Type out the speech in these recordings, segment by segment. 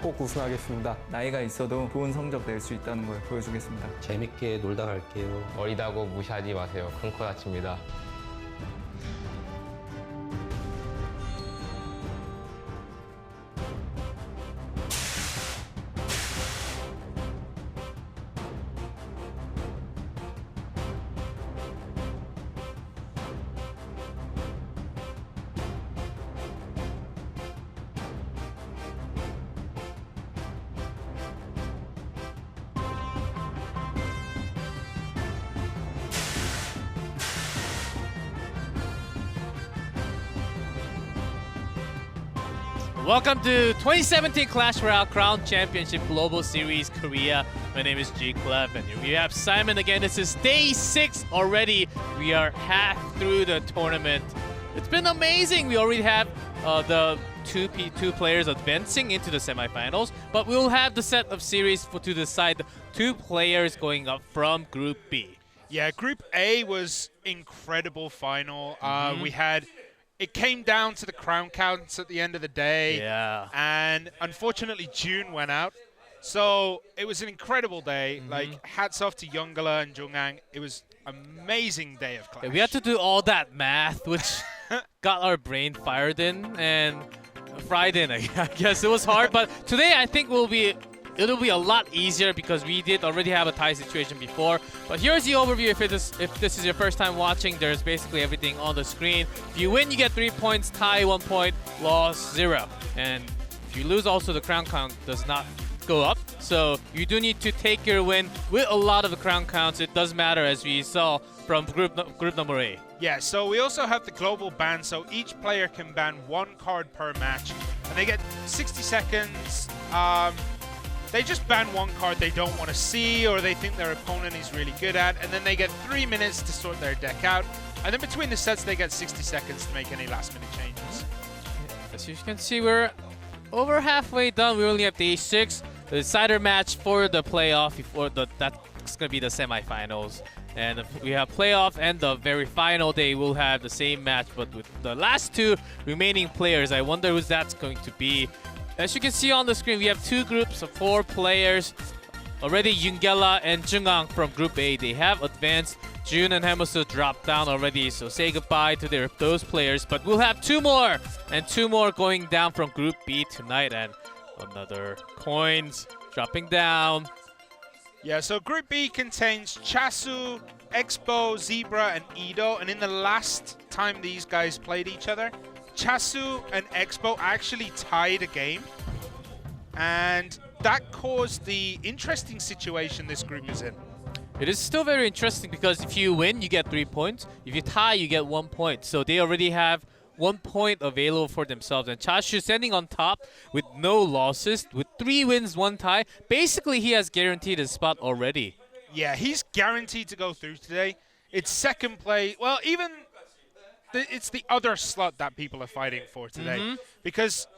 꼭 우승하겠습니다. 나이가 있어도 좋은 성적 낼 수 있다는 걸 보여주겠습니다. 재밌게 놀다 갈게요. 어리다고 무시하지 마세요. 큰 코 다칩니다. Welcome to 2017 Clash Royale Crown Championship Global Series Korea. My name is G Club, and here we have Simon again. This is day 6 already. We are half through the tournament. It's been amazing. We already have the two players advancing into the semifinals, but we'll have the set of series to decide the 2 players going up from Group B. Yeah, Group A was incredible final. It came down to the crown counts at the end of the day. Yeah. And unfortunately, June went out. So it was an incredible day. Like, hats off to Youngela and Jungang. It was an amazing day of Clash. Yeah, we had to do all that math, which got our brain fired in and fried in, I guess. It was hard, but today I think it'll be a lot easier because we did already have a tie situation before. But here's the overview. If this is your first time watching, there's basically everything on the screen. If you win, you get 3 points, tie 1 point, loss 0. And if you lose, also the crown count does not go up. So you do need to take your win with a lot of the crown counts. It does matter, as we saw from group number A. Yeah, so we also have the global ban. So each player can ban 1 card per match. And they get 60 seconds. They just ban 1 card they don't want to see or they think their opponent is really good at, and then they get 3 minutes to sort their deck out. And then between the sets, they get 60 seconds to make any last-minute changes. As you can see, we're over halfway done. We only have day 6. The decider match for the playoff that's going to be the semifinals. And if we have playoff and the very final day, we'll have the same match, but with the last 2 remaining players. I wonder who that's going to be. As you can see on the screen, we have 2 groups of 4 players. Already Youngela and Jungang from Group A, they have advanced. Jun and Hemosu dropped down already, so say goodbye to those players. But we'll have 2 more, and 2 more going down from Group B tonight. And another coins dropping down. Yeah, so Group B contains Chasu, Expo, Zebra, and Ido. And in the last time these guys played each other, Chasu and Expo actually tied a game, and that caused the interesting situation this group is in. It is still very interesting because if you win, you get 3 points. If you tie, you get 1 point. So they already have 1 point available for themselves. And Chashu standing on top with no losses, with 3 wins, 1 tie. Basically, he has guaranteed his spot already. Yeah, he's guaranteed to go through today. It's second place. Well, even it's the other slot that people are fighting for today, because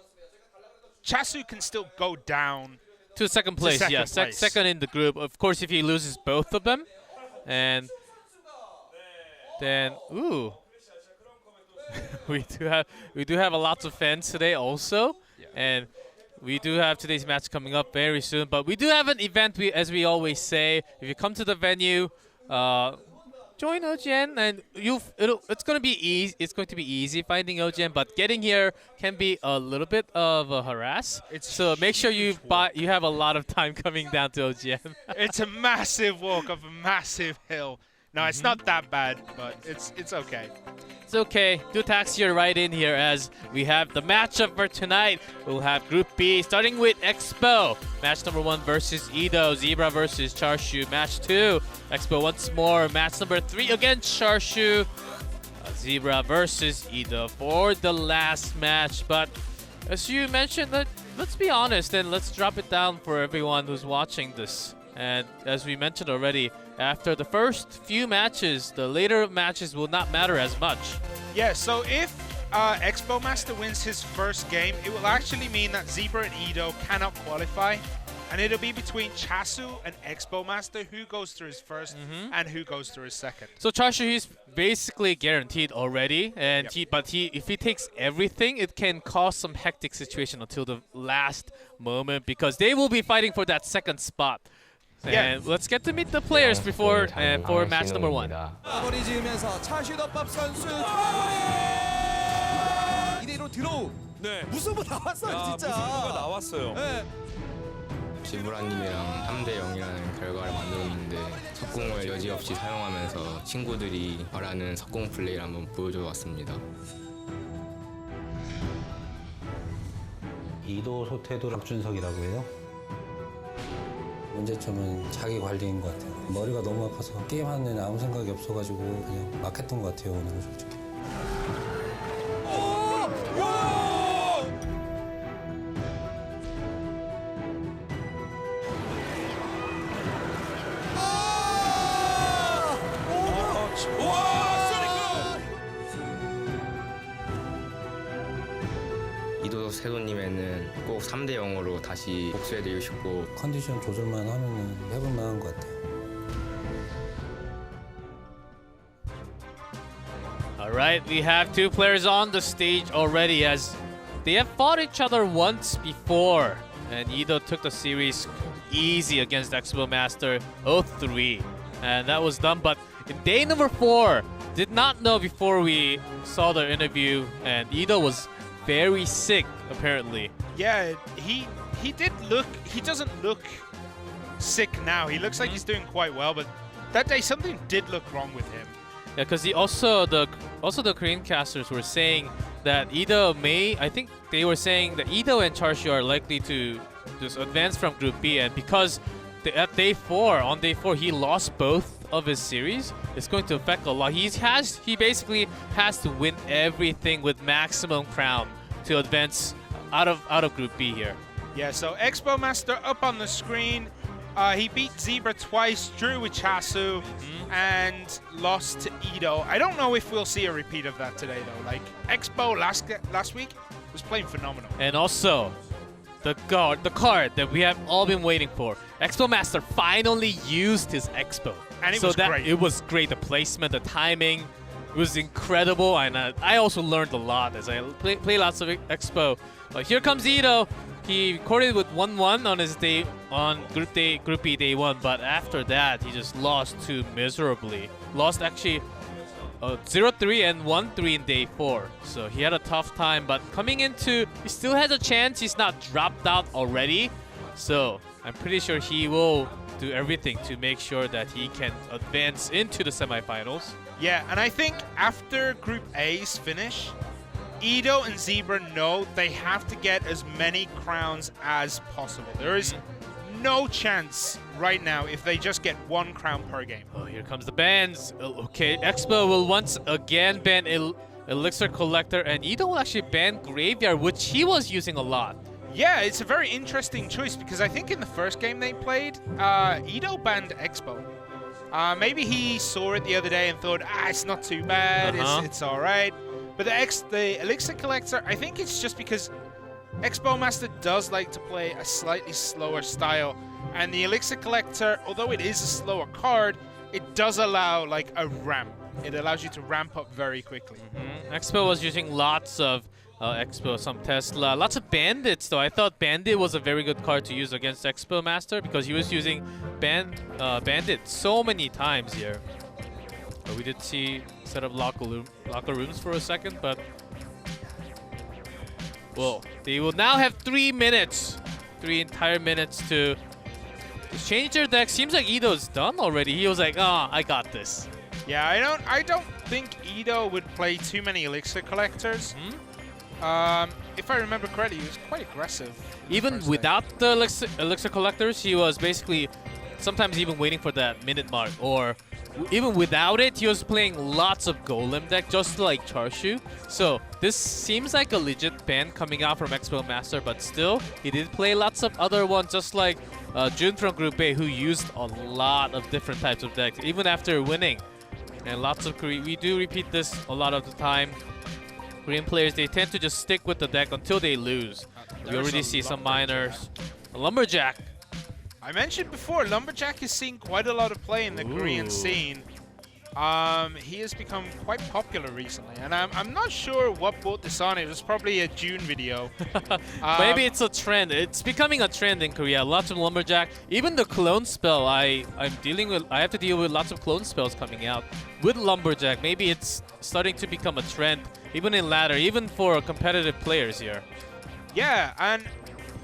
Chasu can still go down to second place. Second in the group. Of course, if he loses both of them, and then we do have a lot of fans today also, and we do have today's match coming up very soon. But we do have an event. As we always say, if you come to the venue, join OGN, and it's going to be easy. It's going to be easy finding OGN, but getting here can be a little bit of a harass. So make sure you have a lot of time coming down to OGN. It's a massive walk up a massive hill. No, it's not that bad, but it's okay. It's okay. Do taxi your right in here as we have the matchup for tonight. We'll have Group B starting with Expo. Match number 1 versus Ido. Zebra versus Charshu. Match 2. Expo once more. Match number 3 against Charshu. Zebra versus Ido for the last match. But as you mentioned, let's be honest and let's drop it down for everyone who's watching this. And as we mentioned already, after the first few matches, the later matches will not matter as much. Yeah, so if Expo Master wins his first game, it will actually mean that Zebra and Ido cannot qualify. and it'll be between Chasu and Expo Master who goes through his first and who goes through his second. So Charshu, he's basically guaranteed already, and Yep. if he takes everything, it can cause some hectic situation until the last moment because they will be fighting for that second spot. Yeah. And let's get to meet the players before and for match number 1. 마무리 지으면서 차슈더밥 선수 2대1로 드로우. 네. 무승부 나왔어요, 진짜. 무승부가 나왔어요. 네. 지브라님이랑 3대 0이라는 결과를 만들었는데 석궁을 여지없이 사용하면서 친구들이 말하는 석궁 플레이를 한번 보여줘 왔습니다. 이도 소태도 박준석이라고 해요. 문제점은 자기 관리인 것 같아요. 머리가 너무 아파서 게임하는 아무 생각이 없어가지고 그냥 막 했던 것 같아요, 오늘은 솔직히. 이도 세도님에는 꼭 3대 0으로 다시 복수해드리고 싶고 컨디션 조절만 하면은 해볼 만한 것 같아요. Alright, we have 2 players on the stage already as they have fought each other once before. And Ido took the series easy against Expo Master 0-3. And that was done, but in day number 4, did not know before we saw the interview, and Ido was very sick apparently. Yeah, he doesn't look sick now. He looks like he's doing quite well, but that day something did look wrong with him. Yeah, because the Korean casters were saying that I think they were saying that Ido and Charshu are likely to just advance from Group B, and because on day 4 he lost both of his series, it's going to affect a lot. He basically has to win everything with maximum crown to advance out of Group B here. Yeah, so Expo Master up on the screen. He beat Zebra twice, drew with Chasu, and lost to Ido. I don't know if we'll see a repeat of that today, though. Like, Expo last week was playing phenomenal. And also, the card that we have all been waiting for. Expo Master finally used his Expo. And it was great. It was great. The placement, the timing was incredible. And I also learned a lot as I play lots of Expo. Here comes Ido. He recorded with 1-1 on his day on Group B day 1, but after that he just lost too miserably. Lost actually 0-3 and 1-3 in day 4. So he had a tough time, but coming into, he still has a chance. He's not dropped out already. So I'm pretty sure he will do everything to make sure that he can advance into the semifinals. Yeah, and I think after Group A's finish, Ido and Zebra know they have to get as many crowns as possible. There is no chance right now if they just get 1 crown per game. Oh, here comes the bans. Okay, Expo will once again ban Elixir Collector, and Ido will actually ban Graveyard, which he was using a lot. Yeah, it's a very interesting choice because I think in the first game they played, Ido banned Expo. Maybe he saw it the other day and thought, it's not too bad, it's all right. But the Elixir Collector, I think it's just because Expo Master does like to play a slightly slower style. And the Elixir Collector, although it is a slower card, it does allow like a ramp. It allows you to ramp up very quickly. Expo was using lots of some Tesla, lots of Bandits though. I thought Bandit was a very good card to use against Expo Master because he was using Bandit so many times here. But we did see set up locker rooms for a second, but well, they will now have 3 entire minutes to change their deck. Seems like Ido's done already. He was like, I got this. Yeah, I don't think Ido would play too many Elixir Collectors. If I remember correctly, he was quite aggressive. Even without the Elixir Collectors, he was basically sometimes even waiting for that minute mark, or even without it, he was playing lots of Golem deck, just like Charshu. So this seems like a legit ban coming out from Expo Master, but still, he did play lots of other ones, just like Jun from Group A, who used a lot of different types of decks, even after winning. And lots of we do repeat this a lot of the time. Korean players, they tend to just stick with the deck until they lose. We already see some miners. A Lumberjack I mentioned before, Lumberjack is seeing quite a lot of play in the Korean scene. He has become quite popular recently, and I'm not sure what brought this on. It was probably a June video. Maybe it's a trend. It's becoming a trend in Korea. Lots of Lumberjack. Even the clone spell, I have to deal with lots of clone spells coming out with Lumberjack. Maybe it's starting to become a trend, even in ladder, even for competitive players here. Yeah, and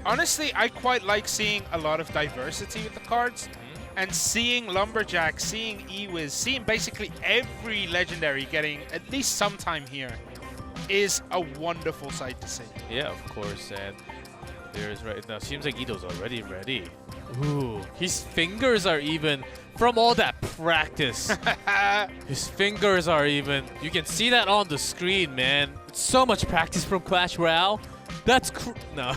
honestly, I quite like seeing a lot of diversity with the cards. And seeing Lumberjack, seeing Ewiz, seeing basically every legendary getting at least some time here is a wonderful sight to see. Yeah, of course. And there's right now. Seems like Ido's already ready. Ooh, his fingers are even from all that practice. His fingers are even. You can see that on the screen, man. It's so much practice from Clash Royale. That's no.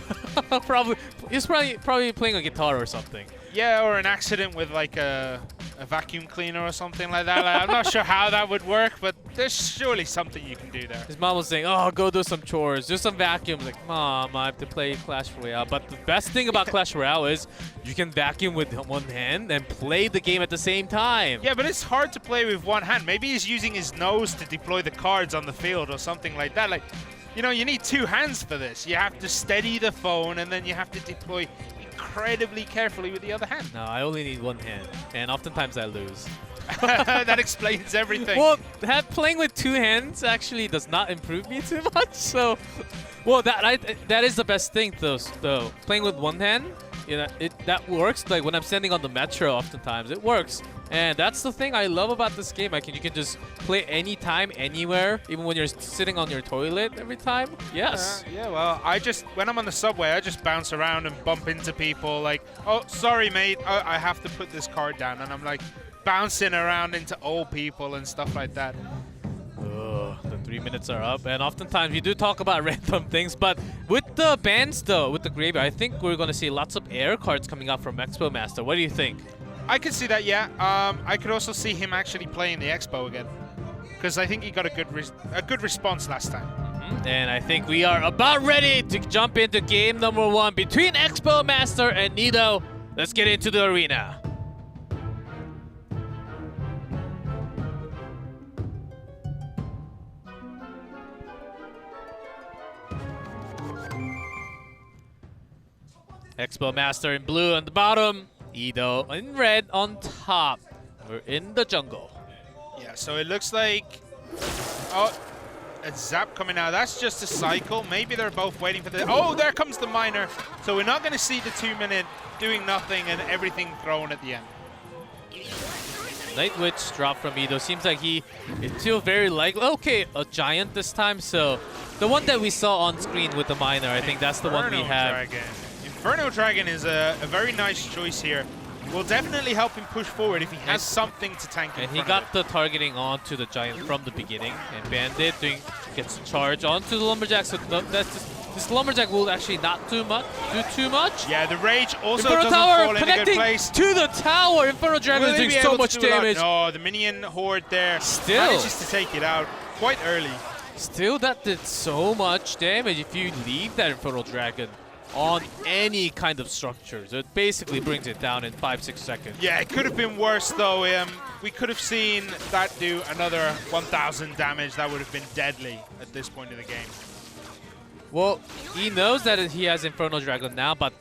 He's probably playing a guitar or something. Yeah, or an accident with like a vacuum cleaner or something like that. Like, I'm not sure how that would work, but there's surely something you can do there. His mom was saying, "Oh, go do some chores, do some vacuums." Like, Mom, I have to play Clash Royale. But the best thing about Clash Royale is you can vacuum with one hand and play the game at the same time. Yeah, but it's hard to play with one hand. Maybe he's using his nose to deploy the cards on the field or something like that. Like, you know, you need two hands for this. You have to steady the phone, and then you have to deploy incredibly carefully with the other hand. No, I only need one hand, and oftentimes I lose. That explains everything. Well, playing with two hands actually does not improve me too much. So, well, that is the best thing though. Playing with one hand, you know, that works. Like when I'm standing on the metro, oftentimes it works. And that's the thing I love about this game. You can just play anytime, anywhere, even when you're sitting on your toilet every time. Yes. Yeah, well, when I'm on the subway, I just bounce around and bump into people like, oh, sorry, mate, I have to put this card down. And I'm like bouncing around into old people and stuff like that. The 3 minutes are up, and oftentimes we do talk about random things, but with the bans though, with the graveyard, I think we're going to see lots of air cards coming out from Expo Master. What do you think? I could see that, yeah. I could also see him actually playing the Expo again, because I think he got a good response last time. And I think we are about ready to jump into game number 1 between Expo Master and Nido. Let's get into the arena. Expo Master in blue on the bottom, Ido in red on top. We're in the jungle. Yeah, so it looks like... Oh, a zap coming out. That's just a cycle. Maybe they're both waiting for the... Oh, there comes the miner. So we're not going to see the 2-minute doing nothing and everything thrown at the end. Night Witch drop from Ido. Seems like it feels very like, okay, a giant this time. So the one that we saw on screen with the miner, I think that's the one we have. Inferno Dragon is a very nice choice here. Will definitely help him push forward if he has something to tank in And he got the targeting onto the giant from the beginning. And Bandit gets charged onto the Lumberjack. So this Lumberjack will actually not do too much. Yeah, the Rage also Inferno doesn't Tower fall in a good connecting place. to the tower. Inferno Dragon is doing so much damage. No, the minion horde there Still manages to take it out quite early. Still, that did so much damage if you leave that Inferno Dragon on any kind of structure. So it basically brings it down in 5-6 seconds. Yeah, it could have been worse though. We could have seen that do another 1,000 damage. That would have been deadly at this point in the game. Well, he knows that he has Inferno Dragon now, but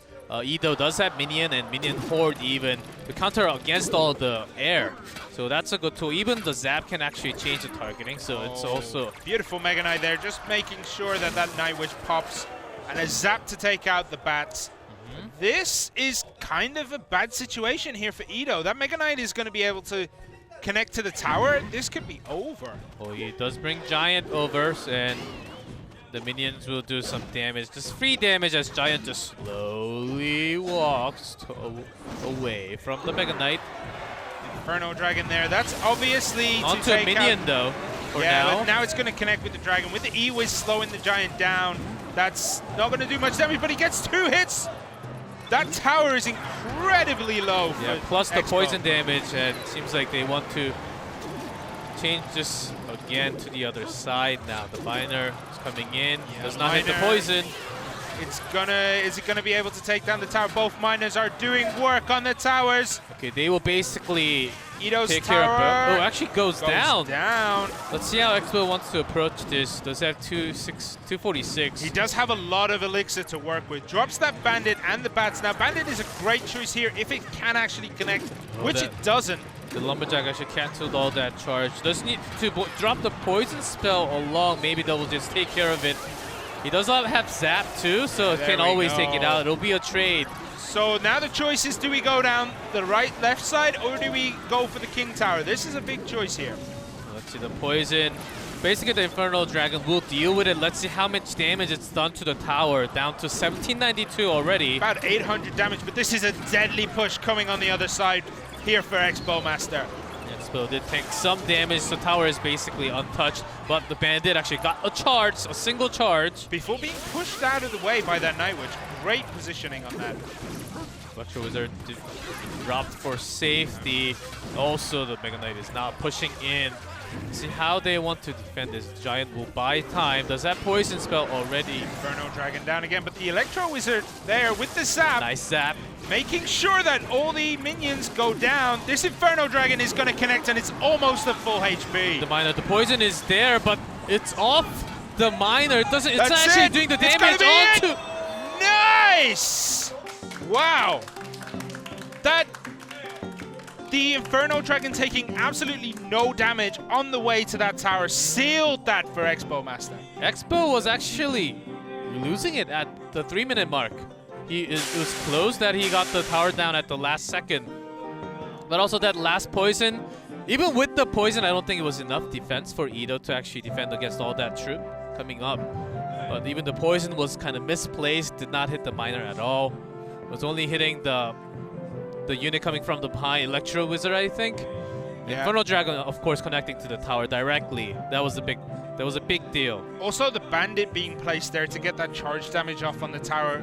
Ido does have Minion and Minion Horde even to counter against all the air. So that's a good tool. Even the Zap can actually change the targeting, so it's also... Beautiful Mega Knight there, just making sure that that Night Witch pops. And a Zap to take out the bats. This is kind of a bad situation here for Ido. That Mega Knight is going to be able to connect to the tower. This could be over. Oh, he does bring Giant over, and the minions will do some damage. Just free damage as Giant just slowly walks away from the Mega Knight. Inferno Dragon there. That's obviously onto to take Minion out, though. For yeah, now. But now it's going to connect with the Dragon. With the Ewiz slowing the Giant down, that's not going to do much damage, but he gets 2 hits. That tower is incredibly low. Yeah, plus the poison damage, and it seems like they want to change this again to the other side now. The miner is coming in, does not hit the poison. Is it gonna be able to take down the tower? Both miners are doing work on the towers. Okay, they will basically Ito's take care of tower Oh, actually goes down. down. Let's see how Expo wants to approach this. Does have 246. He does have a lot of elixir to work with. Drops that bandit and the bats. Now, bandit is a great choice here if it can actually connect, which it doesn't. The lumberjack actually canceled all that charge. Does need to drop the poison spell along. Maybe they will just take care of it. He does not have zap too, so There can we always go. take it out. It'll be a trade. So now the choice is, do we go down the right, left side, or do we go for the king tower? This is a big choice here. Let's see the poison. Basically, the Infernal Dragon will deal with it. Let's see how much damage it's done to the tower. Down to 1792 already. About 800 damage, but this is a deadly push coming on the other side here for Expo Master. Expo did take some damage. The tower is basically untouched, but the bandit actually got a charge, a single charge. Before being pushed out of the way by that Night Witch. Great positioning on that. Electro Wizard dropped for safety. Also, the Mega Knight is now pushing in. See how they want to defend this. Giant will buy time. Does that poison spell already? Inferno Dragon down again, but the Electro Wizard there with the zap. Nice zap. Making sure that all the minions go down. This Inferno Dragon is going to connect, and it's almost at full HP. The miner, the poison is there, but it's off the miner. It doesn't. It's That's actually it. doing the It's gonna damage be onto. Nice! Wow. The Inferno Dragon taking absolutely no damage on the way to that tower sealed that for Expo Master. Expo was actually losing it at the 3-minute mark. It was close that he got the tower down at the last second. But also that last poison, even with the poison, I don't think it was enough defense for Ito to actually defend against all that troop coming up. But even the poison was kind of misplaced, did not hit the miner at all. It was only hitting the unit coming from the behind, Electro Wizard, I think. Yeah. Infernal Dragon, of course, connecting to the tower directly. That was a big deal. Also, the Bandit being placed there to get that charge damage off on the tower.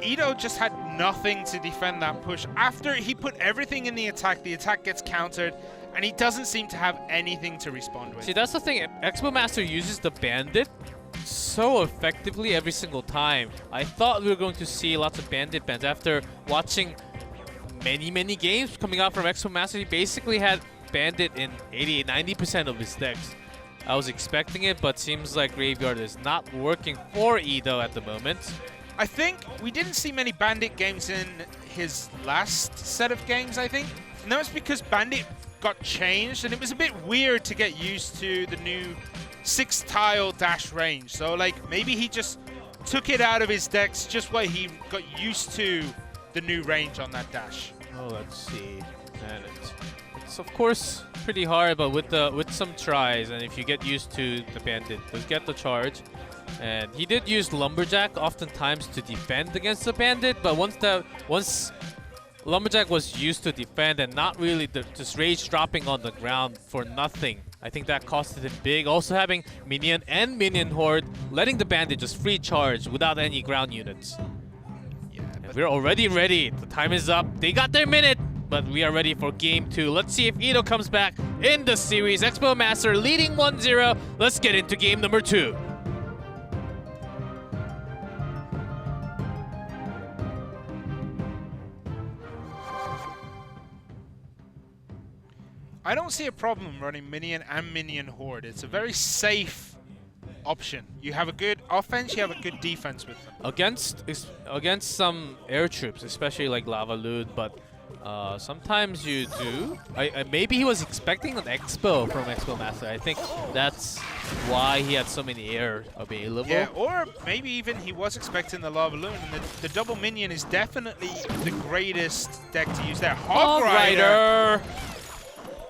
Ito just had nothing to defend that push. After he put everything in the attack gets countered, and he doesn't seem to have anything to respond with. See, that's the thing. Expo Master uses the Bandit so effectively every single time. I thought we were going to see lots of Bandit bans. After watching many games coming out from Expo Master, he basically had Bandit in 80-90% of his decks. I was expecting it, but seems like Graveyard is not working for Ito at the moment. I think we didn't see many Bandit games in his last set of games, I think. And that was because Bandit got changed, and it was a bit weird to get used to the new 6-tile dash range. So, like, maybe he just took it out of his decks just while he got used to the new range on that dash. Oh, let's see. And it's of course pretty hard, but with some tries, and if you get used to the Bandit, does get the charge. And he did use Lumberjack oftentimes to defend against the Bandit, but once Lumberjack was used to defend and not really just rage dropping on the ground for nothing, I think that costed him big. Also having Minion and Minion Horde, letting the Bandit just free charge without any ground units. And we're already ready. The time is up. They got their minute, but we are ready for game 2. Let's see if Ito comes back in the series. Expo Master leading 1-0. Let's get into game number 2. I don't see a problem running Minion and Minion Horde. It's a very safe option. You have a good offense, you have a good defense with them. Against some air troops, especially like Lava Loot, but sometimes you do. Maybe he was expecting an Expo from Expo Master. I think that's why he had so many air available. Yeah, or maybe even he was expecting the Lava Loon, and the double Minion is definitely the greatest deck to use there. Hog Rider!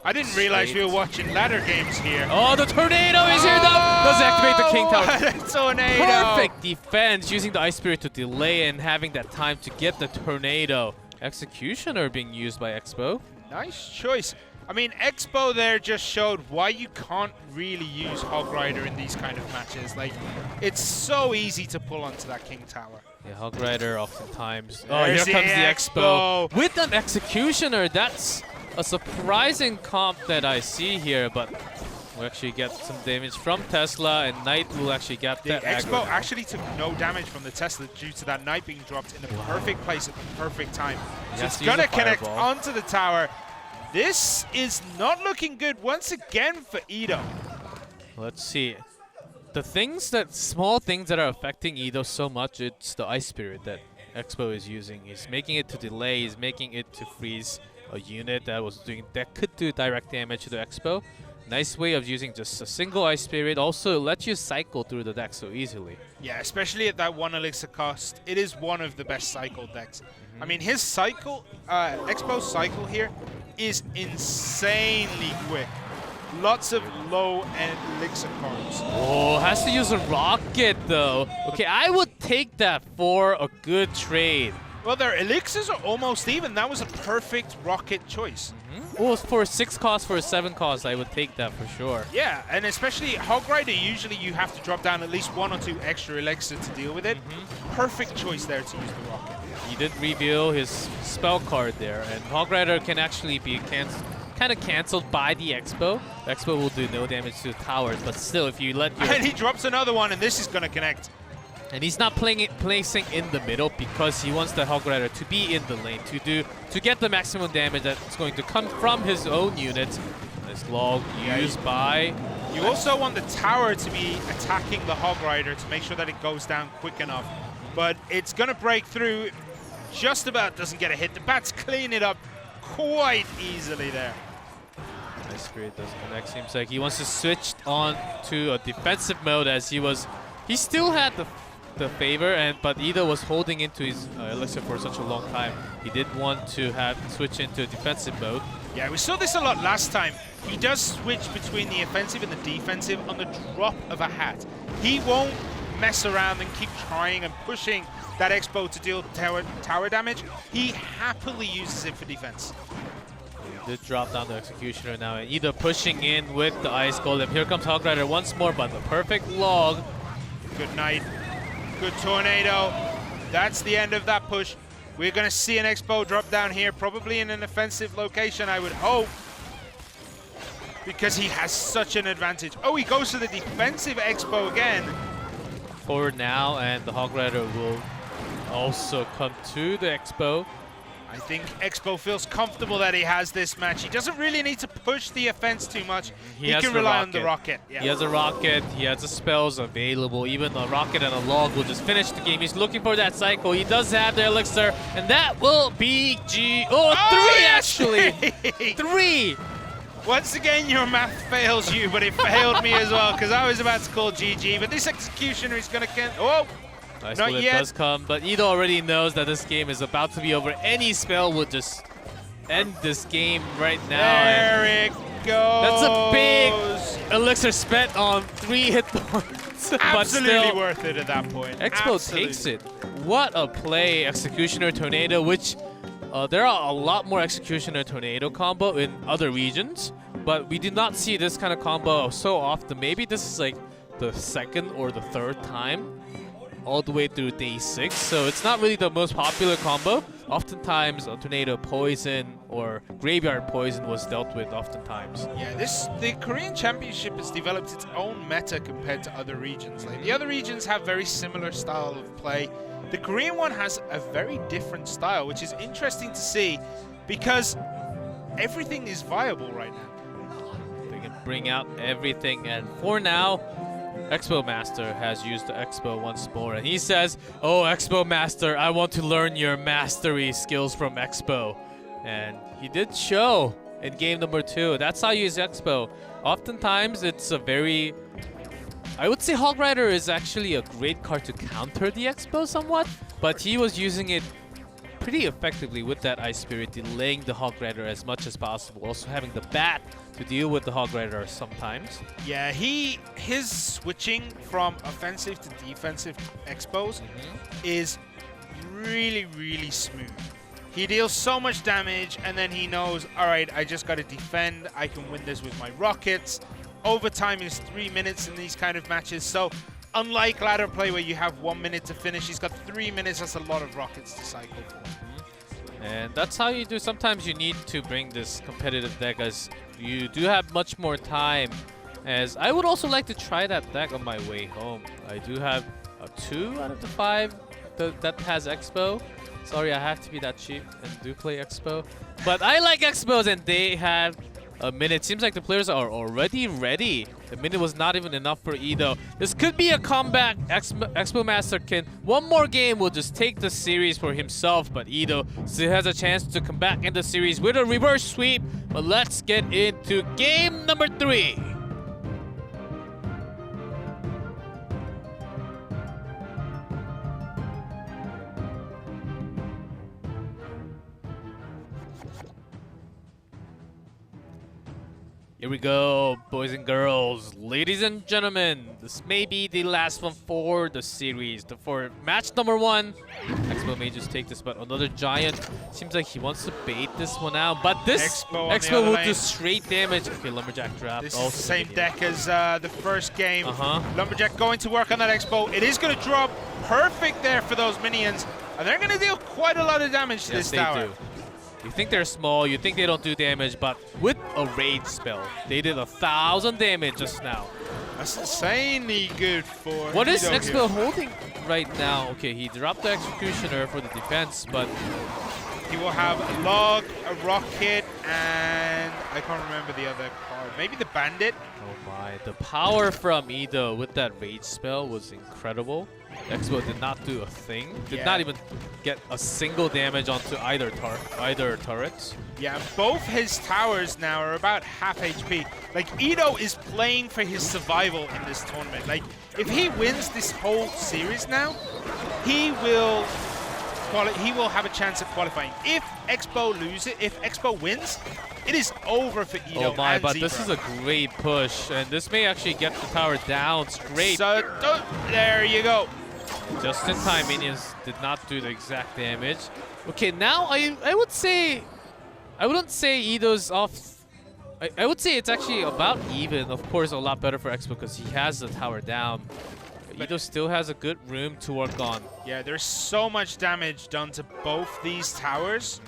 I didn't realize we were watching ladder games here. Oh, the tornado is here though! Does activate the King Tower. What a tornado! Perfect defense, using the Ice Spirit to delay and having that time to get the tornado. Executioner being used by Expo. Nice choice. I mean, Expo there just showed why you can't really use Hog Rider in these kind of matches. Like, it's so easy to pull onto that King Tower. Yeah, Hog Rider oftentimes. Oh, There's here comes the Expo. Expo. With an Executioner, that's a surprising comp that I see here, but We'll actually get some damage from Tesla, and Knight will actually get The that Expo aggro. actually took no damage from the Tesla due to that Knight being dropped in the perfect place at the perfect time. He So has it's to use going a to connect fireball. onto the tower. This is not looking good once again for Ido. Let's see. Small things that are affecting Ido so much, it's the Ice Spirit that Expo is using. He's making it to delay, he's making it to freeze a unit that could do direct damage to the Expo. Nice way of using just a single Ice Spirit. Also, lets you cycle through the deck so easily. Yeah, especially at that 1 elixir cost. It is one of the best cycle decks. I mean, his cycle, Expo's cycle here is insanely quick. Lots of low-end elixir cards. Oh, has to use a rocket though. Okay, I would take that for a good trade. Well, their elixirs are almost even. That was a perfect rocket choice. Oh, for a 6 cost, for a 7 cost, I would take that for sure. Yeah, and especially Hog Rider, usually you have to drop down at least 1 or 2 extra elixir to deal with it. Perfect choice there to use the rocket. He did reveal his spell card there, and Hog Rider can actually be kind of cancelled by the Expo. The Expo will do no damage to the towers, but still, if you let your... And he drops another one, and this is going to connect. And he's not placing in the middle because he wants the Hog Rider to be in the lane to get the maximum damage that's going to come from his own unit. This log used by... You also want the tower to be attacking the Hog Rider to make sure that it goes down quick enough. But it's going to break through. Just about doesn't get a hit. The bats clean it up quite easily there. Nice Spirit doesn't connect. Seems like he wants to switch on to a defensive mode as he still had the favor, but Ido was holding into his elixir for such a long time. He did want to switch into defensive mode. Yeah, we saw this a lot last time. He does switch between the offensive and the defensive on the drop of a hat. He won't mess around and keep trying and pushing that Expo to deal tower damage. He happily uses it for defense. He did drop down the Executioner now, and Ido pushing in with the Ice Golem. Here comes Hog Rider once more, but the perfect log. Good night. Good tornado. That's the end of that push. We're going to see an Expo drop down here, probably in an offensive location, I would hope. Because he has such an advantage. Oh, he goes to the defensive Expo again. Forward now, and the Hog Rider will also come to the Expo. I think Expo feels comfortable that he has this match. He doesn't really need to push the offense too much. He has can the rely on the rocket. rocket. Yeah. He has a rocket, he has the spells available. Even a rocket and a log will just finish the game. He's looking for that cycle. He does have the elixir, and that will be three yes! actually. 3! Once again, your math fails you, but it failed me as well, because I was about to call GG. But this Executioner is going to... Oh! Nice Not bullet yet. does come, but Ido already knows that this game is about to be over. Any spell will just end this game right now. There it goes. That's a big elixir spent on 3 hit points. But Absolutely still, worth it at that point. Expo Absolutely. takes it. What a play, Executioner Tornado, which there are a lot more Executioner Tornado combo in other regions, but we do not see this kind of combo so often. Maybe this is like the 2nd or the 3rd time all the way through day 6, so it's not really the most popular combo. Oftentimes, a Tornado Poison or Graveyard Poison was dealt with oftentimes. Yeah, the Korean Championship has developed its own meta compared to other regions. Like, the other regions have very similar style of play. The Korean one has a very different style, which is interesting to see because everything is viable right now. They can bring out everything, and for now, Expo Master has used the Expo once more, and he says, "Oh, Expo Master, I want to learn your mastery skills from Expo." And he did show in game number 2. That's how you use Expo. Oftentimes, it's a very... I would say Hog Rider is actually a great card to counter the Expo somewhat, but he was using it pretty effectively with that Ice Spirit, delaying the Hog Rider as much as possible. Also having the Bat to deal with the Hog Rider sometimes. Yeah, his switching from offensive to defensive Expos is really, really smooth. He deals so much damage, and then he knows, all right, I just got to defend. I can win this with my rockets. Overtime is 3 minutes in these kind of matches, so unlike ladder play where you have 1 minute to finish, he's got 3 minutes. That's a lot of rockets to cycle for. And that's how you do. Sometimes you need to bring this competitive deck as you do have much more time as I would also like to try that deck on my way home. I do have a 2 out of the 5 that has Expo. Sorry, I have to be that cheap and do play Expo. But I like Expos, and they have a minute. Seems like the players are already ready. The minute was not even enough for Ido. This could be a comeback. Expo Master can. One more game will just take the series for himself, but Ido still has a chance to come back in the series with a reverse sweep. But let's get into game number 3. Here we go, boys and girls, ladies and gentlemen. This may be the last one for the series. For match number 1, Expo may just take this, but another giant. Seems like he wants to bait this one out, but this Expo will do straight damage. Okay, Lumberjack drop. This is the same deck as the first game. Lumberjack going to work on that Expo. It is going to drop perfect there for those minions, and they're going to deal quite a lot of damage to this tower. Do. You think they're small, you think they don't do damage, but with a rage spell, they did 1,000 damage just now. That's insanely good for What is Ido Expo here. holding right now? Okay, he dropped the Executioner for the defense, but He will have a log, a rocket, and I can't remember the other card. Maybe the bandit. oh my, the power from Ido with that rage spell was incredible. Expo did not do a thing. Did not even get a single damage onto either turrets. Yeah, both his towers now are about half HP. Like, Ido is playing for his survival in this tournament. Like, if he wins this whole series now, he will have a chance of qualifying. If Expo loses, if Expo wins, it is over for Ido. Oh my, and but Zebra. this is a great push, and this may actually get the tower down straight. So, there you go. Just in time, minions did not do the exact damage. Okay, now I would say, I wouldn't say Ido's off. I would say it's actually about even. Of course, a lot better for Expo because he has the tower down. Ido still has a good room to work on. Yeah, there's so much damage done to both these towers,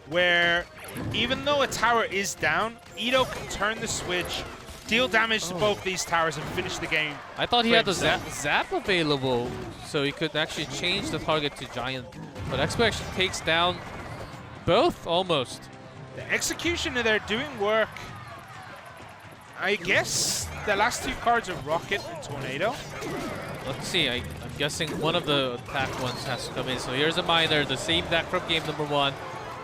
where even though a tower is down, Ido can turn the switch, deal damage to both these towers, and finish the game. I thought he had the zap available, so he could actually change the target to giant. But Expo actually takes down both almost. The Executioner, they're doing work. I guess the last 2 cards are Rocket and Tornado. Let's see, I'm guessing one of the attack ones has to come in. So here's a Miner, the same deck from game number 1.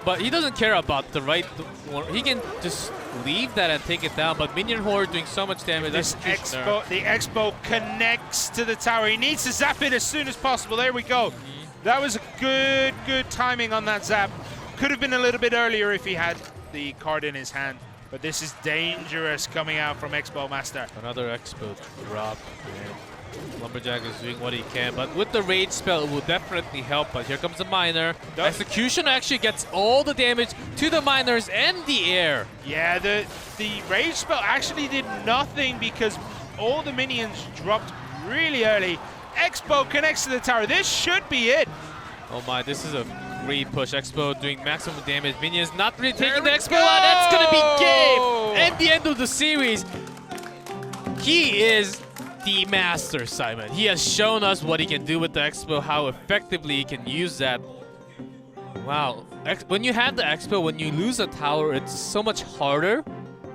But he doesn't care about the right one. He can just leave that and take it down. But Minion Horde doing so much damage. The Expo connects to the tower. He needs to zap it as soon as possible. There we go. That was a good timing on that zap. Could have been a little bit earlier if he had the card in his hand. But this is dangerous coming out from Expo Master. Another Expo drop. Lumberjack is doing what he can, but with the rage spell, it will definitely help. But here comes the Miner. Execution actually gets all the damage to the Miners and the air. Yeah, the rage spell actually did nothing because all the minions dropped really early. Expo connects to the tower. This should be it. Oh my, this is a great push. Expo doing maximum damage. Minions not really taking the Expo out. That's gonna be game and the end of the series. He is the master, Simon. He has shown us what he can do with the Expo, how effectively he can use that. Wow. When you have the Expo, when you lose a tower, it's so much harder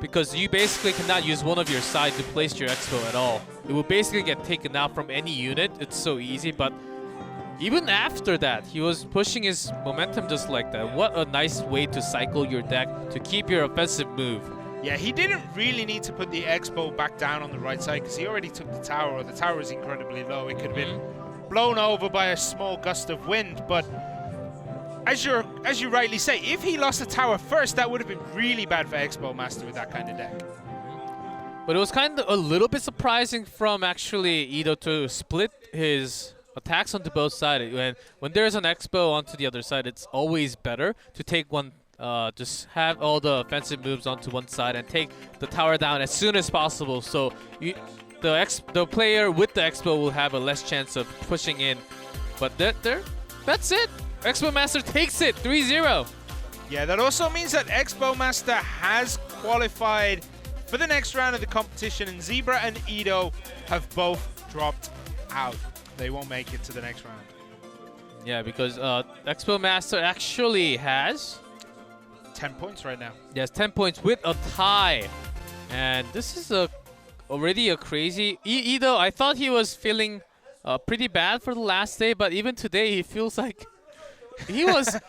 because you basically cannot use one of your side to place your Expo at all. It will basically get taken out from any unit. It's so easy, but even after that, he was pushing his momentum just like that. What a nice way to cycle your deck to keep your offensive move. Yeah, he didn't really need to put the Expo back down on the right side because he already took the tower, or the tower was incredibly low. It could have been blown over by a small gust of wind, but as you rightly say, if he lost the tower first, that would have been really bad for Expo Master with that kind of deck. But it was kind of a little bit surprising from actually Ido to split his attacks onto both sides. When there's an Expo onto the other side, it's always better to take one. Just have all the offensive moves onto one side and take the tower down as soon as possible. So the player with the Expo will have a less chance of pushing in. But that's it. Expo Master takes it 3-0. Yeah, that also means that Expo Master has qualified for the next round of the competition, and Zebra and Edo have both dropped out. They won't make it to the next round. Yeah, because Expo Master actually has 10 points right now. yes 10 points with a tie, and this is already a crazy. Edo, I thought he was feeling pretty bad for the last day, but even today he feels like he was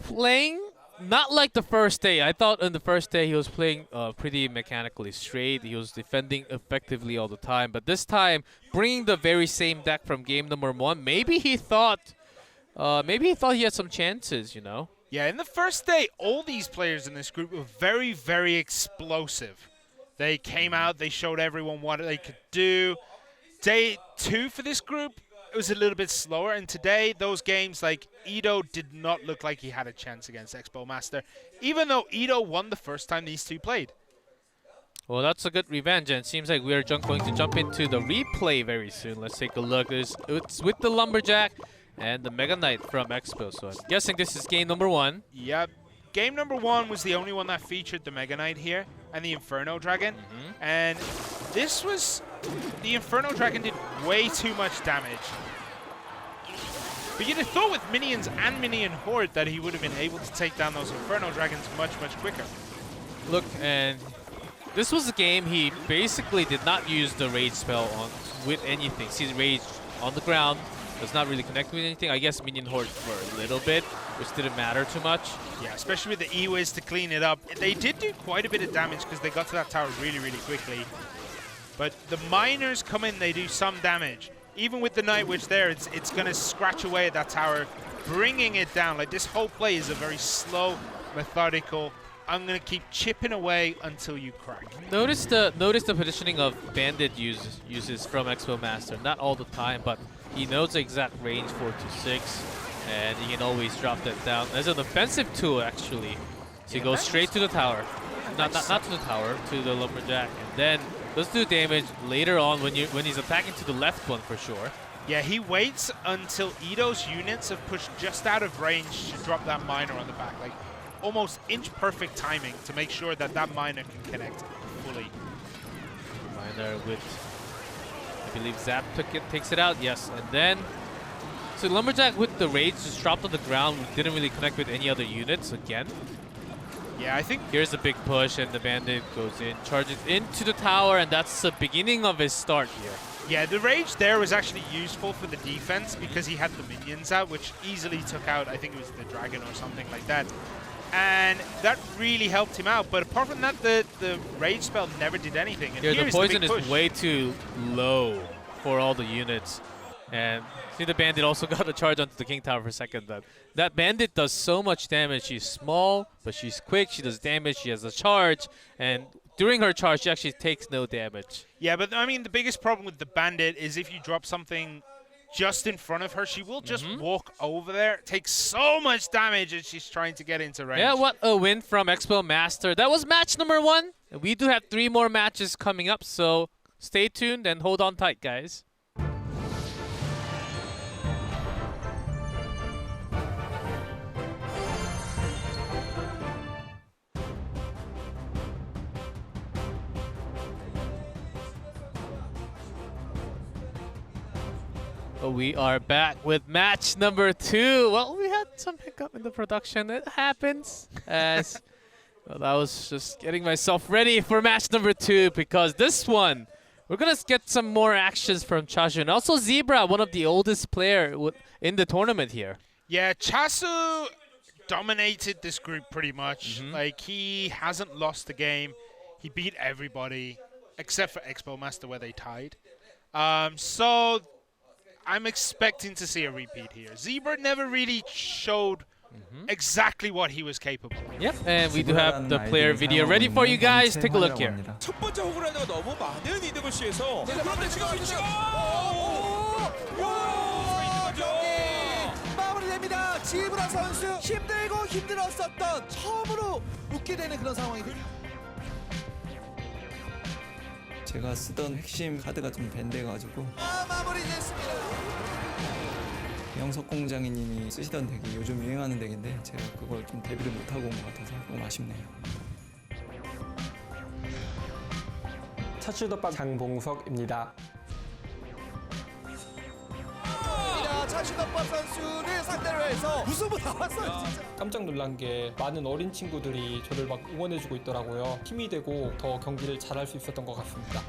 playing not like the first day. I thought in the first day he was playing pretty mechanically straight. He was defending effectively all the time, but this time bringing the very same deck from game number 1. Maybe he thought he had some chances, you know. Yeah, in the first day, all these players in this group were very, very explosive. They came out, they showed everyone what they could do. Day 2 for this group, it was a little bit slower, and today, those games, like, Edo did not look like he had a chance against Expo Master, even though Edo won the first time these two played. Well, that's a good revenge, and it seems like we are going to jump into the replay very soon. Let's take a look. It's with the Lumberjack and the Mega Knight from Expo, so I'm guessing this is game number 1. Yep. Game number 1 was the only one that featured the Mega Knight here and the Inferno Dragon. And this was... the Inferno Dragon did way too much damage. But you'd have thought with minions and minion horde that he would have been able to take down those Inferno Dragons much, much quicker. Look, and this was a game he basically did not use the rage spell with anything. See, rage on the ground does not really connect with anything. I guess minion horde for a little bit, which didn't matter too much. Yeah, especially with the E-Wiz to clean it up. They did do quite a bit of damage because they got to that tower really, really quickly. But the miners come in, they do some damage. Even with the Night Witch there, it's going to scratch away at that tower, bringing it down. Like, this whole play is a very slow, methodical, I'm going to keep chipping away until you crack. Notice the positioning of Bandit uses from Expo Master. Not all the time, but he knows the exact range 4 to 6, and he can always drop that down as an offensive tool actually. So he goes straight to the tower, not to the tower, to the Lumberjack, and then does do damage later on when he's attacking to the left one for sure. Yeah, he waits until Edo's units have pushed just out of range to drop that miner on the back. Like, almost inch-perfect timing to make sure that that miner can connect fully. Miner with, I believe Zap takes it out, yes. And then, so Lumberjack with the rage just dropped on the ground, didn't really connect with any other units again. Yeah, I think Here's a big push, and the Bandit goes in, charges into the tower, and that's the beginning of his start here. yeah, the rage there was actually useful for the defense because he had the minions out, which easily took out, I think it was the dragon or something like that. And that really helped him out. But apart from that, the rage spell never did anything. And Here, the here's poison big push. is way too low for all the units. And see, the Bandit also got a charge onto the King Tower for a second. That Bandit does so much damage. She's small, but she's quick. She does damage. She has a charge. And during her charge, she actually takes no damage. Yeah, but I mean, the biggest problem with the Bandit is if you drop something just in front of her, she will just walk over there, take so much damage as she's trying to get into range. Yeah, what a win from Expo Master. That was match number 1. And we do have 3 more matches coming up, so stay tuned and hold on tight, guys. We are back with match number 2. Well, we had some hiccup in the production. It happens. As well, I was just getting myself ready for match number 2 because this one, we're gonna get some more actions from Chashu and also Zebra, one of the oldest player in the tournament here. Yeah, Chasu dominated this group pretty much. Like, he hasn't lost the game. He beat everybody except for Expo Master where they tied. So I'm expecting to see a repeat here. Zebra never really showed exactly what he was capable of. Yep, and we do have the player video ready for you guys. Take a look here. 첫 번째 호그라이더가 너무 많은 이득을 취해서 마무리됩니다. 지브라 선수 힘들고 힘들었었던 처음으로 웃게 되는 그런 상황이군요. 제가 쓰던 핵심 카드가 좀 밴돼가지고 마무리됐습니다. 영석공장이님이 쓰시던 덱이 요즘 유행하는 덱인데 제가 그걸 좀 대비를 못하고 온 것 같아서 너무 아쉽네요. 차슈더밥 장봉석입니다. 차슈덕밥 선수를 상대로 해서 우승을 나왔어요. 진짜. 깜짝 놀란 게 많은 어린 친구들이 저를 막 응원해주고 있더라고요. 힘이 되고 더 경기를 잘할 수 있었던 것 같습니다.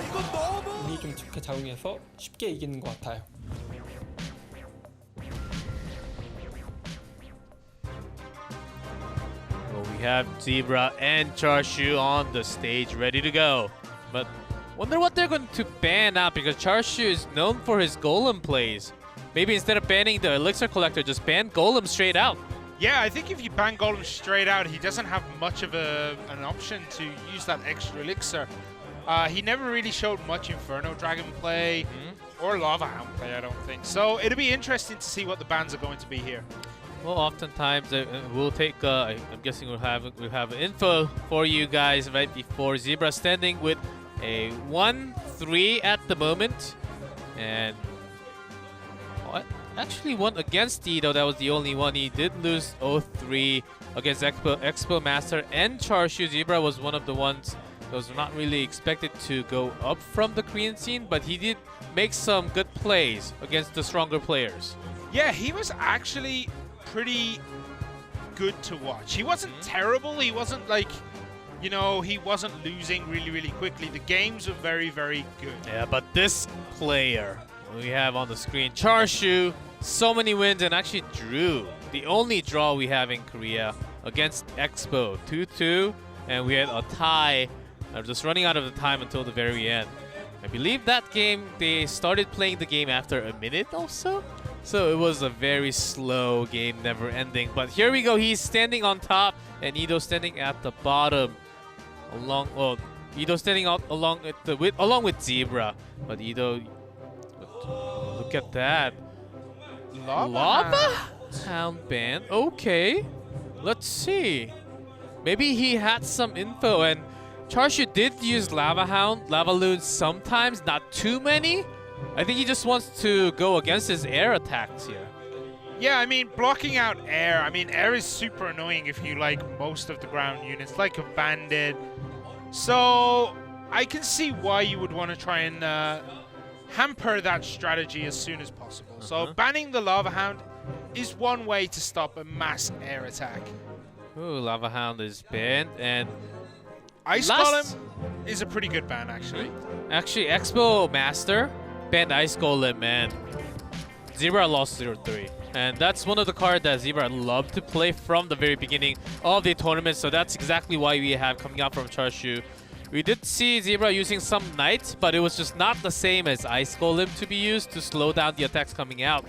이건 너무 운이 좀 좋게 작용해서 쉽게 이기는 것 같아요. Well, we have Zebra and Charshu on the stage ready to go. But wonder what they're going to ban out because Charshu is known for his golem plays. Maybe instead of banning the elixir collector, just ban golem straight out. Yeah, I think if you ban Golem straight out, he doesn't have much of an option to use that extra elixir. He never really showed much Inferno Dragon play or Lava Hound play, I don't think. So it'll be interesting to see what the bans are going to be here. Well, oftentimes we'll take. I'm guessing we'll have info for you guys right before Zebra standing with a 1-3 at the moment, and actually won against Tito. That was the only one. He did lose 0-3 against Expo Master and Charshu. Zebra was one of the ones that was not really expected to go up from the Korean scene, but he did make some good plays against the stronger players. Yeah, he was actually pretty good to watch. He wasn't terrible. He wasn't like, you know, he wasn't losing really, really quickly. The games were very, very good. Yeah, but this player we have on the screen, Charshu, so many wins and actually drew. The only draw we have in Korea against Expo, 2-2, and we had a tie. Just running out of the time until the very end. I believe that game, they started playing the game after a minute or so. So it was a very slow game, never ending. But here we go, he's standing on top and Ido standing at the bottom. Ido standing out along with Zebra. But Ido, look at that. Lava Hound ban. Okay, let's see. Maybe he had some info, and Charshu did use Lava Hound, Lava Loon sometimes, not too many. I think he just wants to go against his air attacks here. Yeah, I mean, blocking out air. I mean, air is super annoying if you like most of the ground units, like a bandit. So I can see why you would want to try and hamper that strategy as soon as possible. So banning the Lava Hound is one way to stop a mass air attack. Ooh, Lava Hound is banned, and Ice Golem is a pretty good ban, actually. Actually, Expo Master banned Ice Golem, and Zebra lost 0-3. And that's one of the cards that Zebra loved to play from the very beginning of the tournament, so that's exactly why we have coming out from Charshu. We did see Zebra using some Knights, but it was just not the same as Ice Golem to be used to slow down the attacks coming out.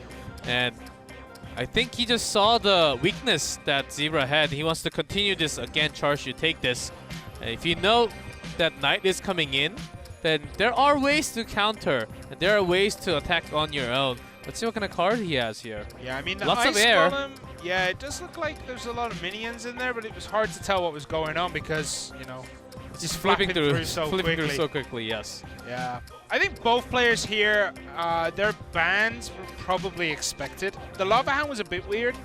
And I think he just saw the weakness that Zebra had. He wants to continue this again. Charshu, take this. And if you know that Knight is coming in, then there are ways to counter, and there are ways to attack on your own. Let's see what kind of card he has here. Yeah, I mean, the Lots Ice of air. Golem, yeah, it does look like there's a lot of minions in there, but it was hard to tell what was going on because, you know, it's Just flipping through so quickly, yes. Yeah. I think both players here, their bans were probably expected. The Lava Hound was a bit weird,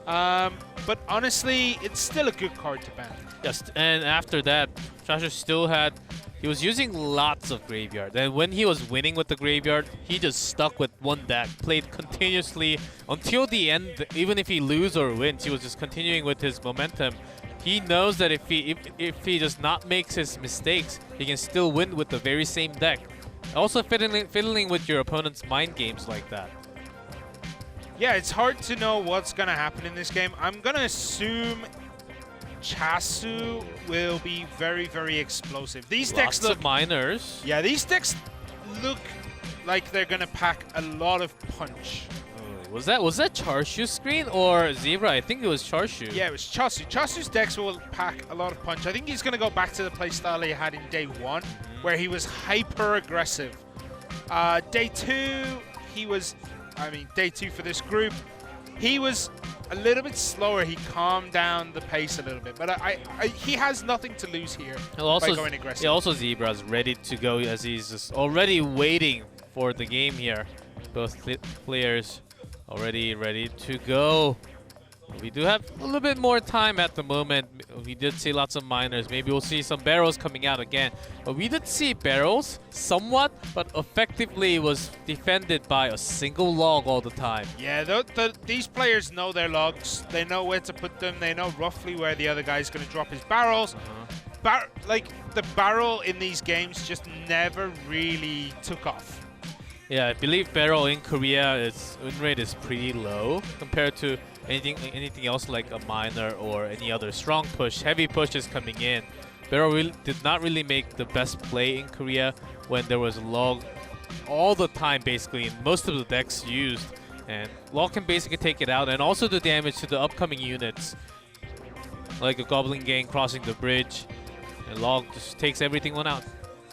but honestly, it's still a good card to ban. Yes, and after that, Charshu still had... He was using lots of Graveyard, and when he was winning with the Graveyard, he just stuck with one deck, played continuously until the end. Even if he loses or wins, he was just continuing with his momentum. He knows that if he does not makes his mistakes, he can still win with the very same deck. Also fiddling with your opponent's mind games like that. Yeah, it's hard to know what's gonna happen in this game. I'm gonna assume Chasu will be very, very explosive. These decks look... Lots of miners. Yeah, these decks look like they're gonna pack a lot of punch. Was that Charshu's screen or Zebra? I think it was Charshu. Yeah, it was Chasu. Chasu's decks will pack a lot of punch. I think he's gonna go back to the playstyle he had in day one, where he was hyper aggressive. Day two, he was... I mean, day two for this group, he was a little bit slower. He calmed down the pace a little bit, but he has nothing to lose here by going aggressive. Yeah, also Zebra's ready to go as he's just already waiting for the game here. Both players already ready to go. We do have a little bit more time at the moment. We did see lots of miners. Maybe we'll see some barrels coming out again. But we did see barrels somewhat, but effectively was defended by a single log all the time. Yeah, these players know their logs. They know where to put them. They know roughly where the other guy's going to drop his barrels. Like, the barrel in these games just never really took off. Yeah, I believe barrel in Korea, its win rate is pretty low compared to anything else like a miner or any other strong push, heavy pushes coming in. Barrel did not really make the best play in Korea when there was log all the time basically in most of the decks used. And log can basically take it out and also do damage to the upcoming units. Like a Goblin Gang crossing the bridge. And log just takes everything one out.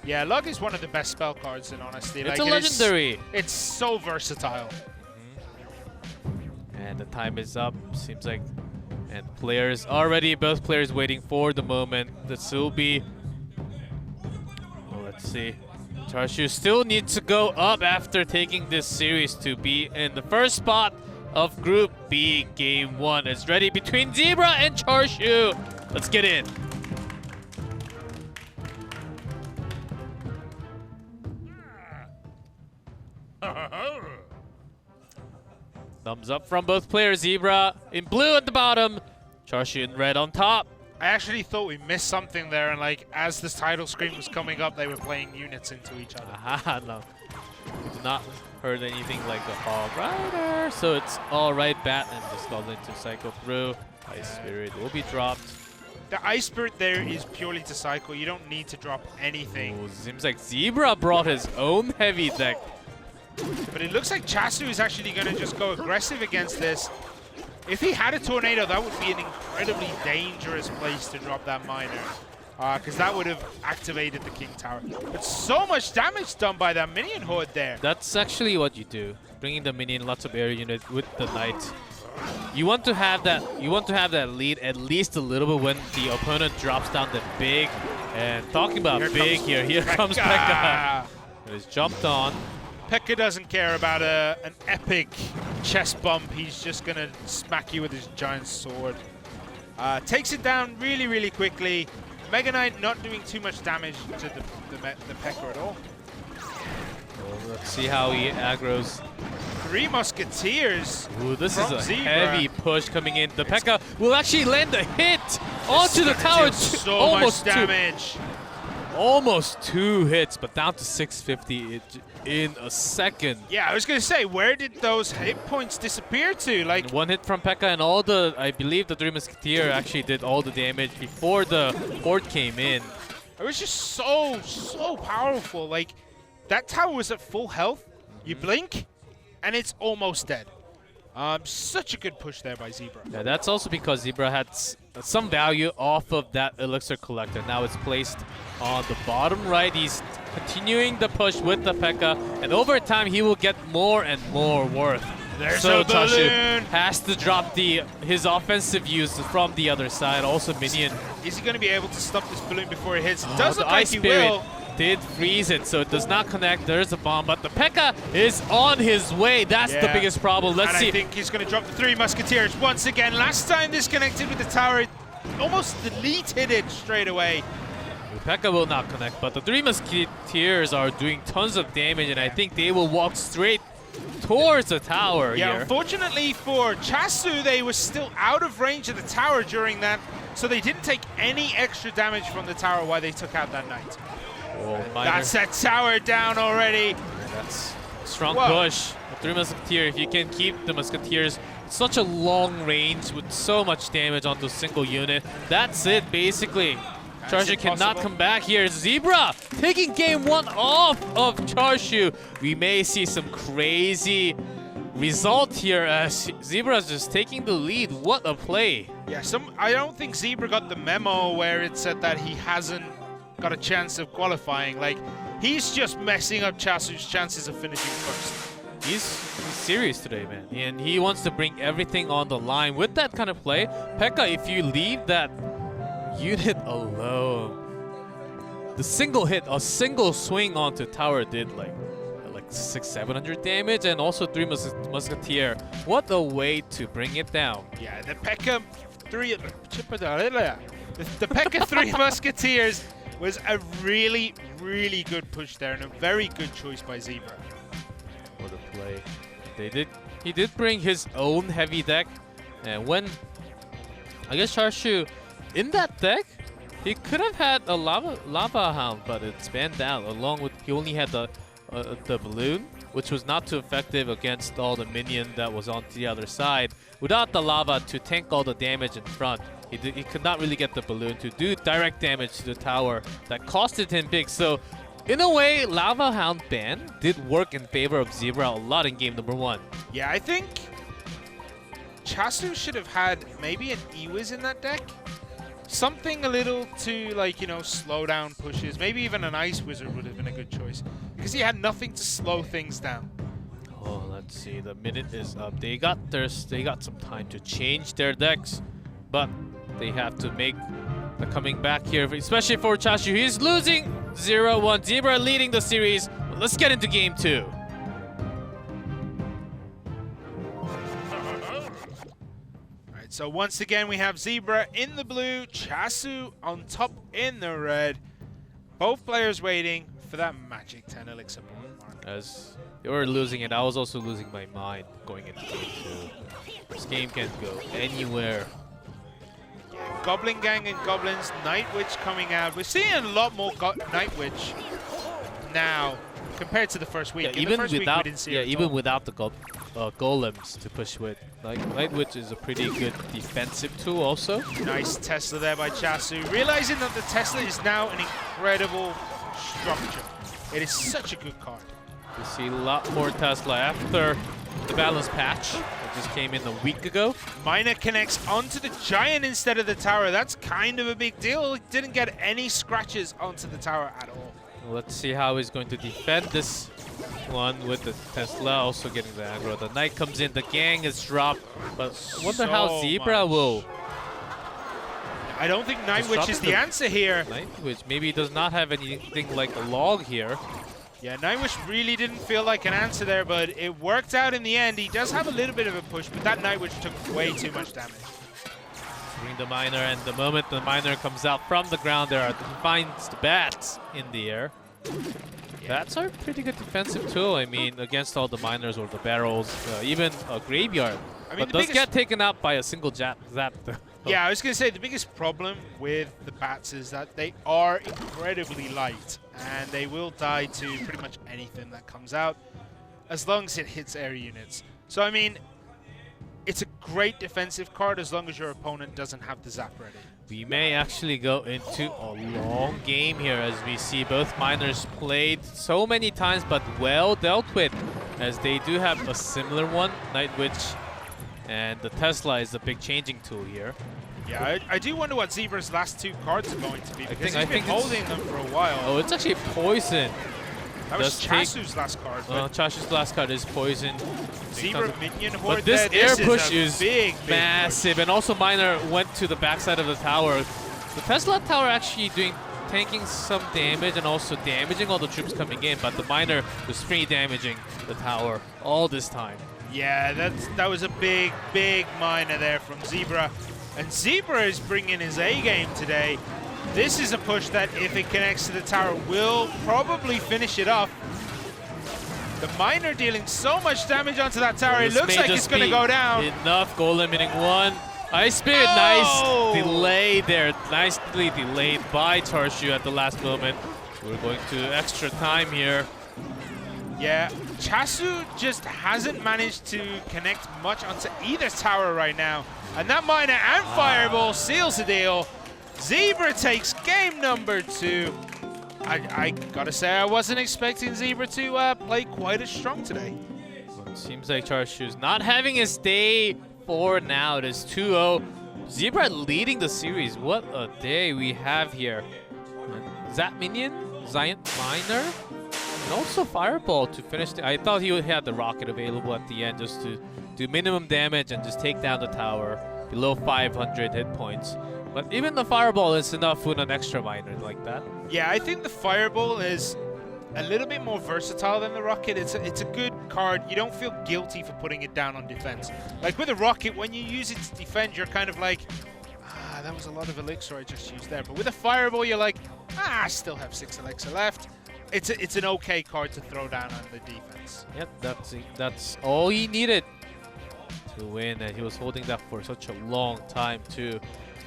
Yeah, log is one of the best spell cards in honesty. It's a legendary. It's so versatile. And the time is up, seems like. And players already, both players waiting for the moment. This will be. Well, let's see. Charshu still needs to go up after taking this series to be in the first spot of Group B, Game 1. It's ready between Zebra and Charshu. Let's get in. Thumbs up from both players. Zebra in blue at the bottom, Charshu in red on top. I actually thought we missed something there, and like as this title screen was coming up, they were playing units into each other. Aha, no. We did not heard anything like a Hog Rider. So it's alright, bat, and just Goblin to cycle through. Ice Spirit will be dropped. The Ice Spirit there is purely to cycle. You don't need to drop anything. Ooh, seems like Zebra brought his own heavy deck. But it looks like Chasu is actually going to just go aggressive against this. If he had a Tornado, that would be an incredibly dangerous place to drop that miner. Because that would have activated the King Tower. But so much damage done by that minion horde there. That's actually what you do. Bringing the minion, lots of area unit with the knight. You want to have that. You want to have that lead at least a little bit when the opponent drops down the big. And talking about big here, here comes Pekka. It is jumped on. Pekka doesn't care about an epic chest bump. He's just going to smack you with his giant sword. Takes it down really, really quickly. Mega Knight not doing too much damage to the Pekka at all. Well, let's see how he aggroes. 3 Musketeers. Ooh, this is a Zebra. heavy push coming in. The Pekka will actually land a hit onto the tower. So almost much damage. Almost 2 hits, but down to 650 in a second. Yeah, I was going to say, where did those hit points disappear to? Like 1 hit from Pekka and all the, I believe the 3 Musketeer actually did all the damage before the horde came in. It was just so powerful. Like, that tower was at full health. You blink, and it's almost dead. Such a good push there by Zebra. Yeah, that's also because Zebra had some value off of that Elixir Collector. Now it's placed on the bottom right. He's continuing the push with the Pekka, and over time he will get more and more worth. There's so a balloon. Charshu has to drop his offensive use from the other side. Also minion. Is he going to be able to stop this balloon before it hits? It Oh, does the look like Ice he Spirit will. did freeze it, so it does not connect. There's a bomb, but the Pekka is on his way. That's the biggest problem. Let's see. I think he's going to drop the 3 Musketeers once again. Last time this connected with the tower, it almost deleted it straight away. The Pekka will not connect, but the 3 Musketeers are doing tons of damage, and I think they will walk straight towards the tower Yeah, here. unfortunately for Chasu, they were still out of range of the tower during that, so they didn't take any extra damage from the tower while they took out that knight. Oh, That's that tower down already. That's a strong Whoa. push. The 3 Musketeer, if you can keep the Musketeers such a long range with so much damage onto a single unit, that's it basically. Charshu cannot come back here. Zebra taking game 1 off of Charshu. We may see some crazy result here as Zebra's just taking the lead. What a play. Yeah, I don't think Zebra got the memo where it said that he hasn't got a chance of qualifying. Like, he's just messing up Chasu's chances of finishing first. He's serious today, man. And he wants to bring everything on the line with that kind of play. Pekka, if you leave that unit alone, the single hit, a single swing onto tower did like 700 damage, and also 3 Musketeer. What a way to bring it down. Yeah, the Pekka 3... The Pekka 3 Musketeers was a really, really good push there, and a very good choice by Zebra. What a play. He did bring his own heavy deck, and when I guess Charshu in that deck, he could have had a lava hound, but it's banned out. Along with he only had the balloon, which was not too effective against all the minion that was on the other side. Without the lava to tank all the damage in front, he could not really get the balloon to do direct damage to the tower. That costed him big. So in a way, Lava Hound ban did work in favor of Zebra a lot in game number 1. Yeah, I think Chasu should have had maybe an Ewiz in that deck. Something a little to, like, you know, slow down pushes. Maybe even an Ice Wizard would have been a good choice, because he had nothing to slow things down. Oh, let's see. The minute is up. They got some time to change their decks, but they have to make the coming back here, especially for Chasu. He's losing 0-1. Zebra leading the series. But let's get into game 2. Alright, so once again we have Zebra in the blue, Chasu on top in the red. Both players waiting for that magic 10 elixir point mark. As they were losing it, I was also losing my mind going into game 2. This game can go anywhere. Goblin Gang and Goblins, Night Witch coming out. We're seeing a lot more Night Witch now compared to the first week. Yeah, in the first week, we didn't see it at all. without the golems to push with. Night Witch is a pretty good defensive tool also. Nice Tesla there by Chasu. Realizing that the Tesla is now an incredible structure. It is such a good card. We see a lot more Tesla after the balance patch that just came in a week ago. Miner connects onto the Giant instead of the tower. That's kind of a big deal. He didn't get any scratches onto the tower at all. Let's see how he's going to defend this one with the Tesla also getting the aggro. The Knight comes in, the gang is dropped, but I wonder how Zebra will. I don't think Night Witch is the answer here. Night Witch maybe does not have anything like a log here. Yeah, Night Witch really didn't feel like an answer there, but it worked out in the end. He does have a little bit of a push, but that Night Witch took way too much damage. Bring the Miner, and the moment the Miner comes out from the ground, he finds the bats in the air. Bats are a pretty good defensive tool. I mean, against all the miners or the barrels, even a graveyard. I mean, but does get taken out by a single zap. Yeah, I was going to say the biggest problem with the bats is that they are incredibly light, and they will die to pretty much anything that comes out as long as it hits air units. So, I mean, it's a great defensive card as long as your opponent doesn't have the zap ready. We may actually go into a long game here as we see both miners played so many times but well dealt with, as they do have a similar one, Night Witch, and the Tesla is a big changing tool here. Yeah, I do wonder what Zebra's last 2 cards are going to be, because he's been it's holding them for a while. Oh, it's actually Poison. That was Chasu's last card. Chasu's last card is Poison. Zebra Minion Horde. But this air push is big massive, and also Miner went to the backside of the tower. The Tesla tower actually tanking some damage and also damaging all the troops coming in, but the Miner was free damaging the tower all this time. Yeah, that was a big Miner there from Zebra. And Zebra is bringing his A game today. This is a push that, if it connects to the tower, will probably finish it off. The Miner dealing so much damage onto that tower, it looks like it's going to go down. Enough, golem hitting 1. Ice Spirit, nice delay there. Nicely delayed by Charshu at the last moment. We're going to extra time here. Yeah, Chasu just hasn't managed to connect much onto either tower right now. And that Miner and Fireball seals the deal. Zebra takes game number 2. I gotta say, I wasn't expecting Zebra to play quite as strong today. Well, it seems like Charshu's not having his day for now. It is 2-0. Zebra leading the series. What a day we have here. Zap Minion, Giant Miner, and also Fireball to finish. I thought he had the rocket available at the end just to do minimum damage and just take down the tower below 500 hit points. But even the Fireball is enough with an extra Miner like that. Yeah, I think the Fireball is a little bit more versatile than the Rocket. It's a good card. You don't feel guilty for putting it down on defense. Like with the Rocket, when you use it to defend, you're kind of like, that was a lot of elixir I just used there. But with a Fireball, you're like, I still have 6 elixir left. It's an okay card to throw down on the defense. Yep, that's all he needed to win, and he was holding that for such a long time too.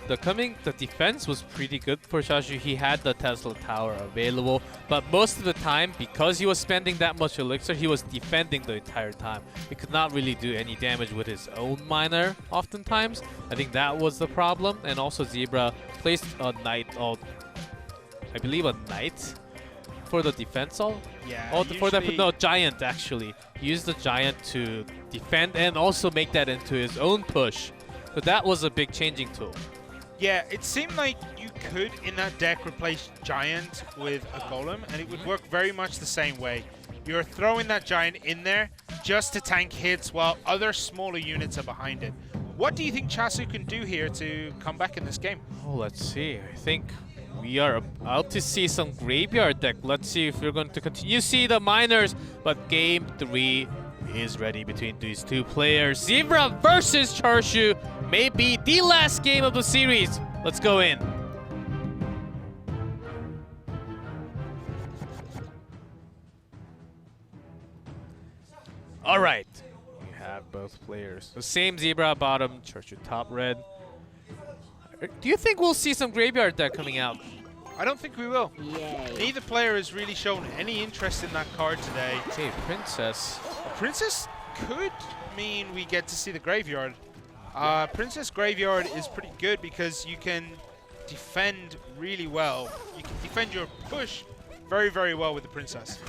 The defense was pretty good for Shashu. He had the Tesla Tower available, but most of the time, because he was spending that much elixir, he was defending the entire time. He could not really do any damage with his own miner oftentimes. I think that was the problem, and also Zebra placed a knight, I believe a knight for the defense all? Yeah, for that, no, giant actually. He used the giant to defend and also make that into his own push. So that was a big changing tool. Yeah, it seemed like you could, in that deck, replace Giant with a Golem, and it would work very much the same way. You're throwing that Giant in there just to tank hits while other smaller units are behind it. What do you think Chasu can do here to come back in this game? Oh, let's see. I think we are about to see some graveyard deck. Let's see if we're going to continue to see the miners, but game 3 is ready between these two players. Zebra versus Charshu may be the last game of the series. Let's go in. All right, we have both players. The same Zebra bottom, Charshu top red. Do you think we'll see some graveyard deck coming out? I don't think we will. Yay. Neither player has really shown any interest in that card today. Okay, Princess. Princess could mean we get to see the graveyard. Princess Graveyard is pretty good because you can defend really well. You can defend your push very, very well with the Princess.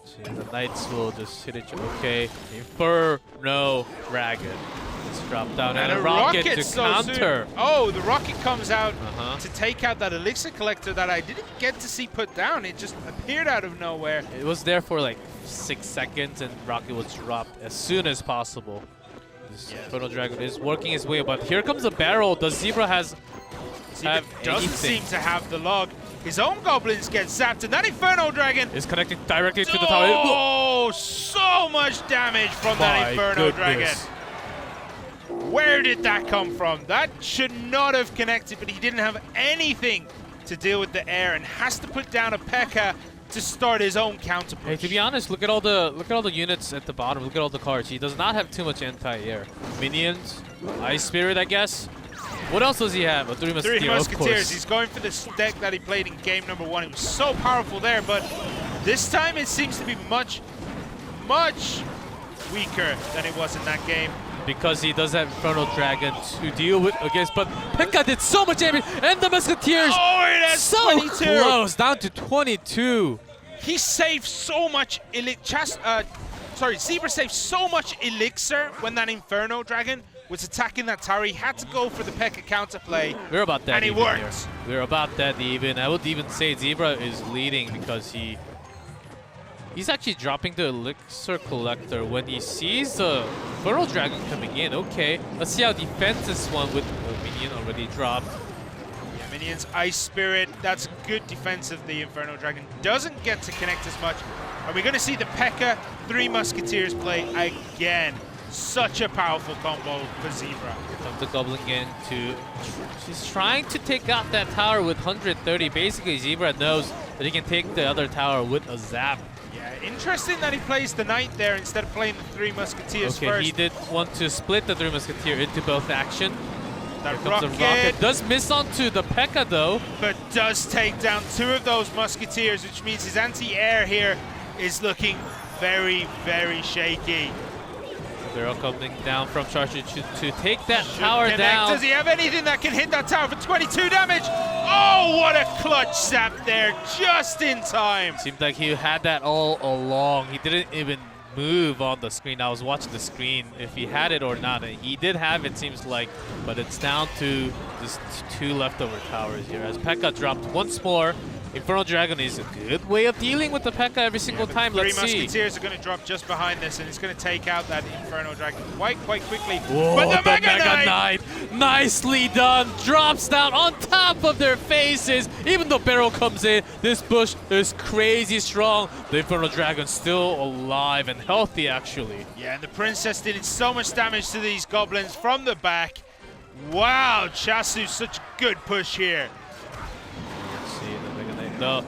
See, the Knights will just hit each other. Okay, Inferno Dragon. Let's drop down and a rocket to counter. Soon. Oh, the rocket comes out to take out that elixir collector that I didn't get to see put down. It just appeared out of nowhere. It was there for like 6 seconds and rocket was dropped as soon as possible. This Inferno Dragon is working his way, but here comes a barrel. Does Zebra have doesn't seem to have the log. His own goblins get zapped, and that Inferno Dragon is connected directly to the tower. Oh, so much damage from that Inferno Dragon. Where did that come from? That should not have connected, but he didn't have anything to deal with the air and has to put down a P.E.K.K.A. to start his own counter push. Hey, to be honest, look at all the units at the bottom. Look at all the cards. He does not have too much anti-air. Minions, Ice Spirit, I guess. What else does he have? A 3 Musketeers. 3 Musketeers. He's going for this deck that he played in game number 1. It was so powerful there, but this time it seems to be much, much weaker than it was in that game. Because he does have Inferno Dragon to deal with against, but P.E.K.K.A. did so much damage, and the Musketeers so 22. Close, down to 22. He saved so much Zebra saved so much elixir when that Inferno Dragon was attacking that tower. He had to go for the P.E.K.K.A. counterplay. We're about that, and it worked. Here. We're about that even. I would even say Zebra is leading because he's actually dropping the elixir collector when he sees the Inferno Dragon coming in. Okay, let's see how he defends this one with the minion already dropped. Yeah, minions, Ice Spirit. That's good defense of the Inferno Dragon. Doesn't get to connect as much. Are we going to see the P.E.K.K.A. 3 Musketeers play again? Such a powerful combo for Zebra. Here comes the Goblin again she's trying to take out that tower with 130. Basically, Zebra knows that he can take the other tower with a zap. Yeah, interesting that he plays the Knight there instead of playing the 3 Musketeers first. He did want to split the 3 Musketeer into both action. That Here comes the rocket. Does miss onto the P.E.K.K.A. though. But does take down 2 of those Musketeers, which means his anti-air here is looking very, very shaky. They're all coming down from Charshu to take that tower down. Does he have anything that can hit that tower for 22 damage? Oh, what a clutch zap there, just in time. Seemed like he had that all along. He didn't even move on the screen. I was watching the screen if he had it or not. And he did have it, seems like, but it's down to just 2 leftover towers here. As P.E.K.K.A. dropped once more, Infernal Dragon is a good way of dealing with the P.E.K.K.A. every single time. Three Let's see. Musketeers are going to drop just behind this, and it's going to take out that Infernal Dragon quite quickly. Whoa, but the Mega Knight! Knight, nicely done, drops down on top of their faces. Even though Barrel comes in, this bush is crazy strong. The Infernal Dragon still alive and healthy, actually. Yeah, and the Princess did so much damage to these goblins from the back. Wow, Chasu, such a good push here. Let's see, the Mega Knight,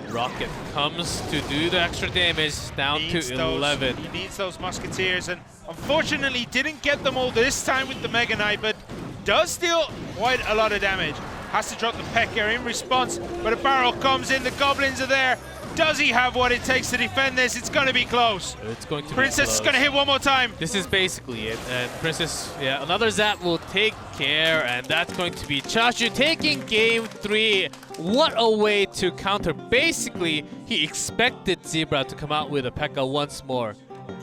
the rocket comes to do the extra damage, down to 11. He needs those Musketeers, and unfortunately didn't get them all this time with the Mega Knight, but does deal quite a lot of damage. Has to drop the P.E.K.K.A. in response, but a barrel comes in, the goblins are there. Does he have what it takes to defend this? It's going to be close. It's going to Princess be close. is going to hit one more time. This is basically it, and Princess, yeah, another Zap will take care, and that's going to be Chashu taking game 3. What a way to counter. Basically, he expected Zebra to come out with a P.E.K.K.A. once more.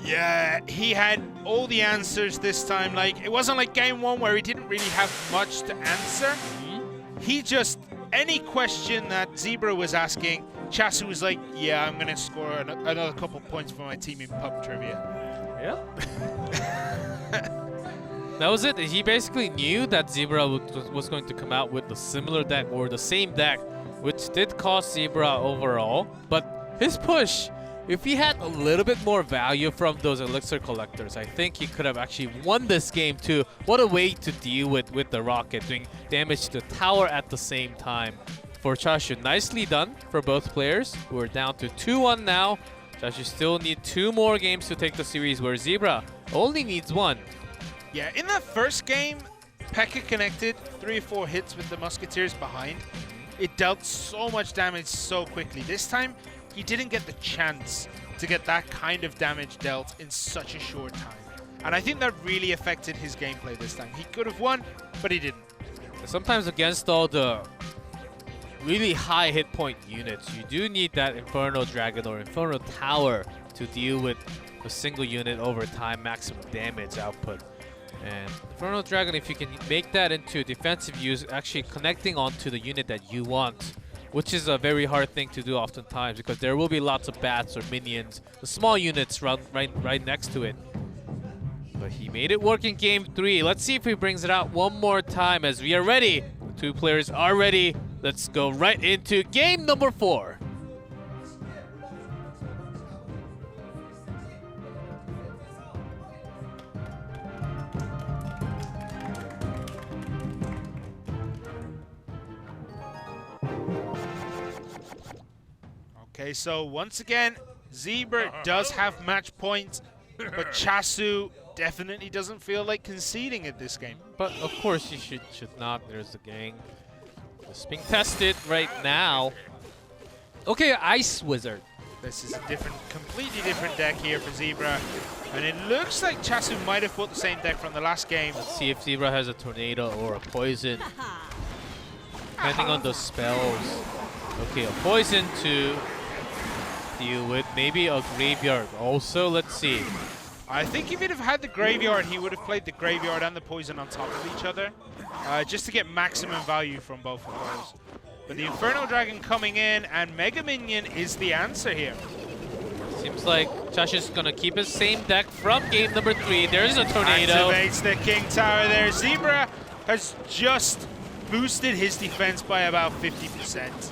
Yeah, he had all the answers this time. Like, it wasn't like game 1 where he didn't really have much to answer. He just, any question that Zebra was asking, Chasu was like, yeah, I'm going to score another couple points for my team in pub trivia. Yeah. That was it. He basically knew that Zebra was going to come out with the similar deck or the same deck, which did cost Zebra overall. But his push, if he had a little bit more value from those elixir collectors, I think he could have actually won this game too. What a way to deal with the rocket, doing damage to the tower at the same time. For Chashu, nicely done for both players. We're down to 2-1 now. Chashu still need 2 more games to take the series, where Zebra only needs 1. Yeah, in that first game, P.E.K.K.A. connected 3 or 4 hits with the Musketeers behind. It dealt so much damage so quickly. This time, he didn't get the chance to get that kind of damage dealt in such a short time. And I think that really affected his gameplay this time. He could have won, but he didn't. Sometimes against all the really high hit point units, you do need that Infernal Dragon or Infernal Tower to deal with a single unit over time, maximum damage output. And Infernal Dragon, if you can make that into defensive use, actually connecting onto the unit that you want, which is a very hard thing to do oftentimes, because there will be lots of bats or minions, the small units right next to it. But he made it work in game 3. Let's see if he brings it out one more time, as we are ready. The 2 players are ready. Let's go right into game number 4. Okay, so once again, Zebra does have match points, but Chasu definitely doesn't feel like conceding at this game. But of course you should not. There's the gang. It's being tested right now. Okay, Ice Wizard. This is a completely different deck here for Zebra. And it looks like Chasu might have put the same deck from the last game. Let's see if Zebra has a tornado or a poison, depending on the spells. Okay, a poison to deal with. Maybe a graveyard also. Let's see. I think if he'd have had the graveyard, he would have played the graveyard and the poison on top of each other, just to get maximum value from both of those. But the Infernal Dragon coming in, and Mega Minion is the answer here. Seems like Chashu's gonna keep his same deck from game number 3. There's a tornado. Activates the King Tower there. Zebra has just boosted his defense by about 50%.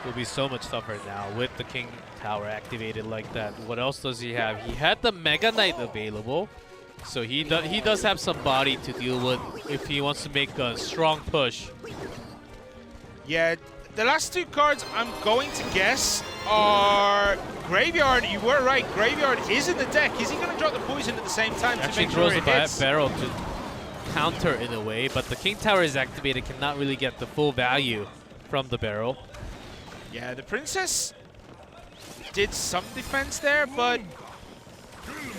Will be so much tougher now with the King Tower activated like that. What else does he have? He had the Mega Knight available, so he does have some body to deal with if he wants to make a strong push. Yeah, the last 2 cards I'm going to guess are Graveyard. You were right, Graveyard is in the deck. Is he going to drop the poison at the same time Actually to make sure throws it a hits? barrel to counter in a way, but the King Tower is activated, cannot really get the full value from the barrel. Yeah, the Princess did some defense there, but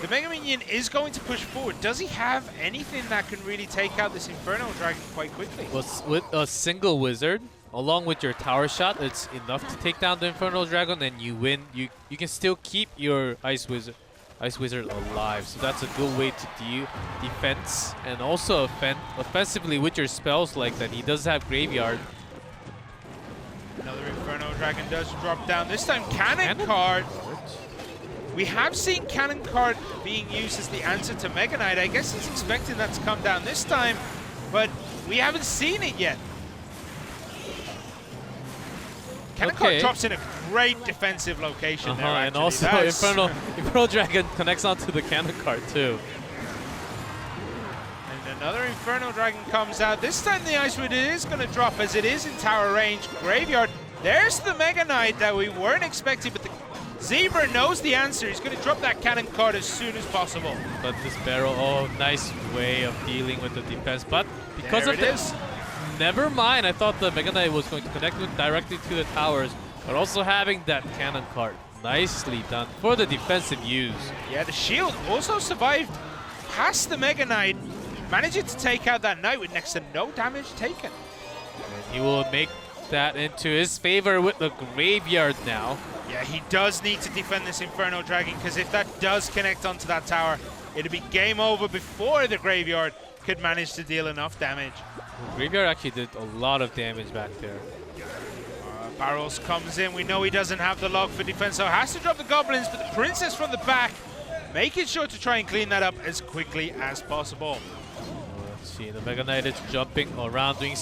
the Mega Minion is going to push forward. Does he have anything that can really take out this Infernal Dragon quite quickly? Well, with a single wizard, along with your tower shot, it's enough to take down the Infernal Dragon, and you win. You can still keep your Ice Wizard, Ice Wizard alive, so that's a good way to defense and also offensively with your spells like that. He does have Graveyard. Another Inferno Dragon does drop down. This time Cannon Card. We have seen Cannon Card being used as the answer to Mega Knight. I guess he's expecting that to come down this time, but we haven't seen it yet. Cannon Card drops in a great defensive location there, And actually. also Inferno Dragon connects onto the Cannon Card too. And another Inferno Dragon comes out. This time the Ice Wizard is going to drop as it is in tower range. Graveyard. There's the Mega Knight that we weren't expecting, but the Zebra knows the answer. He's going to drop that Cannon Card as soon as possible. But this barrel, nice way of dealing with the defense. But because of this, never mind. I thought the Mega Knight was going to connect directly to the towers, but also having that Cannon Card. Nicely done for the defensive use. Yeah, the shield also survived past the Mega Knight, managing to take out that Knight with next to no damage taken. And he will make that into his favor with the Graveyard now. Yeah, he does need to defend this Inferno Dragon, because if that does connect onto that tower, it'll be game over before the Graveyard could manage to deal enough damage. Graveyard actually did a lot of damage back there. Barrels comes in. We know he doesn't have the log for defense, so has to drop the Goblins, but the Princess from the back, making sure to try and clean that up as quickly as possible. Let's see, the Mega Knight is jumping around, doing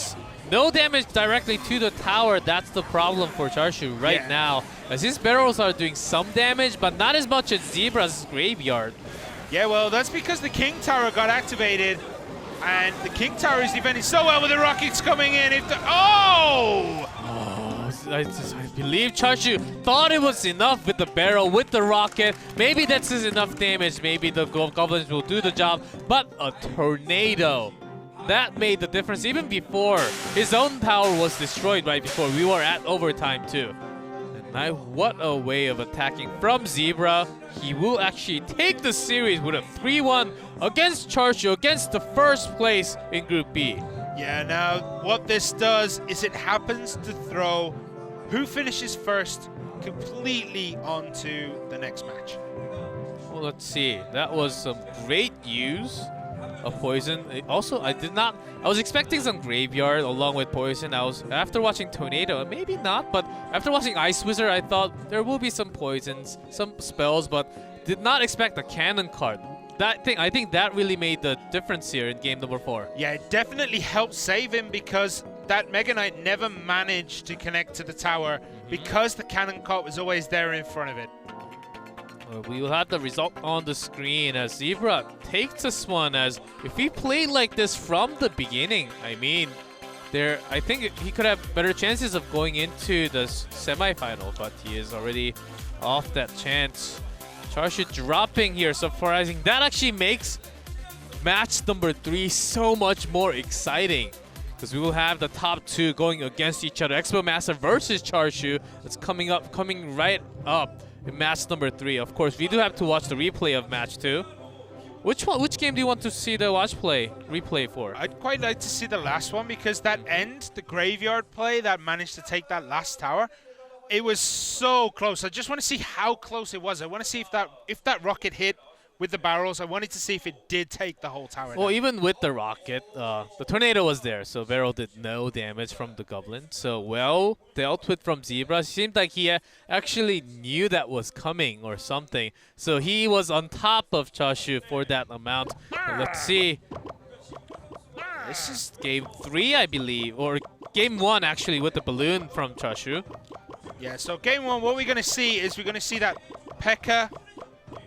no damage directly to the tower. That's the problem for Charshu right now, as his barrels are doing some damage, but not as much as Zebra's Graveyard. Yeah, well, that's because the King Tower got activated, and the King Tower is defending so well with the rockets coming in. I believe Charshu thought it was enough with the barrel, with the rocket. Maybe that's enough damage. Maybe the Goblins will do the job, but a tornado. That made the difference even before his own tower was destroyed right before. We were at overtime too. And now what a way of attacking from Zebra. He will actually take the series with a 3-1 against Charshu, against the first place in Group B. Yeah, now what this does is it happens to throw who finishes first completely onto the next match. Well, let's see. That was some great use of poison. Also, I was expecting some Graveyard along with poison. After watching Tornado, maybe not, but after watching Ice Wizard, I thought there will be some poisons, some spells, but did not expect a Cannon Card. I think that really made the difference here in game number 4. Yeah, it definitely helped save him, because that Mega Knight never managed to connect to the tower because the Cannon Cart was always there in front of it. We will have the result on the screen as Zebra takes this one. As if he played like this from the beginning, I mean, I think he could have better chances of going into the semifinal, but he is already off that chance. Charshu dropping here, surprising. That actually makes match number 3 so much more exciting, because we will have the top 2 going against each other. Expo Master versus Charshu. That's coming right up in match number 3. Of course, we do have to watch the replay of match 2. Which game do you want to see the replay for? I'd quite like to see the last one, because that the Graveyard play that managed to take that last tower, it was so close. I just want to see how close it was. I want to see if that rocket hit with the barrels. I wanted to see if it did take the whole tower down. Well, even with the rocket, the tornado was there, so barrel did no damage from the Goblin. So well dealt with from Zebra. It seemed like he actually knew that was coming or something. So he was on top of Charshu for that amount. And let's see. This is game 3, I believe, or game 1 actually, with the balloon from Charshu. Yeah, so game 1, what we're going to see is we're going to see that P.E.K.K.A.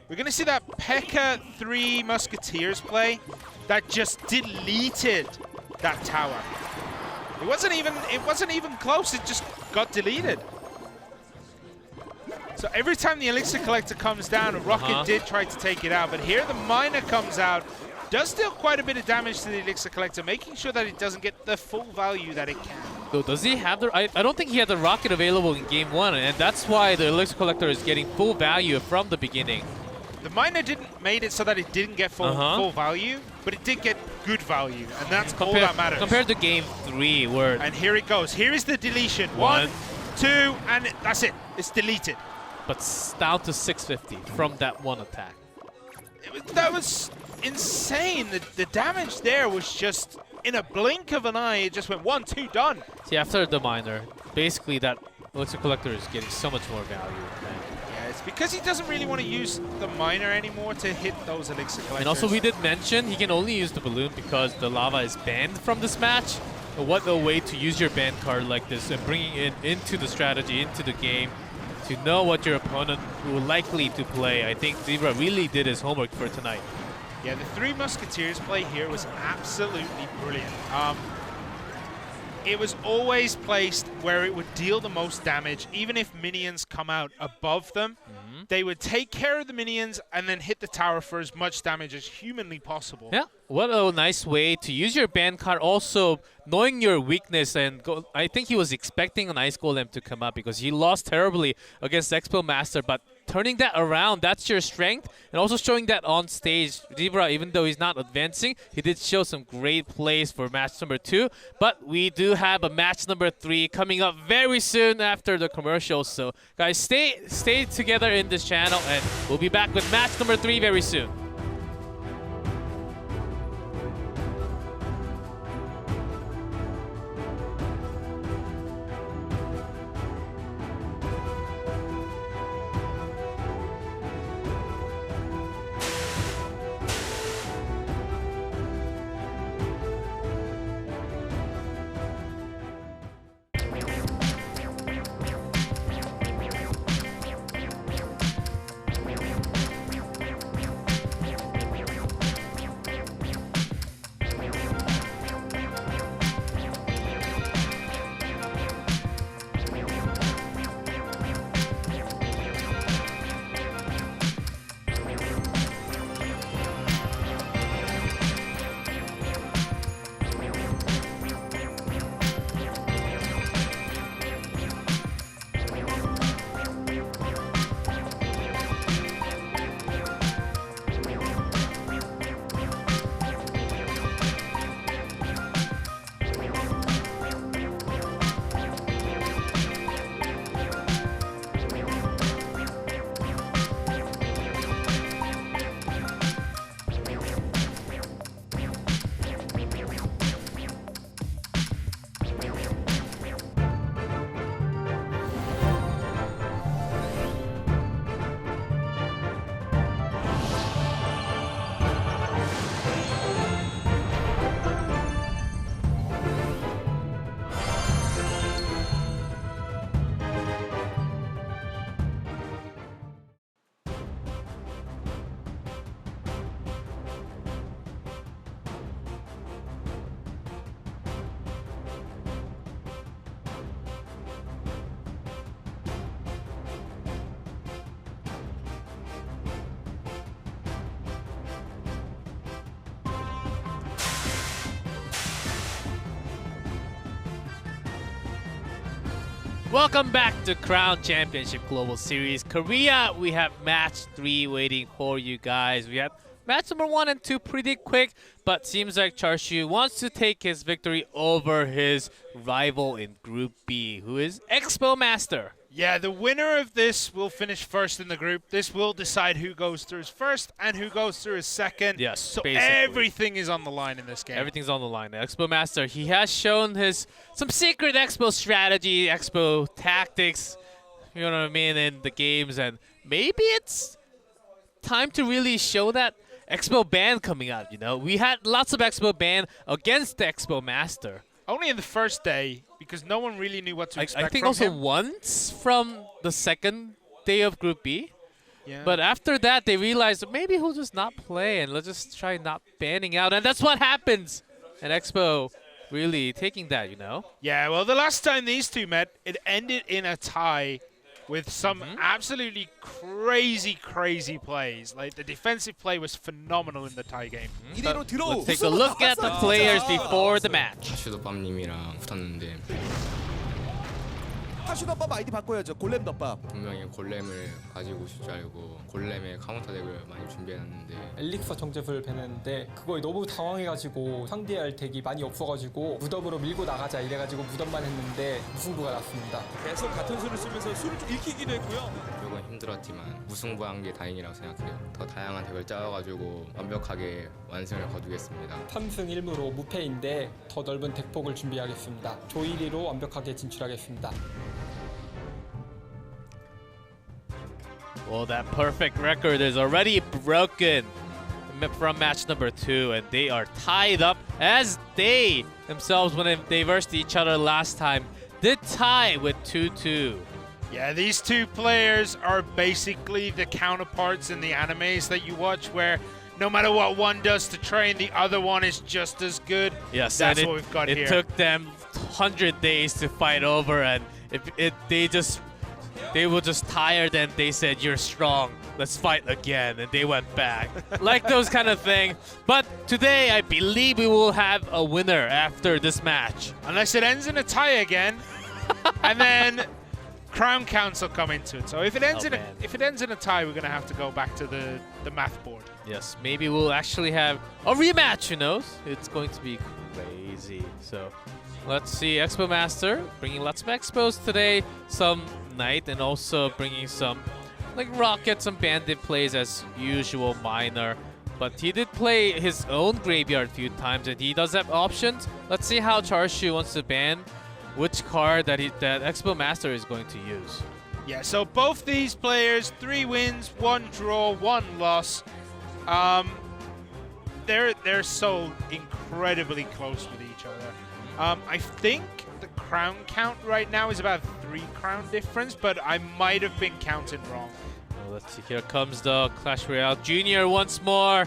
We're going to see that P.E.K.K.A. 3 Musketeers play that just deleted that tower. It wasn't even close. It just got deleted. So every time the Elixir Collector comes down, a rocket did try to take it out, but here the Miner comes out, does deal quite a bit of damage to the Elixir Collector, making sure that it doesn't get the full value that it can. So does he have the... I don't think he had the rocket available in game 1, and that's why the Elixir Collector is getting full value from the beginning. The Miner made it so that it didn't get full value, but it did get good value, and that's all that matters. Compared to game 3, where... And here it goes. Here is the deletion. 1, 2, and that's it. It's deleted. But down to 650 from that one attack. That was insane. The damage there was just in a blink of an eye. It just went 1, 2, done. See, after the minor, basically that Elixir Collector is getting so much more value. Yeah, it's because he doesn't really want to use the miner anymore to hit those elixir collectors. And also we did mention he can only use the balloon because the lava is banned from this match. But what a way to use your ban card like this and bringing it into the strategy, into the game, to know what your opponent will likely to play. I think Zebra really did his homework for tonight. Yeah, the Three Musketeers play here was absolutely brilliant. It was always placed where it would deal the most damage. Even if minions come out above them, they would take care of the minions and then hit the tower for as much damage as humanly possible. Yeah, what a nice way to use your ban card. Also, knowing your weakness and go. I think he was expecting an Ice Golem to come up because he lost terribly against Expo Master, but turning that around, that's your strength. And also showing that on stage, Zebra, even though he's not advancing, he did show some great plays for match number 2. But we do have a match number 3 coming up very soon after the commercial. So guys, stay together in this channel and we'll be back with match number 3 very soon. Welcome back to Crown Championship Global Series Korea. We have match 3 waiting for you guys. We had match number 1 and 2 pretty quick, but seems like Charshu wants to take his victory over his rival in Group B, who is Expo Master. Yeah, the winner of this will finish first in the group. This will decide who goes through as first and who goes through as second. Yes, so basically. everything is on the line in this game. Everything's on the line. The Expo Master, he has shown some secret Expo strategy, Expo tactics, you know what I mean, in the games, and maybe it's time to really show that Expo ban coming out, you know? We had lots of Expo ban against the Expo Master. Only in the first day, because no one really knew what to expect I think from also him. once from the second day of Group B. Yeah. But after that, they realized maybe he'll just not play and let's just try not banning out. And that's what happens. And Expo really taking that, you know? Yeah, well, the last time these two met, it ended in a tie with some absolutely crazy plays. Like, the defensive play was phenomenal in the tie game. 이대로 들어. Let's take a look at the players before the match. 슈도밤님이랑 붙었는데 하슈덮밥 아이디 바꿔야죠. 골렘 덮밥. 분명히 골렘을 가지고 오실 줄 알고 골렘의 카운터 덱을 많이 준비해놨는데 엘릭서 정제풀 배냈는데 그거에 너무 당황해가지고 상대할 덱이 많이 없어가지고 무덤으로 밀고 나가자 이래가지고 무덤만 했는데 무승부가 났습니다. 계속 같은 수를 쓰면서 수를 좀 익히기도 했고요. 조금 힘들었지만 무승부한 게 다행이라고 생각해요. 더 다양한 덱을 짜와가지고 완벽하게 완승을 거두겠습니다. 3승 1무로 무패인데 더 넓은 덱폭을 준비하겠습니다. 조 1위로 완벽하게 진출하겠습니다. Well, that perfect record is already broken from match number 2, and they are tied up as they themselves, when they versed each other last time, did tie with 2-2. Yeah, these two players are basically the counterparts in the animes that you watch, where no matter what one does to train, the other one is just as good. Yes, that's and what we've got it here. took them 100 days to fight over, and they were just tired and they said, "You're strong, let's fight again," and they went back. Like those kind of thing. But today, I believe we will have a winner after this match. Unless it ends in a tie again, and then Crown Council come into it. So if it ends in a tie, we're gonna have to go back to the math board. Yes, maybe we'll actually have a rematch, who knows? It's going to be crazy. So let's see, Expo Master bringing lots of expos today, some Knight, and also bringing some like Rocket, some Bandit plays as usual, minor. But he did play his own graveyard a few times, and he does have options. Let's see how Charshu wants to ban which card that Expo Master is going to use. Yeah, so both these players, 3 wins, 1 draw, 1 loss. They're so incredibly close with each other. I think the crown count right now is about 3 crown difference, but I might have been counted wrong. Well, let's see. Here comes the Clash Royale Junior once more,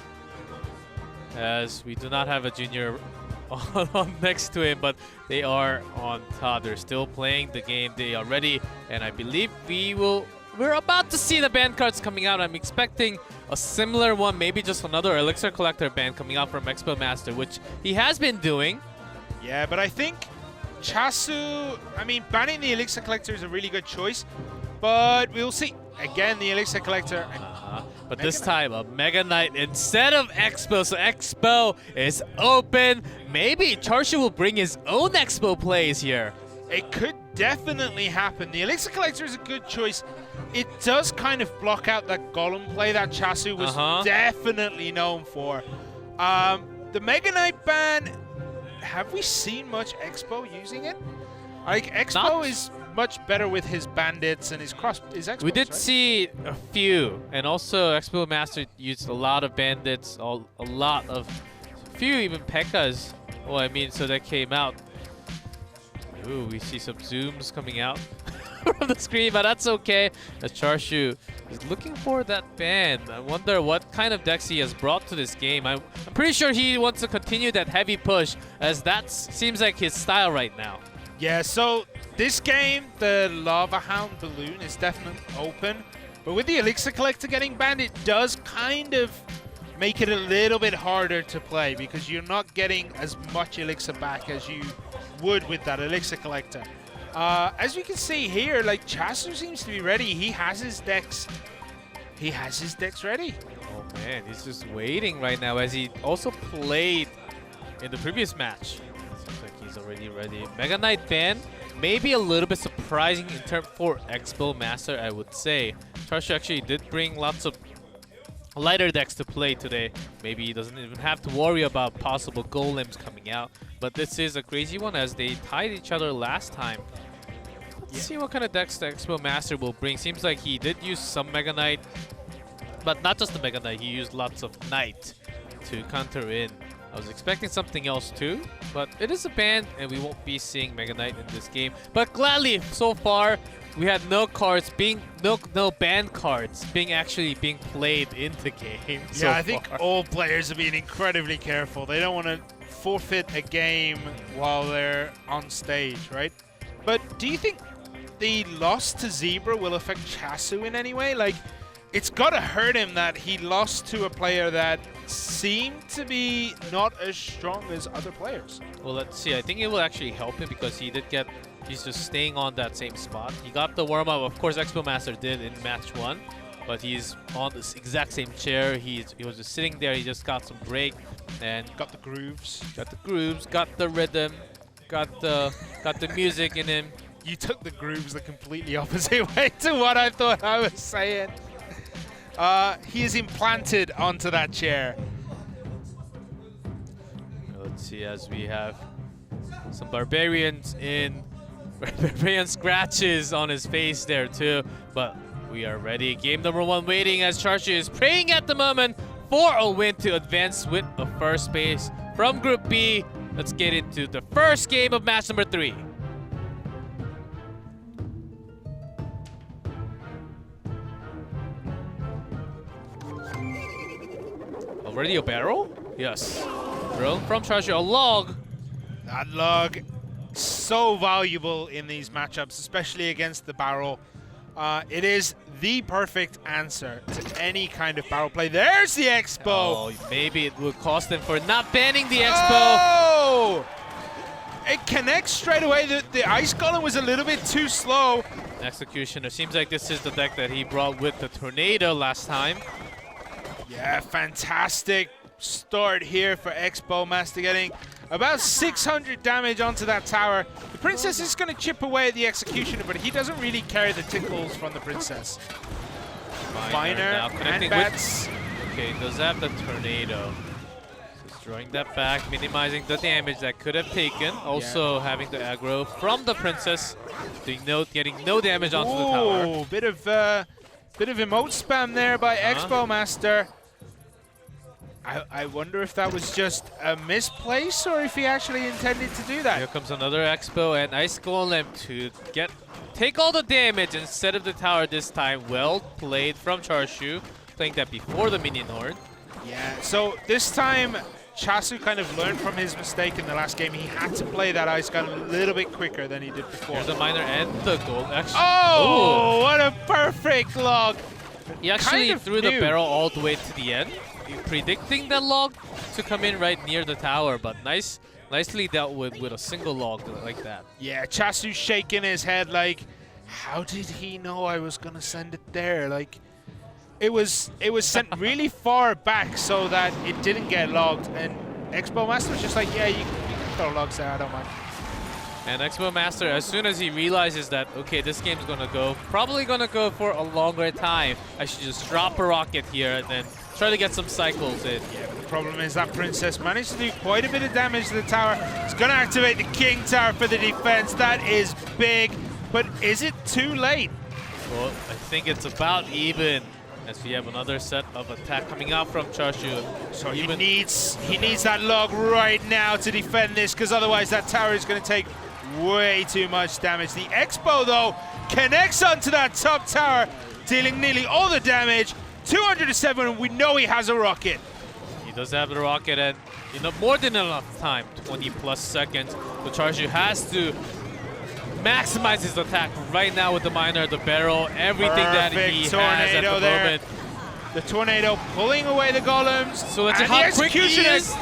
as we do not have a Junior on next to him, but they are on top. They're still playing the game. They are ready, and I believe we're about to see the band cards coming out. I'm expecting a similar one, maybe just another Elixir Collector band coming out from Expo Master, which he has been doing. Yeah, but I think Chasu, banning the Elixir Collector is a really good choice, but we'll see. Again, the Elixir Collector. But this time, a Mega Knight instead of Expo, so Expo is open. Maybe Charshu will bring his own Expo plays here. It could definitely happen. The Elixir Collector is a good choice. It does kind of block out that Golem play that Chasu was definitely known for. The Mega Knight ban, have we seen much Expo using it? Like, Expo is much better with his bandits and his Expos, We did right? see a few, and also Expo Master used a lot of bandits, a few even P.E.K.K.A.s. Well, so that came out. Ooh, we see some zooms coming out from the screen, but that's okay. As Charshu is looking for that ban. I wonder what kind of decks he has brought to this game. I'm pretty sure he wants to continue that heavy push, as that seems like his style right now. Yeah, so this game, the Lava Hound Balloon is definitely open, but with the Elixir Collector getting banned, it does kind of make it a little bit harder to play, because you're not getting as much Elixir back as you would with that Elixir Collector. As we can see here, like, Chasu seems to be ready. He has his decks ready. Oh man, he's just waiting right now, as he also played in the previous match. Seems like he's already ready. Mega Knight ban, maybe a little bit surprising in term for Expo Master, I would say. Charshu actually did bring lots of lighter decks to play today. Maybe he doesn't even have to worry about possible golems coming out. But this is a crazy one, as they tied each other last time. Let's see what kind of decks the Expo Master will bring. Seems like he did use some Mega Knight, but not just the Mega Knight. He used lots of Knight to counter in. I was expecting something else too, but it is a ban, and we won't be seeing Mega Knight in this game. But gladly, so far, we had no cards being no banned cards being played in the game. Yeah, I think all players are being incredibly careful. They don't want to forfeit a game while they're on stage, right? But do you think the loss to Zebra will affect Chasu in any way? Like, it's got to hurt him that he lost to a player that seemed to be not as strong as other players. Well, let's see. I think it will actually help him, because he's just staying on that same spot. He got the warm-up, of course, Expo Master did in match 1, but he's on this exact same chair. He was just sitting there. He just got some break and got the grooves, got the rhythm, got the music in him. You took the grooves the completely opposite way to what I thought I was saying. He is implanted onto that chair. Let's see, as we have some barbarians in barbarian scratches on his face there too, but we are ready. Game number 1 waiting as Charshu is praying at the moment for a win to advance with a first place from Group B. Let's get into the first game of match number 3. Already a barrel? Yes. Thrown from Charshu, a log. That log, so valuable in these matchups, especially against the barrel. It is the perfect answer to any kind of barrel play. There's the Expo! Oh, maybe it would cost them for not banning the Expo. Oh! It connects straight away. The Ice Golem was a little bit too slow. Executioner. Seems like this is the deck that he brought with the Tornado last time. Yeah, fantastic start here for Expo Master, getting about 600 damage onto that tower. The Princess is going to chip away at the Executioner, but he doesn't really carry the tickles from the Princess. Miner now and connecting Bats. Okay, does have the Tornado. Just throwing that back, minimizing the damage that could have taken. Also having the aggro from the Princess, getting no damage onto the tower. Ooh, bit of emote spam there by Expo Master. I wonder if that was just a misplace or if he actually intended to do that. Here comes another Expo and Ice Golem to take all the damage instead of the tower this time. Well played from Charshu, playing that before the minion horde. Yeah, so this time Chasu kind of learned from his mistake in the last game. He had to play that Ice Gun a little bit quicker than he did before. Here's the miner and the gold. Actually, oh, what a perfect log! He actually Kind of threw the knew. barrel all the way to the end, predicting the log to come in right near the tower, but nicely dealt with a single log like that. Yeah, Chasu's shaking his head like, how did he know I was gonna send it there? Like, it was sent really far back so that it didn't get logged, and Expo Master was just like, yeah, you can throw logs there, I don't mind. And Expo Master, as soon as he realizes that, okay, this game's probably gonna go for a longer time, I should just drop a rocket here and then try to get some cycles in. Yeah, but the problem is that Princess managed to do quite a bit of damage to the tower. It's gonna activate the King Tower for the defense. That is big, but is it too late? Well, I think it's about even, as we have another set of attack coming out from Charshu. So he needs that log right now to defend this, because otherwise that tower is gonna take way too much damage. The Expo, though, connects onto that top tower, dealing nearly all the damage. 207, and we know he has a rocket. He does have the rocket, and more than enough time, 20+ seconds. So Charshu has to maximize his attack right now with the miner, the barrel, everything that he has at the moment. The Tornado pulling away the golems. So let's see and how the quick he Executioner is.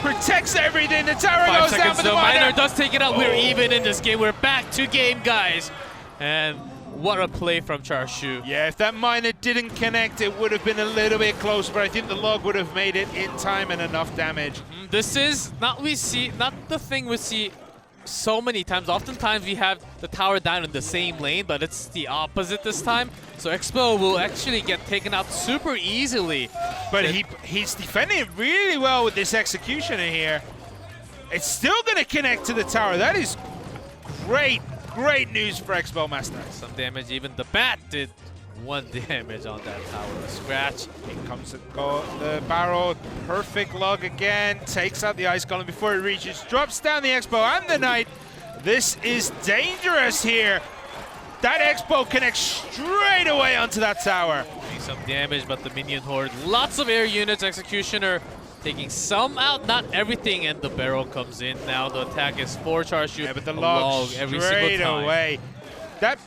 protects everything. The tower 5 goes down seconds, for the so miner. miner does take it out. We're even in this game. We're back to game, guys. And what a play from Charshu. Yeah, if that miner didn't connect, it would have been a little bit closer, but I think the log would have made it in time and enough damage. This is not the thing we see so many times. Oftentimes we have the tower down in the same lane, but it's the opposite this time. So Expo will actually get taken out super easily. But he's defending really well with this Executioner here. It's still going to connect to the tower. That is great news for Expo Master. Some damage, even the bat did 1 damage on that tower. A scratch. In comes the barrel. Perfect log again. Takes out the Ice Golem before it reaches. Drops down the Expo and the Knight. This is dangerous here. That Expo connects straight away onto that tower. Doing some damage, but the minion horde. Lots of air units. Executioner taking some out, not everything, and the barrel comes in. Now the attack is for Charshu. Yeah, but the log every straight single time. away. That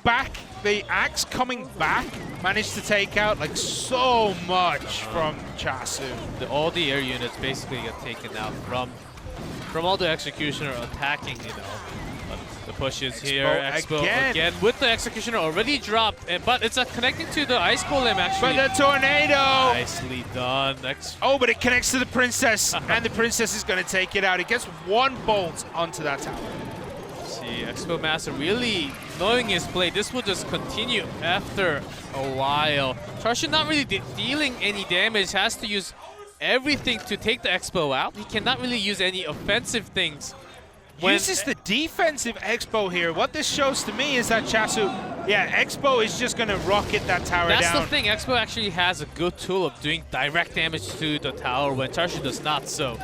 the axe coming back managed to take out like so much from Chasu. All the air units basically get taken out from all the Executioner attacking, But the pushes here, Expo again with the Executioner already dropped, but it's connecting to the Ice Golem actually. But the Tornado! Nicely done. Oh, but it connects to the Princess, and the Princess is going to take it out. It gets 1 bolt onto that tower. See, Expo Master really knowing his play, this will just continue after a while. Chashu not really dealing any damage, has to use everything to take the Expo out. He cannot really use any offensive things. Uses the defensive Expo here. What this shows to me is that Chasu, Expo is just going to rocket that tower down. That's the thing, Expo actually has a good tool of doing direct damage to the tower when Chashu does not so.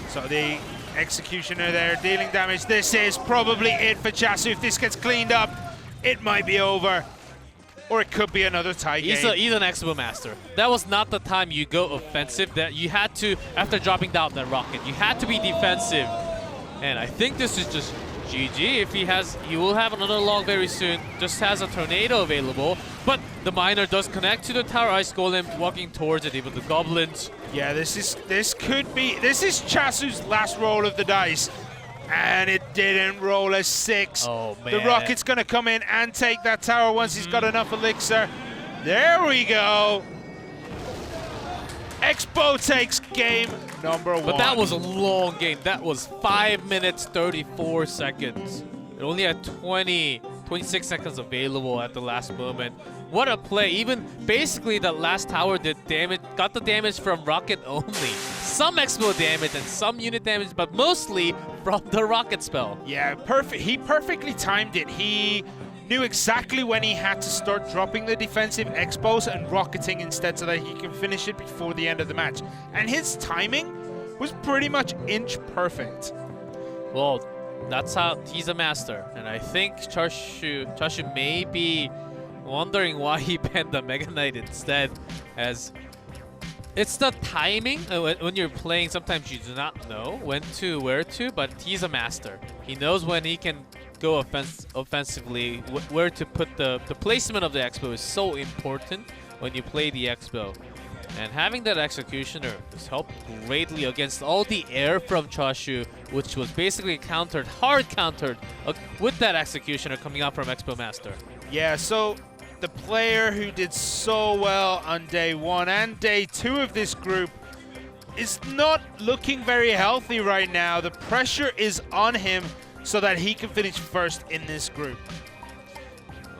So the Executioner there dealing damage. This is probably it for Chasu. If this gets cleaned up, it might be over. Or it could be another tie game. He's an Expo Master. That was not the time you go offensive. That you had to, after dropping down that rocket, you had to be defensive. And I think this is just GG. If he will have another log very soon. Just has a tornado available. But the miner does connect to the tower ice golem, walking towards it, even the goblins. Yeah, this is Chasu's last roll of the dice. And it didn't roll a 6. Oh, man. The rocket's gonna come in and take that tower once he's got enough elixir. There we go. Expo takes game number 1. But that was a long game. That was 5 minutes, 34 seconds. It only had 26 seconds available at the last moment. What a play. Even basically the last tower did damage, got the damage from rocket only. Some Expo damage and some unit damage, but mostly from the rocket spell. Yeah, perfect. He perfectly timed it. He knew exactly when he had to start dropping the defensive Expos and rocketing instead so that he can finish it before the end of the match. And his timing was pretty much inch perfect. Well, that's how he's a master. And I think Chashu may be wondering why he banned the Mega Knight instead, as it's the timing. When you're playing, sometimes you do not know when to, where to, but he's a master. He knows when he can go offensively, where to put the placement of the Expo is so important when you play the Expo. And having that Executioner has helped greatly against all the air from Chashu, which was basically countered, hard countered, with that Executioner coming out from Expo Master. Yeah, so the player who did so well on day 1 and day 2 of this group is not looking very healthy right now. The pressure is on him so that he can finish first in this group.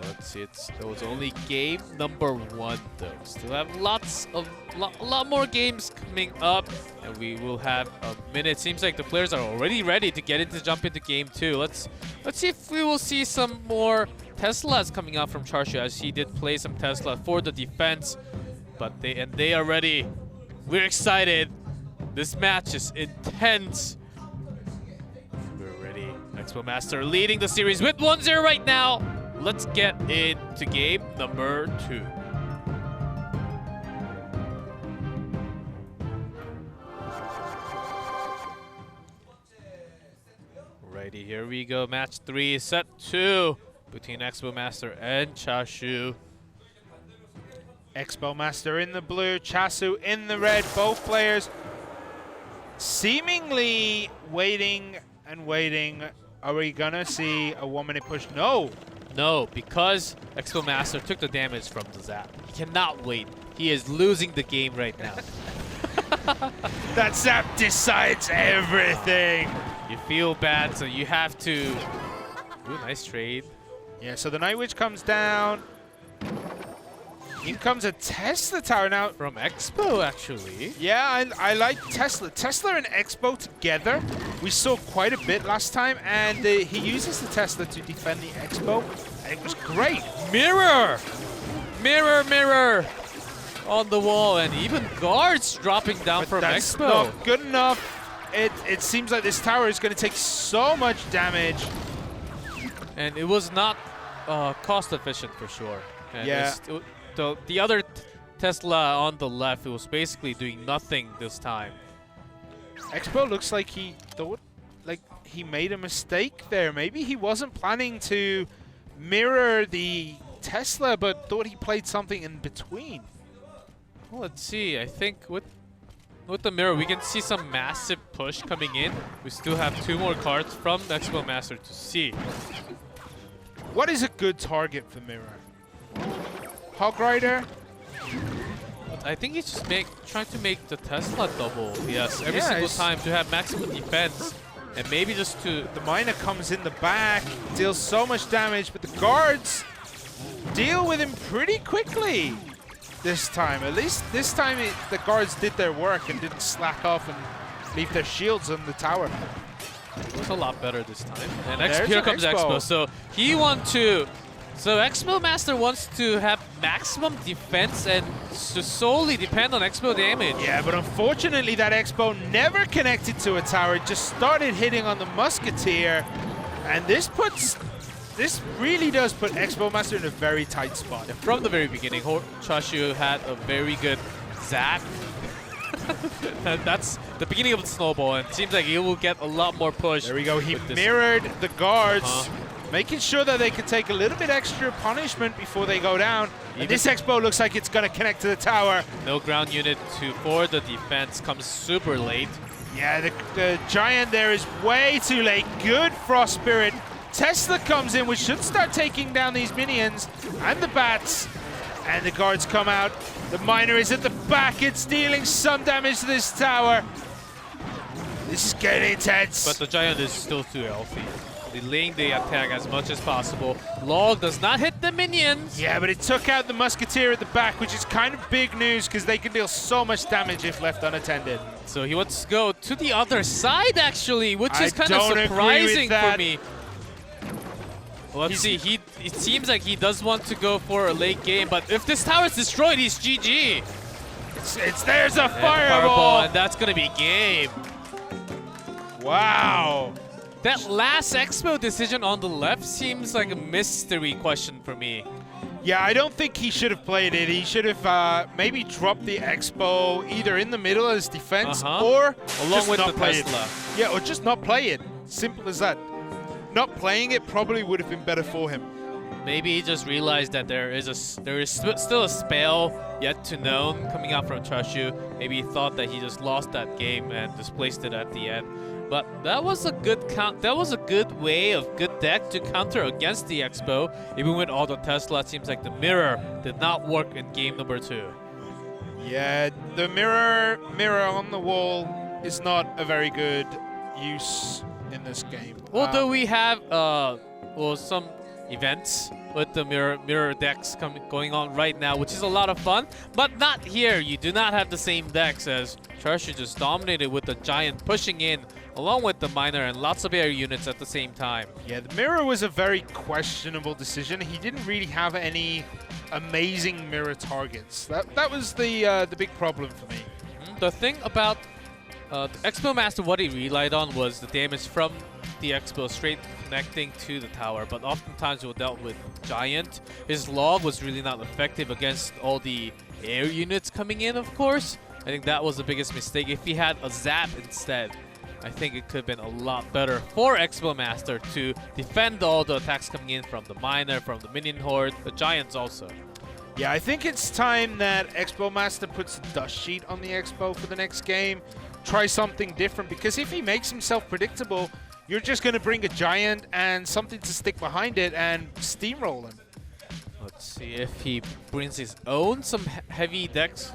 Let's see, it was only game number 1 though. Still have a lot more games coming up, and we will have a minute. Seems like the players are already ready to jump into game 2. Let's see if we will see some more Teslas coming out from Chashu, as he did play some Tesla for the defense. But they are ready. We're excited. This match is intense. We're ready. Expo Master leading the series with 1-0 right now. Let's get into game number 2. Righty, here we go. Match 3, set 2 between Expo Master and Chashu. Expo Master in the blue, Chasu in the red. Both players seemingly waiting and waiting. Are we gonna see a 1-minute push? No. No, because Expo Master took the damage from the zap. He cannot wait. He is losing the game right now. That zap decides everything. You feel bad, so you have to... Ooh, nice trade. Yeah, so the Night Witch comes down. In comes a Tesla tower now. From Expo, actually. Yeah, I like Tesla. Tesla and Expo together, we saw quite a bit last time, and he uses the Tesla to defend the Expo. And it was great. Mirror! Mirror, mirror! On the wall, and even guards dropping down But from that's Expo. not good enough. It seems like this tower is going to take so much damage. And it was not cost efficient for sure. And Yeah. The other Tesla on the left, it was basically doing nothing this time. Expo looks like he thought, like he made a mistake there. Maybe he wasn't planning to mirror the Tesla, but thought he played something in between. Well, let's see. I think with the mirror, we can see some massive push coming in. We still have 2 more cards from Expo Master to see. What is a good target for Mirror? Hog Rider? I think he's just trying to make the Tesla double. Yes, every Yeah, single it's- time to have maximum defense. and maybe just to The miner comes in the back, deals so much damage, but the guards deal with him pretty quickly this time. At least this time the guards did their work and didn't slack off and leave their shields on the tower. it was a lot better this time. And There's here an comes Expo. Expo. So he wants to. So Expo Master wants to have maximum defense and to solely depend on Expo damage. Yeah, but unfortunately that Expo never connected to a tower. It just started hitting on the Musketeer. And this really does put Expo Master in a very tight spot. From the very beginning, Chashu had a very good zap. And that's the beginning of the snowball, and it seems like he will get a lot more push. There we go. He with this. mirrored the guards, making sure that they could take a little bit extra punishment before they go down. And this Expo looks like it's going to connect to the tower. No ground unit for the defense comes super late. Yeah, the Giant there is way too late. Good Frost Spirit. Tesla comes in, which should start taking down these minions and the bats. And the guards come out. The miner is at the back. It's dealing some damage to this tower. This is getting intense. But the Giant is still too healthy. Delaying the attack as much as possible. Log does not hit the minions. Yeah, but it took out the Musketeer at the back, which is kind of big news because they can deal so much damage if left unattended. So he wants to go to the other side, actually, which is kind of don't agree with surprising for that. me. Let's see. It seems like he does want to go for a late game, but if this tower is destroyed, he's GG. There's a And fireball. and that's gonna be game. Wow. That last Expo decision on the left seems like a mystery question for me. Yeah, I don't think he should have played it. He should have maybe dropped the Expo either in the middle as defense or along just with not the play Tesla. it. Yeah, or just not play it. Simple as that. Not playing it probably would have been better for him. Maybe he just realized that there is still a spell yet to known coming out from Chashu. Maybe he thought that he just lost that game and displaced it at the end. But that was a good That was a good way of good deck to counter against the Expo. Even with all the Tesla, it seems like the mirror did not work in game number 2. Yeah, the mirror on the wall is not a very good use in this game. Although we have some events with the mirror decks going on right now, which is a lot of fun, but not here. You do not have the same decks as Chashu just dominated with the Giant pushing in along with the miner and lots of air units at the same time. Yeah, the mirror was a very questionable decision. He didn't really have any amazing mirror targets. That was the big problem for me. The thing about the Expo Master, what he relied on was the damage from the Expo straight connecting to the tower, but oftentimes when dealt with Giant, his log was really not effective against all the air units coming in, of course. I think that was the biggest mistake. If he had a zap instead, I think it could have been a lot better for Expo Master to defend all the attacks coming in from the miner, from the minion horde, the Giants also. Yeah, I think it's time that Expo Master puts a dust sheet on the Expo for the next game. Try something different, because if he makes himself predictable, you're just going to bring a Giant and something to stick behind it and steamroll him. Let's see if he brings his own some heavy decks.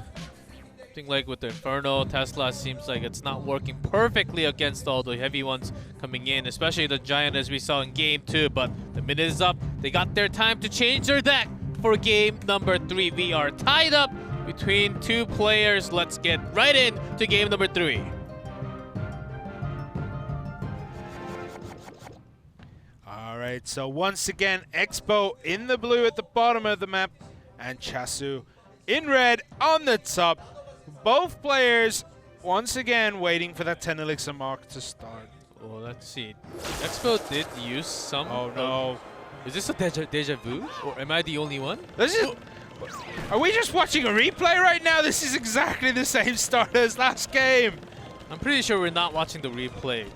Like with the Inferno, Tesla seems like it's not working perfectly against all the heavy ones coming in, especially the Giant as we saw in game 2, but the minute is up. They got their time to change their deck for game number 3. We are tied up between 2 players. Let's get right in to game number 3. All right, so once again, Expo in the blue at the bottom of the map and Chashu in red on the top. Both players, once again, waiting for that 10 elixir mark to start. Well, let's see. Expo did use some... Oh, no. Is this a deja vu? Or am I the only one? This is... Are we just watching a replay right now? This is exactly the same start as last game. I'm pretty sure we're not watching the replay.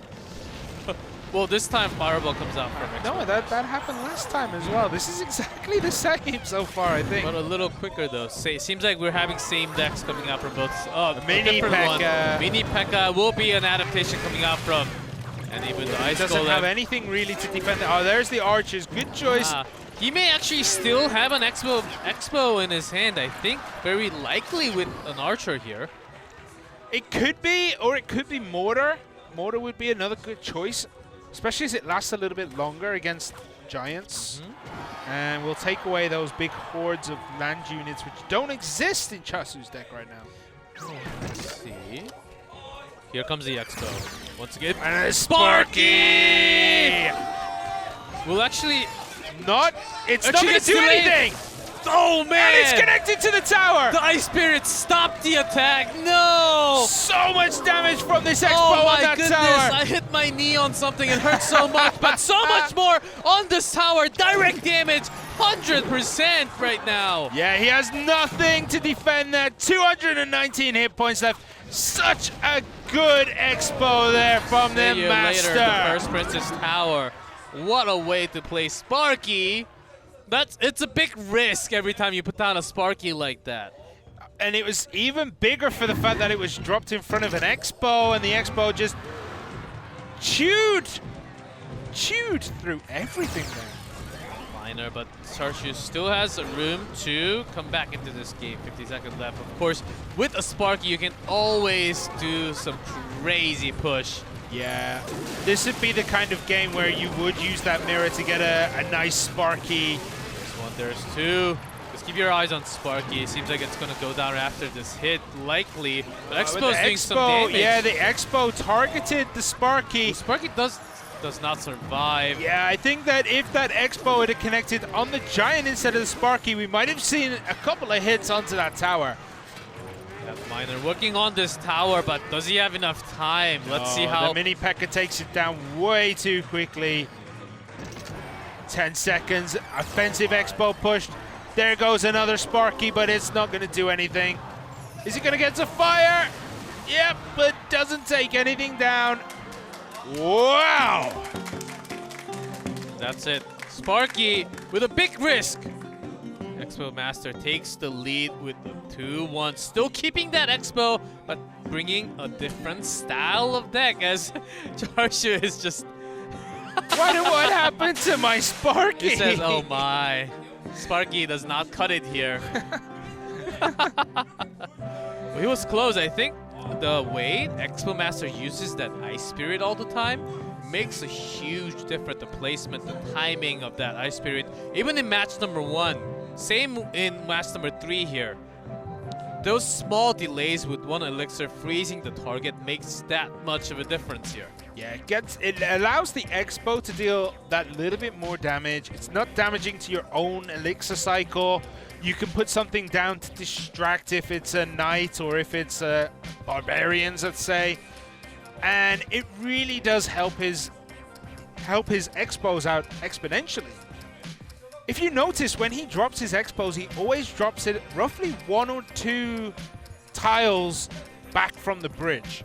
Well, this time Fireball comes out from Expo. No, that happened last time as well. This is exactly the same so far, I think. But a little quicker though. Seems like we're having same decks coming out from both. Mini P.E.K.K.A. Mini P.E.K.K.A. will be an adaptation coming out from. And even the Ice doesn't Golem have anything really to defend. Oh, there's the archers. Good choice. He may actually still have an Expo in his hand, I think. Very likely with an archer here. It could be, or it could be mortar. Mortar would be another good choice, especially as it lasts a little bit longer against Giants. And will take away those big hordes of land units which don't exist in Chasu's deck right now. Let's see. Here comes the Expo. Once again. And a Sparky! Will actually... It's not Actually going gets to do delayed. anything! Oh man! And it's connected to the tower! The Ice Spirit stopped the attack. No! So much damage from this Expo Oh on my that goodness! tower! I hit my knee on something. It hurt so much, but so much more on this tower. Direct damage, 100% right now. Yeah, he has nothing to defend there. 219 hit points left. Such a good Expo there from the A year Master. later, the first Princess Tower. What a way to play Sparky. It's a big risk every time you put down a Sparky like that. And it was even bigger for the fact that it was dropped in front of an Expo, and the Expo just chewed through everything there. Minor, but Charshu still has room to come back into this game. 50 seconds left. Of course, with a Sparky, you can always do some crazy push. Yeah, this would be the kind of game where you would use that mirror to get a nice Sparky. There's one, there's two. Just keep your eyes on Sparky. It seems like it's going to go down after this hit, likely. But Expo's doing some damage. Yeah, the Expo targeted the Sparky. Sparky does not survive. Yeah, I think that if that Expo had connected on the Giant instead of the Sparky, we might have seen a couple of hits onto that tower. Minor working on this tower, but does he have enough time? Let's see how... The Mini P.E.K.K.A takes it down way too quickly. 10 seconds, offensive Expo pushed. There goes another Sparky, but it's not going to do anything. Is he going to get to fire? Yep, but doesn't take anything down. Wow! That's it. Sparky with a big risk. Expo Master takes the lead with the 2-1. Still keeping that Expo, but bringing a different style of deck as Charshu is just... What happened to my Sparky? He says, oh my. Sparky does not cut it here. Well, he was close. I think the way Expo Master uses that Ice Spirit all the time makes a huge difference. The placement, the timing of that Ice Spirit. Even in match number 1. Same in match number 3 here. Those small delays with one elixir freezing the target makes that much of a difference here. Yeah, it allows the Expo to deal that little bit more damage. It's not damaging to your own elixir cycle. You can put something down to distract if it's a knight or if it's barbarians, let's say. And it really does help his Expos out exponentially. If you notice, when he drops his Expos, he always drops it roughly 1 or 2 tiles back from the bridge.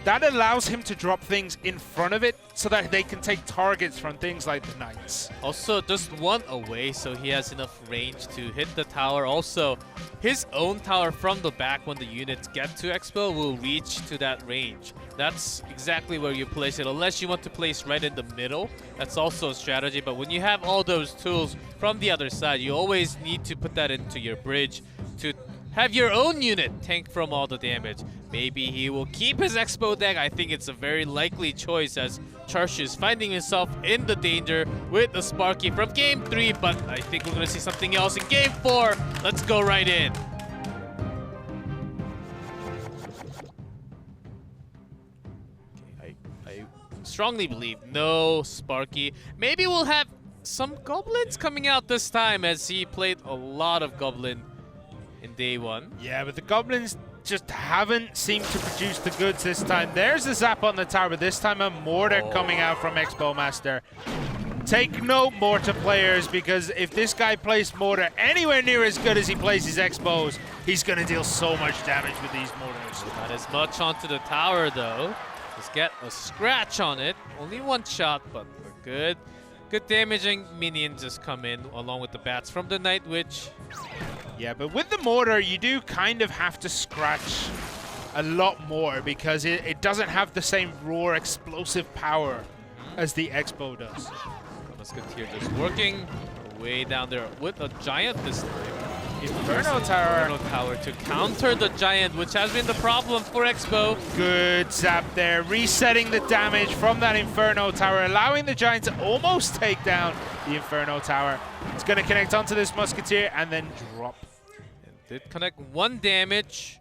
That allows him to drop things in front of it so that they can take targets from things like the knights. Also, just 1 away, so he has enough range to hit the tower. Also, his own tower from the back when the units get to Expo will reach to that range. That's exactly where you place it, unless you want to place right in the middle. That's also a strategy, but when you have all those tools from the other side, you always need to put that into your bridge to have your own unit tank from all the damage. Maybe he will keep his Expo deck. I think it's a very likely choice as Charshu is finding himself in the danger with the Sparky from Game 3, but I think we're going to see something else in Game 4. Let's go right in. Okay, I strongly believe no Sparky. Maybe we'll have some Goblins coming out this time as he played a lot of Goblin in day 1. Yeah, but the Goblins just haven't seemed to produce the goods this time. There's a zap on the tower, but this time a Mortar coming out from Expo Master. Take note, Mortar players, because if this guy plays Mortar anywhere near as good as he plays his Expos, he's going to deal so much damage with these Mortars. Not as much onto the tower, though. Just get a scratch on it. Only 1 shot, but we're good. Good damaging minions just come in along with the bats from the Night Witch. Yeah, but with the Mortar, you do kind of have to scratch a lot more because it doesn't have the same raw explosive power as the Expo does. Musketeer just working way down there with a Giant this time. Inferno Tower. Inferno Tower to counter the Giant, which has been the problem for Expo. Good zap there, resetting the damage from that Inferno Tower, allowing the Giant to almost take down the Inferno Tower. It's going to connect onto this Musketeer and then drop. And did connect 1 damage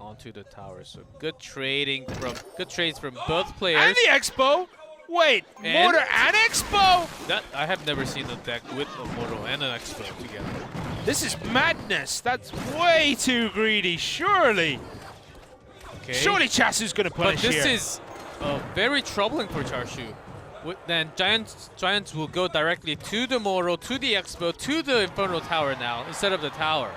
onto the tower. So good trades from both players. And the Expo. Wait, And- Mortar and Expo. That I have never seen a deck with a Mortal and an Expo together. This is madness. That's way too greedy. Surely, Okay. surely Chasu's going to But punish this here. is very troubling for Charshu. Then Giants will go directly to the Mortal, to the Expo, to the Inferno Tower now instead of the tower.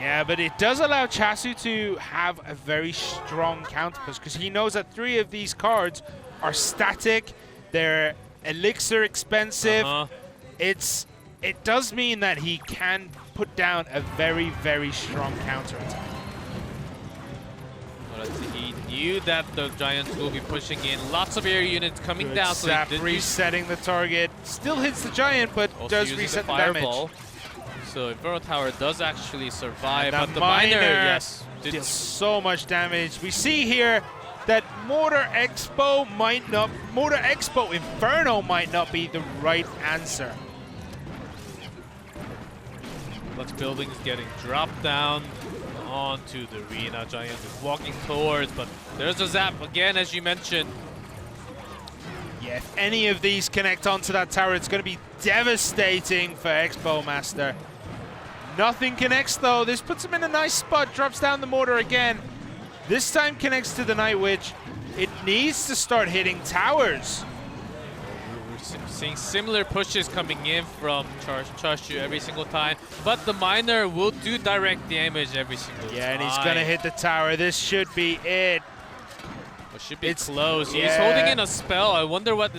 Yeah, but it does allow Chasu to have a very strong counter push because he knows that 3 of these cards are static. They're elixir expensive. It does mean that he can put down a very, very strong counter attack. Well, he knew that the Giants will be pushing in. Lots of air units coming Good down. So zap, he did resetting the target. Still hits the Giant, but also does using reset the fireball. damage. So Inferno Tower does actually survive, And but the miner, yes, deals so much damage. We see here that Mortar Expo Inferno might not be the right answer. But building is getting dropped down onto the arena. Giant is walking towards, but there's a zap again, as you mentioned. Yeah, if any of these connect onto that tower, it's going to be devastating for Expo Master. Nothing connects though. This puts him in a nice spot, drops down the mortar again. This time connects to the Night Witch. It needs to start hitting towers. We're seeing similar pushes coming in from Charshu every single time, but the miner will do direct damage every single time. Yeah, and he's going to hit the tower. This should be it. It should be close. He's yeah. holding in a spell. I wonder what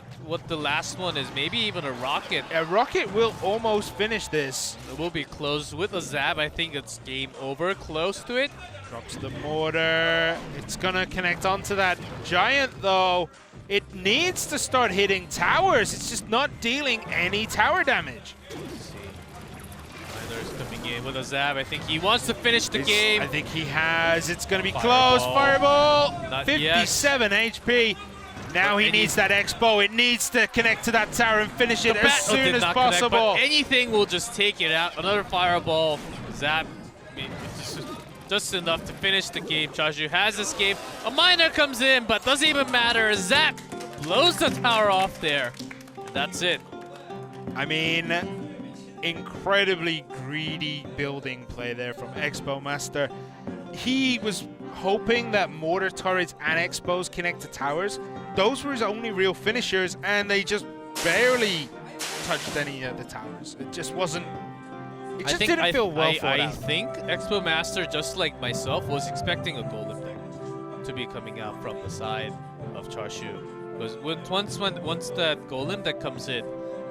the last one is. Maybe even a rocket. A rocket will almost finish this. It will be close with a zap. I think it's game over. Close to it. Drops the mortar. It's going to connect onto that Giant, though. It needs to start hitting towers. It's just not dealing any tower damage. Let's see. Miner's coming in with a zap. I think he wants to finish the game. I think he has. It's going to be Fireball. close. Fireball. Not 57 HP. Now he needs that Expo. It needs to connect to that tower and finish it as soon as possible. Connect, but anything will just take it out. Another fireball. Zap. I mean, it's just enough to finish the game. Charshu has this game. A miner comes in, but doesn't even matter. Zap blows the tower off there. That's it. I mean, incredibly greedy building play there from Expo Master. He was hoping that mortar turrets and Expos connect to towers. Those were his only real finishers, and they just barely touched any of the towers. It just wasn't. It just didn't feel well thought out. I think Expo Master, just like myself, was expecting a golem deck to be coming out from the side of Charshu. Because once that golem deck comes in,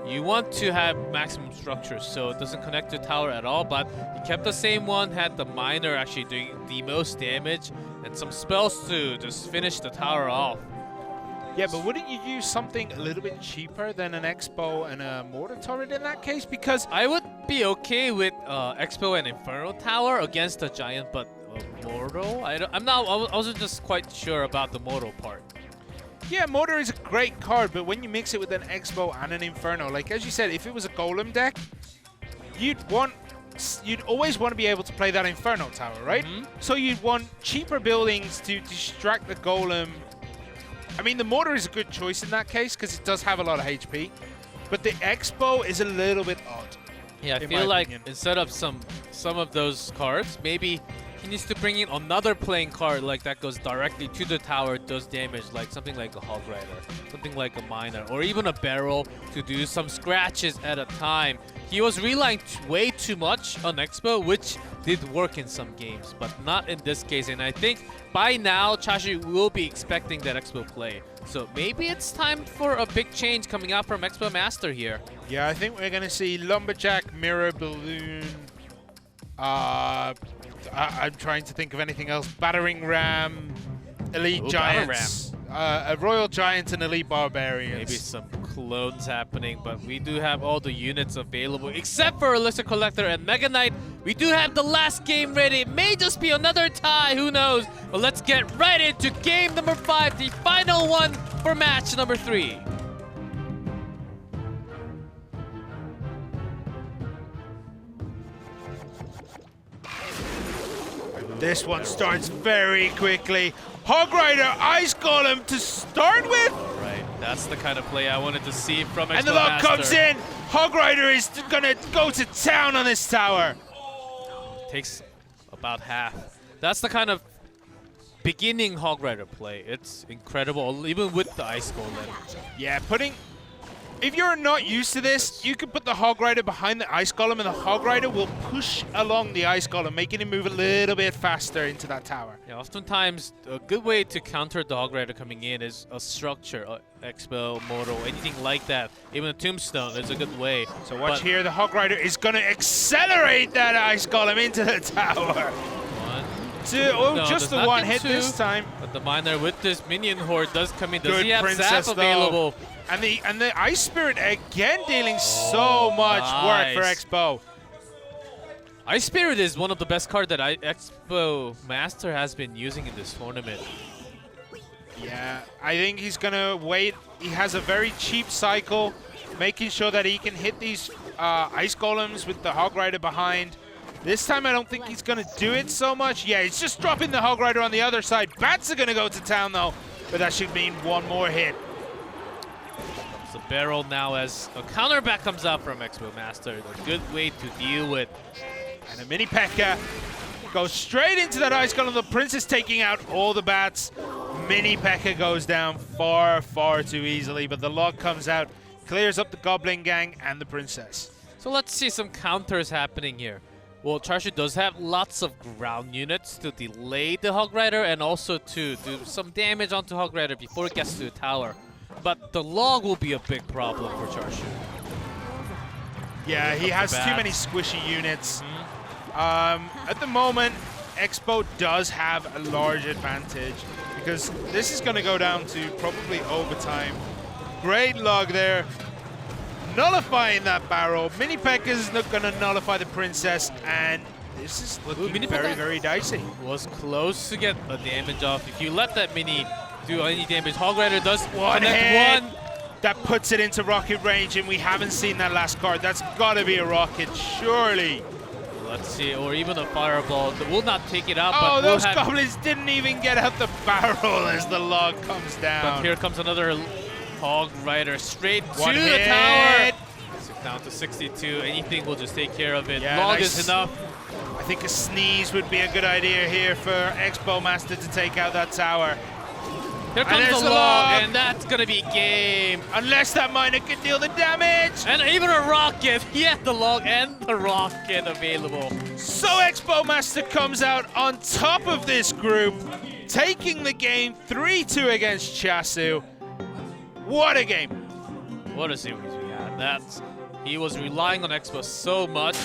you want to have maximum structure, so it doesn't connect to tower at all. But he kept the same one, had the miner actually doing the most damage, and some spells to just finish the tower off. Yeah, but wouldn't you use something a little bit cheaper than an Expo and a mortar turret in that case? Because I would be okay with Expo and Inferno Tower against a Giant, but Mortal? I wasn't just quite sure about the Mortal part. yeah, mortar is a great card, but when you mix it with an Expo and an Inferno, like as you said, if it was a golem deck, you'd always want to be able to play that Inferno Tower, right? Mm-hmm. So you'd want cheaper buildings to distract the golem. I mean, the mortar is a good choice in that case because it does have a lot of HP, but the Expo is a little bit odd. Yeah, I in feel my like opinion. instead of some of those cards, maybe he needs to bring in another playing card like that goes directly to the tower, does damage, like something like a Hog Rider, something like a Miner, or even a Barrel to do some scratches at a time. He was relying way too much on Expo, which did work in some games, but not in this case. And I think by now, Charshu will be expecting that Expo play. So maybe it's time for a big change coming out from Expo Master here. Yeah, I think we're going to see Lumberjack, Mirror, Balloon. I'm trying to think of anything else. Battering Ram, Elite Ooh, Giants, a Royal Giant and Elite Barbarians. Maybe some clones happening, but we do have all the units available except for Elixir Collector and Mega Knight. We do have the last game ready. It may just be another tie, who knows? But let's get right into game number 5, the final one for match number 3. This one starts very quickly. Hog Rider, Ice Golem to start with. Right, that's the kind of play I wanted to see from Expo And the lock Master. comes in. Hog Rider is gonna go to town on this tower. Takes about half. That's the kind of beginning Hog Rider play. It's incredible, even with the Ice Golem. Yeah, if you're not used to this, you can put the Hog Rider behind the Ice Golem and the Hog Rider will push along the Ice Golem, making him move a little bit faster into that tower. Yeah, oftentimes a good way to counter the Hog Rider coming in is a structure, Expo, Mortal, anything like that. Even a Tombstone is a good way. So watch here, the Hog Rider is going to accelerate that Ice Golem into the tower. One, Two, oh, no, just does the not one get hit two, this time. But the Miner with this minion horde does come in. Does Good he have Princess, Zap though. available? And the Ice Spirit again dealing so much work for nice. Expo. Ice Spirit is one of the best cards that Expo Master has been using in this tournament. Yeah, I think he's gonna wait. He has a very cheap cycle, making sure that he can hit these Ice Golems with the Hog Rider behind. This time I don't think he's gonna do it so much. Yeah, he's just dropping the Hog Rider on the other side. Bats are gonna go to town though, but that should mean one more hit. The barrel now as a counterback comes out from Expo Master. A good way to deal with. And a mini P.E.K.K.A. goes straight into that Ice Golem. The Princess taking out all the bats. Mini P.E.K.K.A. goes down far, far too easily, but the log comes out, clears up the Goblin Gang and the Princess. So let's see some counters happening here. Well, Charshu does have lots of ground units to delay the Hog Rider and also to do some damage onto Hog Rider before it gets to the tower. But the log will be a big problem for Charshu. Yeah, he has too many squishy units. At the moment, Expo does have a large advantage because this is going to go down to probably overtime. Great log there. Nullifying that barrel. Mini P.E.K.K.A. is not going to nullify the Princess, and this is looking very, very dicey. Was close to get a damage off. If you let that mini do any damage, Hog Rider does One connect hit. one. That puts it into rocket range, and we haven't seen that last card. That's got to be a rocket, surely. Let's see, or even a fireball. That will not take it out, Oh, but those will goblins didn't even get out the barrel as the log comes down. But here comes another Hog Rider straight One to hit. the tower. Down to 62. Anything will just take care of it. Yeah, Log nice. is enough. I think a sneeze would be a good idea here for Expo Master to take out that tower. Here comes there's the the log, log. and that's gonna be game. Unless that miner can deal the damage. And even a rocket. He had the log and the rocket available. So Expo Master comes out on top of this group, taking the game 3-2 against Chasu. What a game. What a series we had. He was relying on Expo so much.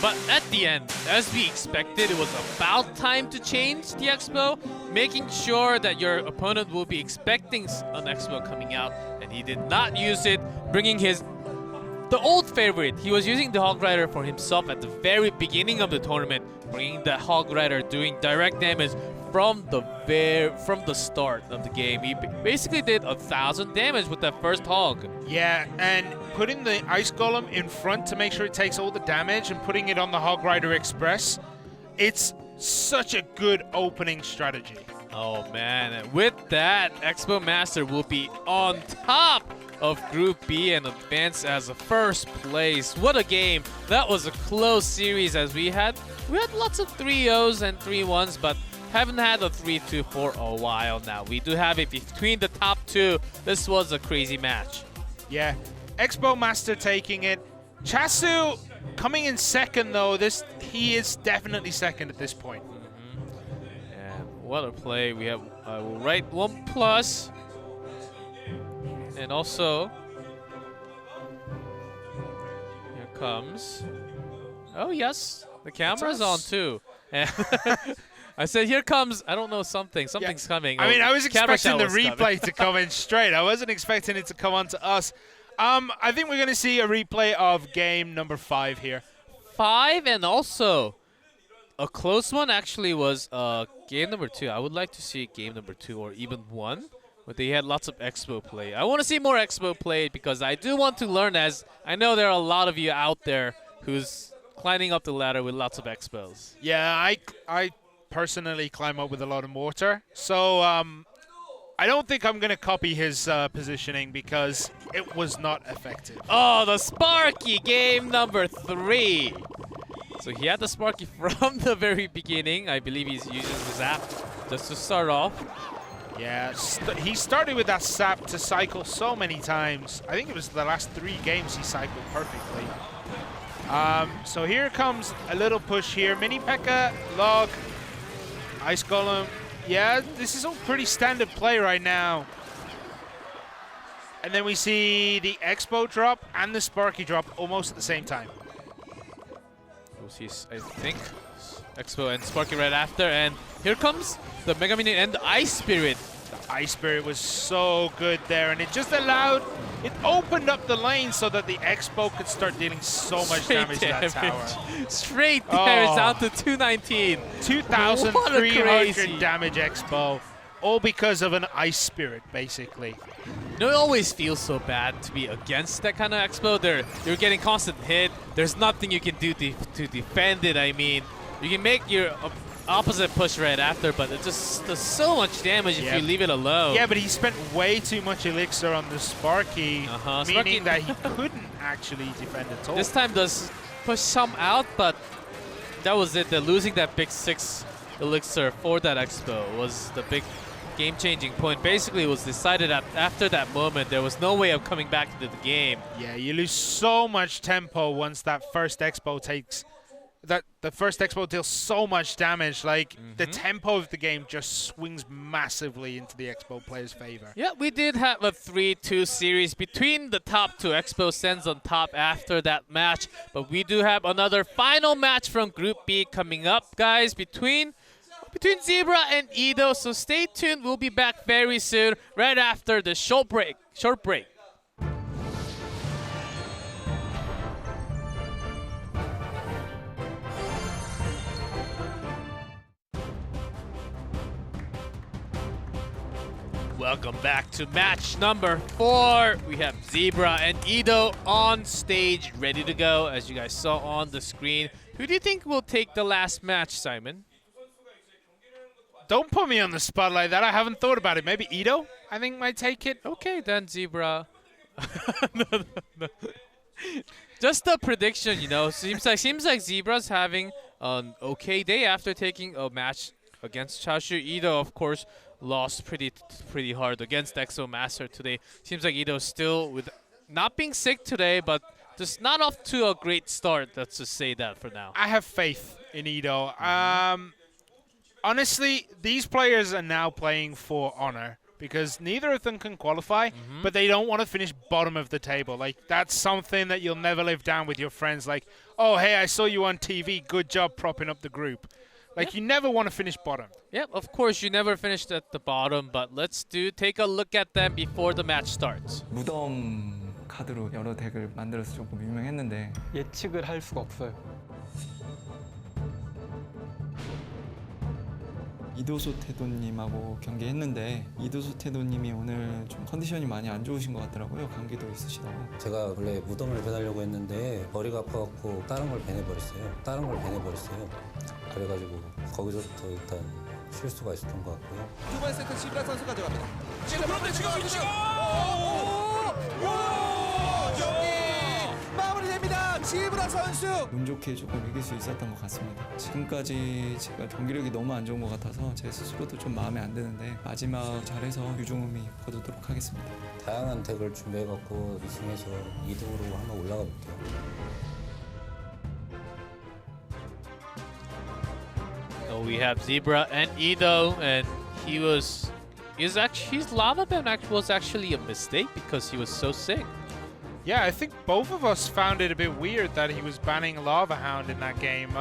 But at the end, as we expected, it was about time to change the Expo, making sure that your opponent will be expecting an Expo coming out, and he did not use it, bringing the old favorite. He was using the Hog Rider for himself at the very beginning of the tournament, bringing the Hog Rider doing direct damage from the start of the game. He basically did 1,000 damage with that first hog. Yeah, and putting the Ice Golem in front to make sure it takes all the damage and putting it on the Hog Rider Express, it's such a good opening strategy. Oh man, and with that, Expo Master will be on top of Group B and advance as a first place. What a game. That was a close series as we had lots of 3-0s and 3-1s, but haven't had a 3-2 for a while now. We do have it between the top two. This was a crazy match. Yeah, Expo Master taking it. Chasu coming in second though. He is definitely second at this point. And what a play. We have, I will write 1+. And also, here comes, oh yes, the camera's on too. I said, here comes, I don't know, something. Something's coming. I mean, I was expecting the was coming. replay to come in straight. I wasn't expecting it to come on to us. I think we're going to see a replay of game number 5 here. 5, and also a close one actually was game number 2. I would like to see game number 2 or even 1, but they had lots of expo play. I want to see more expo play because I do want to learn, as I know there are a lot of you out there who's climbing up the ladder with lots of expos. Yeah, I personally climb up with a lot of mortar, so I don't think I'm going to copy his positioning because it was not effective. Oh, the Sparky, game number 3. So he had the Sparky from the very beginning. I believe he's using the Zap just to start off. Yeah, he started with that Sap to cycle so many times. I think it was the last 3 games he cycled perfectly. So here comes a little push here. Mini P.E.K.K.A, Log, Ice Golem. Yeah, this is all pretty standard play right now. And then we see the Expo drop and the Sparky drop almost at the same time. We'll see, I think, Expo and Sparky right after. And here comes the Mega Minion and the Ice Spirit. The Ice Spirit was so good there, and it just allowed, it opened up the lane so that the Expo could start dealing so much damage to that tower. Straight damage down to 219. 2,300 damage Expo, all because of an Ice Spirit, basically. You know, it always feels so bad to be against that kind of Expo. You're getting constant hit. There's nothing you can do to defend it. I mean, you can make your opposite push right after, but it just does so much damage if you leave it alone. Yeah, but he spent way too much elixir on the Sparky, meaning that he couldn't actually defend at all. This time does push some out, but that was it. Losing that big 6 elixir for that Expo was the big game-changing point. Basically, it was decided that after that moment, there was no way of coming back into the game. Yeah, you lose so much tempo once that first Expo takes... The first Expo deals so much damage. Like, the tempo of the game just swings massively into the Expo player's favor. Yeah, we did have a 3-2 series between the top 2. Expo sends on top after that match. But we do have another final match from Group B coming up, guys, between Zebra and Edo. So stay tuned. We'll be back very soon, right after the short break. Welcome back to match number 4. We have Zebra and Edo on stage, ready to go, as you guys saw on the screen. Who do you think will take the last match, Simon? Don't put me on the spot like that. I haven't thought about it. Maybe Edo, I think, might take it. Okay, then Zebra. No. Just a prediction, you know. Seems like Zebra's having an okay day after taking a match against Chashu. Edo, of course, lost pretty hard against Exo Master today. Seems like Edo still with not being sick today, but just not off to a great start. Let's just say that for now. I have faith in Edo. Honestly, these players are now playing for honor because neither of them can qualify, but they don't want to finish bottom of the table. Like, that's something that you'll never live down with your friends. Like, oh, hey, I saw you on TV. Good job propping up the group. Like, you never want to finish bottom. Yep, of course, you never finished at the bottom, but let's take a look at them before the match starts. 무덤 카드로 여러 덱을 만들어서 조금 유명했는데 예측을 할 수가 없어요. 이도수 태도님하고 경기했는데 이도수 태도님이 오늘 좀 컨디션이 많이 안 좋으신 것 같더라고요. 감기도 있으시다고. 제가 원래 무덤을 배달려고 했는데 머리가 아파갖고 다른 걸 배내버렸어요. 그래가지고 거기서부터 일단 실수가 있었던 것 같고요. 두 번째 세트 지브라 선수 가져갑니다. 그런데 지금 경기 마무리됩니다. 지브라 선수. 운 좋게 조금 이길 수 있었던 것 같습니다. 지금까지 제가 경기력이 너무 안 좋은 것 같아서 제 스스로도 좀 마음에 안 드는데 마지막 잘해서 유종음이 거두도록 하겠습니다. 다양한 덱을 준비해갖고 2승에서 2등으로 한번 올라가 볼게요. We have Zebra and Edo, and his lava ban was actually a mistake because he was so sick. Yeah, I think both of us found it a bit weird that he was banning Lava Hound in that game.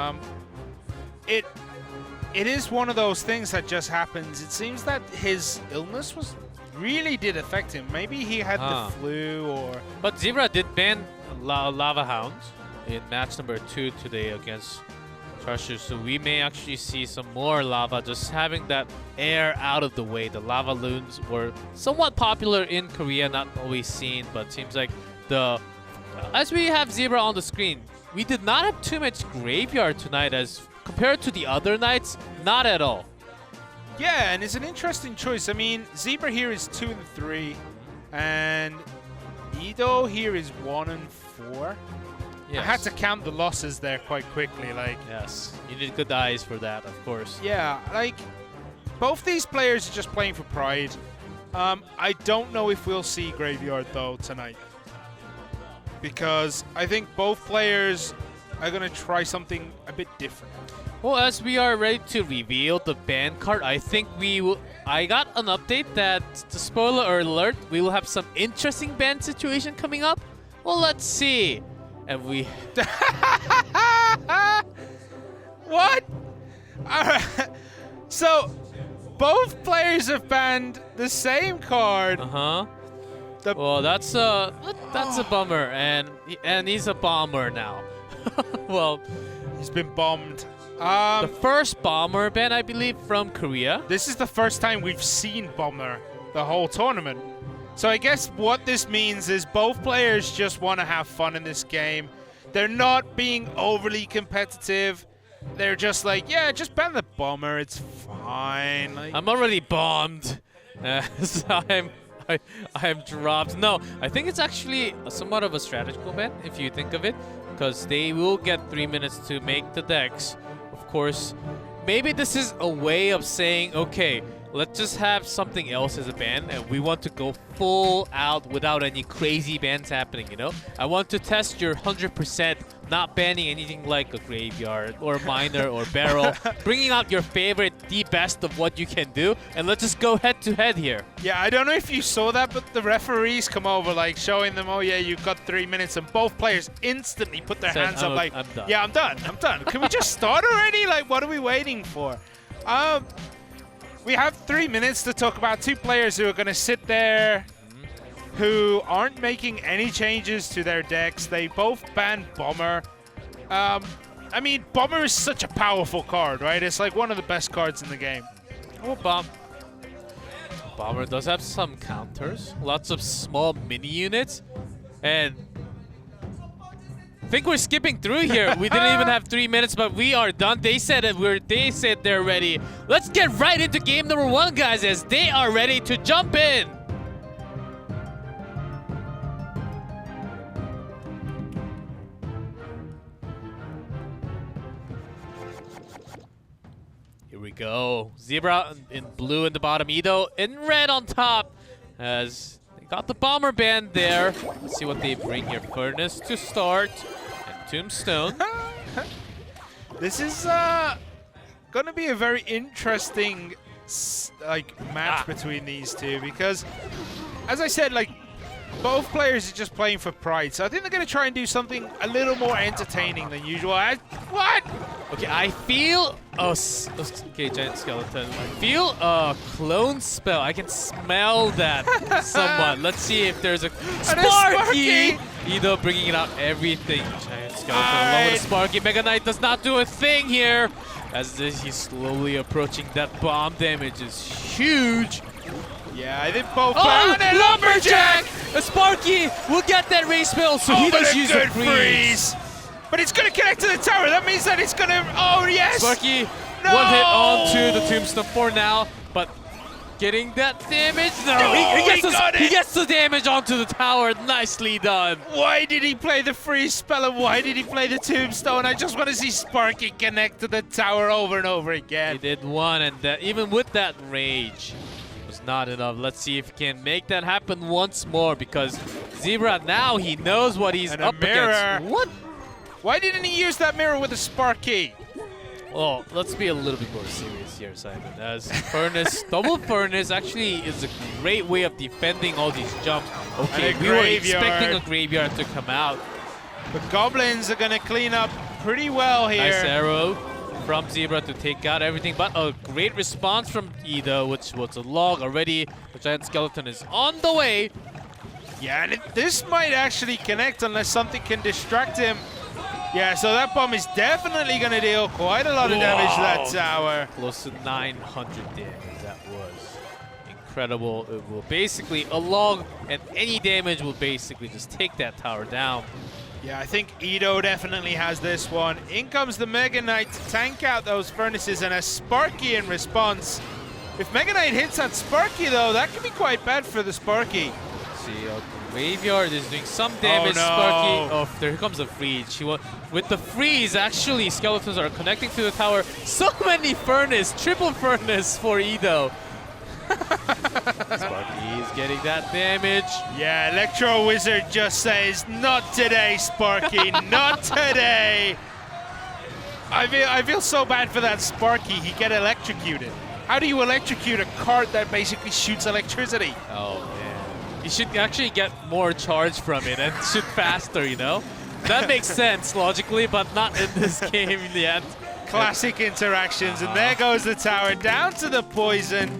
it is one of those things that just happens. It seems that his illness really did affect him. Maybe he had the flu or... But Zebra did ban Lava Hound in match number 2 today against Chartreuse, so we may actually see some more lava, just having that air out of the way. The lava loons were somewhat popular in Korea, not always seen, but seems like as we have Zebra on the screen, we did not have too much graveyard tonight as compared to the other nights, not at all. Yeah, and it's an interesting choice. I mean, Zebra here is 2 and 3, and Ido here is 1 and 4. Yes. I had to count the losses there quite quickly. Like, yes, you need good eyes for that, of course. Yeah, like both these players are just playing for pride. I don't know if we'll see Graveyard though tonight, because I think both players are gonna try something a bit different. Well, as we are ready to reveal the ban card, I think I got an update that, the spoiler alert, we will have some interesting ban situation coming up. Well, let's see. And we... What? Alright. So, both players have banned the same card. Well, that's a bummer, and he's a bomber now. Well, he's been bombed. The first bomber ban, I believe, from Korea. This is the first time we've seen bomber the whole tournament. So I guess what this means is both players just want to have fun in this game. They're not being overly competitive. They're just like, yeah, just ban the bomber. It's fine. Like, I'm already bombed. So I'm dropped. No, I think it's actually somewhat of a strategical ban, if you think of it, because they will get 3 minutes to make the decks. Of course, maybe this is a way of saying, okay, let's just have something else as a ban, and we want to go full out without any crazy bans happening, you know? I want to test your 100% not banning anything like a graveyard or miner or barrel, bringing out your favorite, the best of what you can do, and let's just go head to head here. yeah, I don't know if you saw that, but the referees come over like showing them, oh yeah, you've got 3 minutes, and both players instantly put their hands up like, I'm done. yeah, I'm done. Can we just start already? Like, what are we waiting for? We have 3 minutes to talk about two players who are going to sit there, who aren't making any changes to their decks. They both banned Bomber. I mean, Bomber is such a powerful card, right? It's like one of the best cards in the game. Oh, Bomber does have some counters, lots of small mini units, and I think we're skipping through here. We didn't even have 3 minutes, but we are done. They said they're ready. Let's get right into game number 1, guys, as they are ready to jump in. Here we go. Zebra in blue in the bottom, Ido in red on top, as they got the bomber band there. Let's see what they bring here. Furnace to start, and Tombstone. This is gonna be a very interesting match between these two, because, as I said, like, both players are just playing for pride. So I think they're gonna try and do something a little more entertaining than usual. What? Okay, I feel okay, giant skeleton. I feel a clone spell. I can smell that somewhat. Let's see if there's a Sparky. Ido bringing it out everything. Giant skeleton along with Sparky. Mega Knight does not do a thing here, as he's slowly approaching. That bomb damage is huge. Yeah, I think both. Oh, Lumberjack! Sparky will get that race spell, so he does use a freeze. But it's going to connect to the tower. That means that it's going to... Oh, yes! Sparky, one hit onto the Tombstone for now, but getting that damage? No, he gets the damage onto the tower. Nicely done. Why did he play the freeze spell, and why did he play the Tombstone? I just want to see Sparky connect to the tower over and over again. He did one, and even with that rage, was not enough. Let's see if he can make that happen once more, because Zebra now, he knows what he's up against. What? Why didn't he use that mirror with a Sparky? Well, let's be a little bit more serious here, Simon. As Furnace, double Furnace actually is a great way of defending all these jumps. Okay, we were expecting a graveyard to come out. The Goblins are going to clean up pretty well here. Nice arrow. from Zebra to take out everything, but a great response from Ido, which was a log already. The giant skeleton is on the way. Yeah, and this might actually connect unless something can distract him. Yeah, so that bomb is definitely going to deal quite a lot of damage to that tower. Close to 900 damage. That was incredible. It will basically, a log and any damage will basically just take that tower down. Yeah, I think Ido definitely has this one. In comes the Mega Knight to tank out those furnaces and a Sparky in response. If Mega Knight hits that Sparky though, that could be quite bad for the Sparky. See, Graveyard is doing some damage. Oh, no. Sparky. Oh, there comes a freeze. With the freeze, actually, skeletons are connecting to the tower. So many furnace, triple furnace for Ido. Sparky is getting that damage. Yeah, Electro Wizard just says, "Not today, Sparky, not today." I feel so bad for that Sparky. He get electrocuted. How do you electrocute a cart that basically shoots electricity? Oh man, you should actually get more charge from it and shoot faster. You know, that makes sense logically, but not in this game yet. Classic interactions, and there goes the tower down to the poison.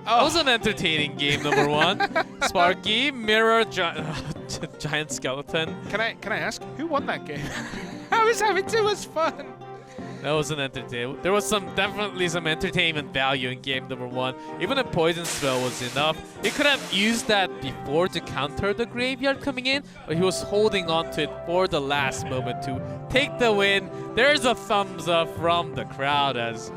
That was an entertaining game, number one. Sparky, Mirror, Giant Skeleton. Can I ask who won that game? I was having too much fun. That was an entertainment. There was definitely some entertainment value in game number one. Even a poison spell was enough. He could have used that before to counter the graveyard coming in, but he was holding on to it for the last moment to take the win. There's a thumbs up from the crowd as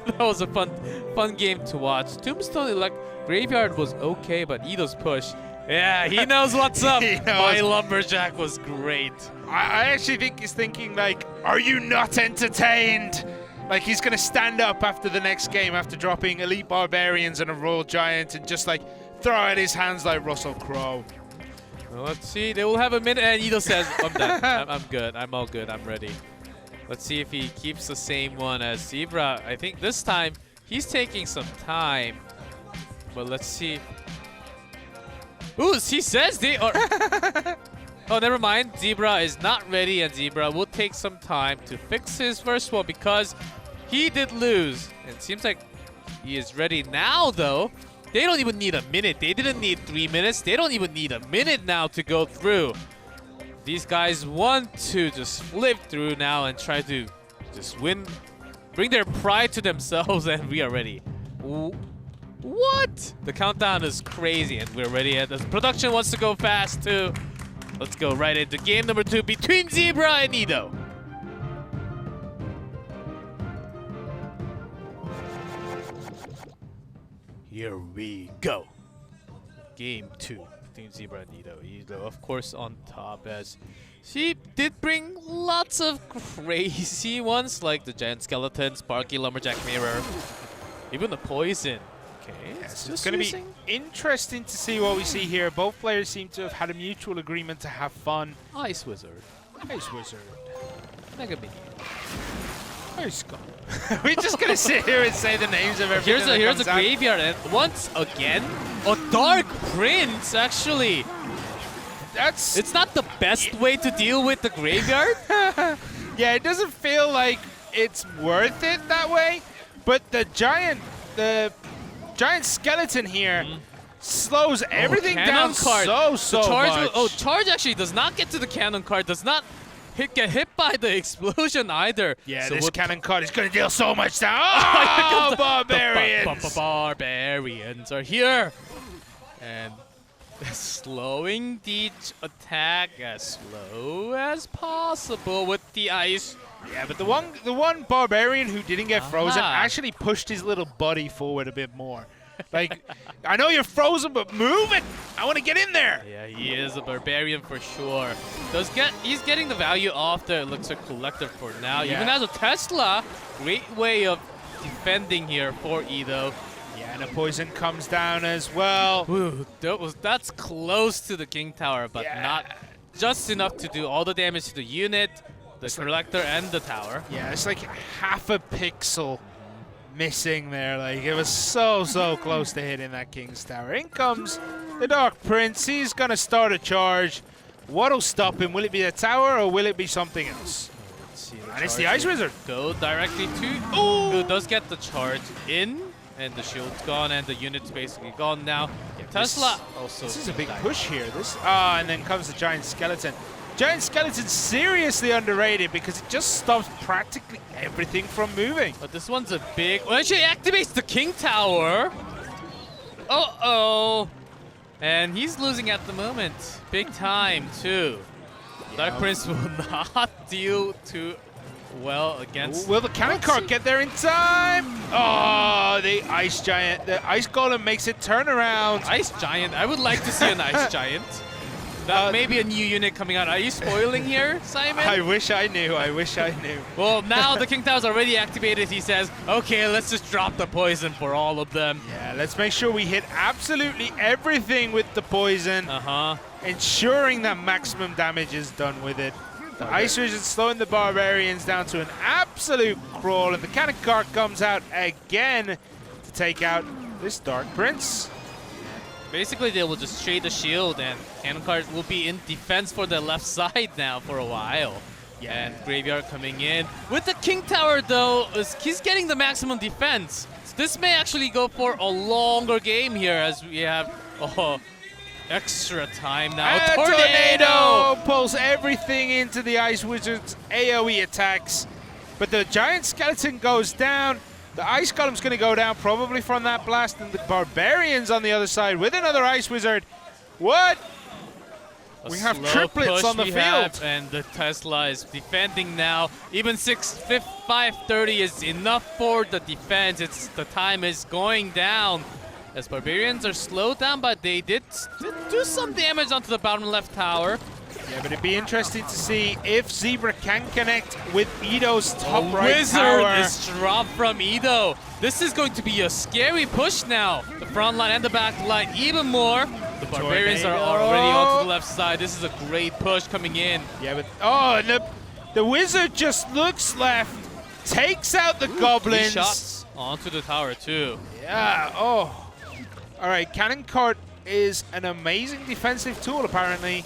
that was a fun game to watch. Tombstone Graveyard was okay, but Ido's push, yeah, he knows what's up. My Lumberjack was great. I actually think he's thinking like, are you not entertained? Like he's gonna stand up after the next game after dropping Elite Barbarians and a Royal Giant and just like throw out his hands like Russell Crowe. Well, let's see, they will have a minute and Ido says, I'm done, I'm good, I'm all good, I'm ready. Let's see if he keeps the same one as Zebra. I think this time he's taking some time. But let's see. Ooh, he says they are. Oh, never mind. Zebra is not ready, and Zebra will take some time to fix his first one because he did lose. And it seems like he is ready now, though. They don't even need a minute. They didn't need 3 minutes. They don't even need a minute now to go through. These guys want to just flip through now and try to just win, bring their pride to themselves, and we are ready. What? The countdown is crazy, and we're ready. The production wants to go fast too. Let's go right into game number 2 between Zebra and Ido. Here we go. Game 2. Zebra and Ido, of course, on top, as she did bring lots of crazy ones like the Giant Skeleton, Sparky, Lumberjack Mirror, even the Poison. Okay, yes, it's going to be interesting to see what we see here. Both players seem to have had a mutual agreement to have fun. Ice Wizard, Ice Wizard, Mega Minion, Ice Gun. We're just going to sit here and say the names of everything. Here's a graveyard, and once again, a Dark Prince, actually. It's not the best way to deal with the graveyard. Yeah, it doesn't feel like it's worth it that way, but the giant skeleton here slows everything down so much. Charge actually does not get to the cannon card, does not get hit by the explosion either. Yeah, so this cannon card is going to deal so much down. Oh, Barbarians! The Barbarians are here. And slowing the attack as slow as possible with the ice. Yeah, but the one Barbarian who didn't get frozen actually pushed his little buddy forward a bit more. Like, I know you're frozen, but move it! I want to get in there! Yeah, he is a Barbarian for sure. He's getting the value off the Elixir Collector for now. Yeah. Even as a Tesla, great way of defending here for Ido. Yeah, and a poison comes down as well. Ooh, that's close to the King Tower, but not just enough to do all the damage to the unit, the Collector, and the tower. Yeah, it's like half a pixel missing there. Like, it was so close to hitting that King's Tower. In comes the Dark Prince. He's going to start a charge. What'll stop him? Will it be the tower or will it be something else? See And it's the Ice Wizard. Go directly to. Who does get the charge in, and the shield's gone, and the unit's basically gone now. Tesla also. This is a big died. push here. And then comes the Giant Skeleton. Giant Skeleton's seriously underrated because it just stops practically everything from moving. But this one's a big. Well, actually activates the King Tower. Uh-oh. And he's losing at the moment. Big time, too. Dark Prince will not deal too well against... Will the cannon cart get there in time? Oh, the Ice Giant. The Ice Golem makes it turn around. Ice Giant? I would like to see an Ice Giant. That may be a new unit coming out. Are you spoiling here, Simon? I wish I knew. I wish I knew. Well, now the King Tower's already activated. He says, okay, let's just drop the poison for all of them. Yeah, let's make sure we hit absolutely everything with the poison. Uh-huh. Ensuring that maximum damage is done with it. The Ice Wizard slowing the Barbarians down to an absolute crawl, and the cannon cart comes out again to take out this Dark Prince. Basically, they will just trade the shield, and cannon cart will be in defense for the left side now for a while. Yeah. And Graveyard coming in. With the King Tower, though, he's getting the maximum defense. So this may actually go for a longer game here as we have extra time now. A tornado pulls everything into the Ice Wizard's AoE attacks. But the Giant Skeleton goes down. The Ice Golem's going to go down probably from that blast, and the Barbarians on the other side with another Ice Wizard. What? We have triplets on the field. And the Tesla is defending now. Even 530 is enough for the defense. The time is going down. As Barbarians are slowed down, but they did do some damage onto the bottom left tower. Yeah, but it'd be interesting to see if Zebra can connect with Ido's top right Wizard tower. is dropped from Ido. This is going to be a scary push now. The front line and the back line even more. The Barbarians are already onto the left side. This is a great push coming in. Yeah, but and the Wizard just looks left, takes out the Goblins. 3 shots onto the tower too. Yeah, all right, cannon cart is an amazing defensive tool apparently.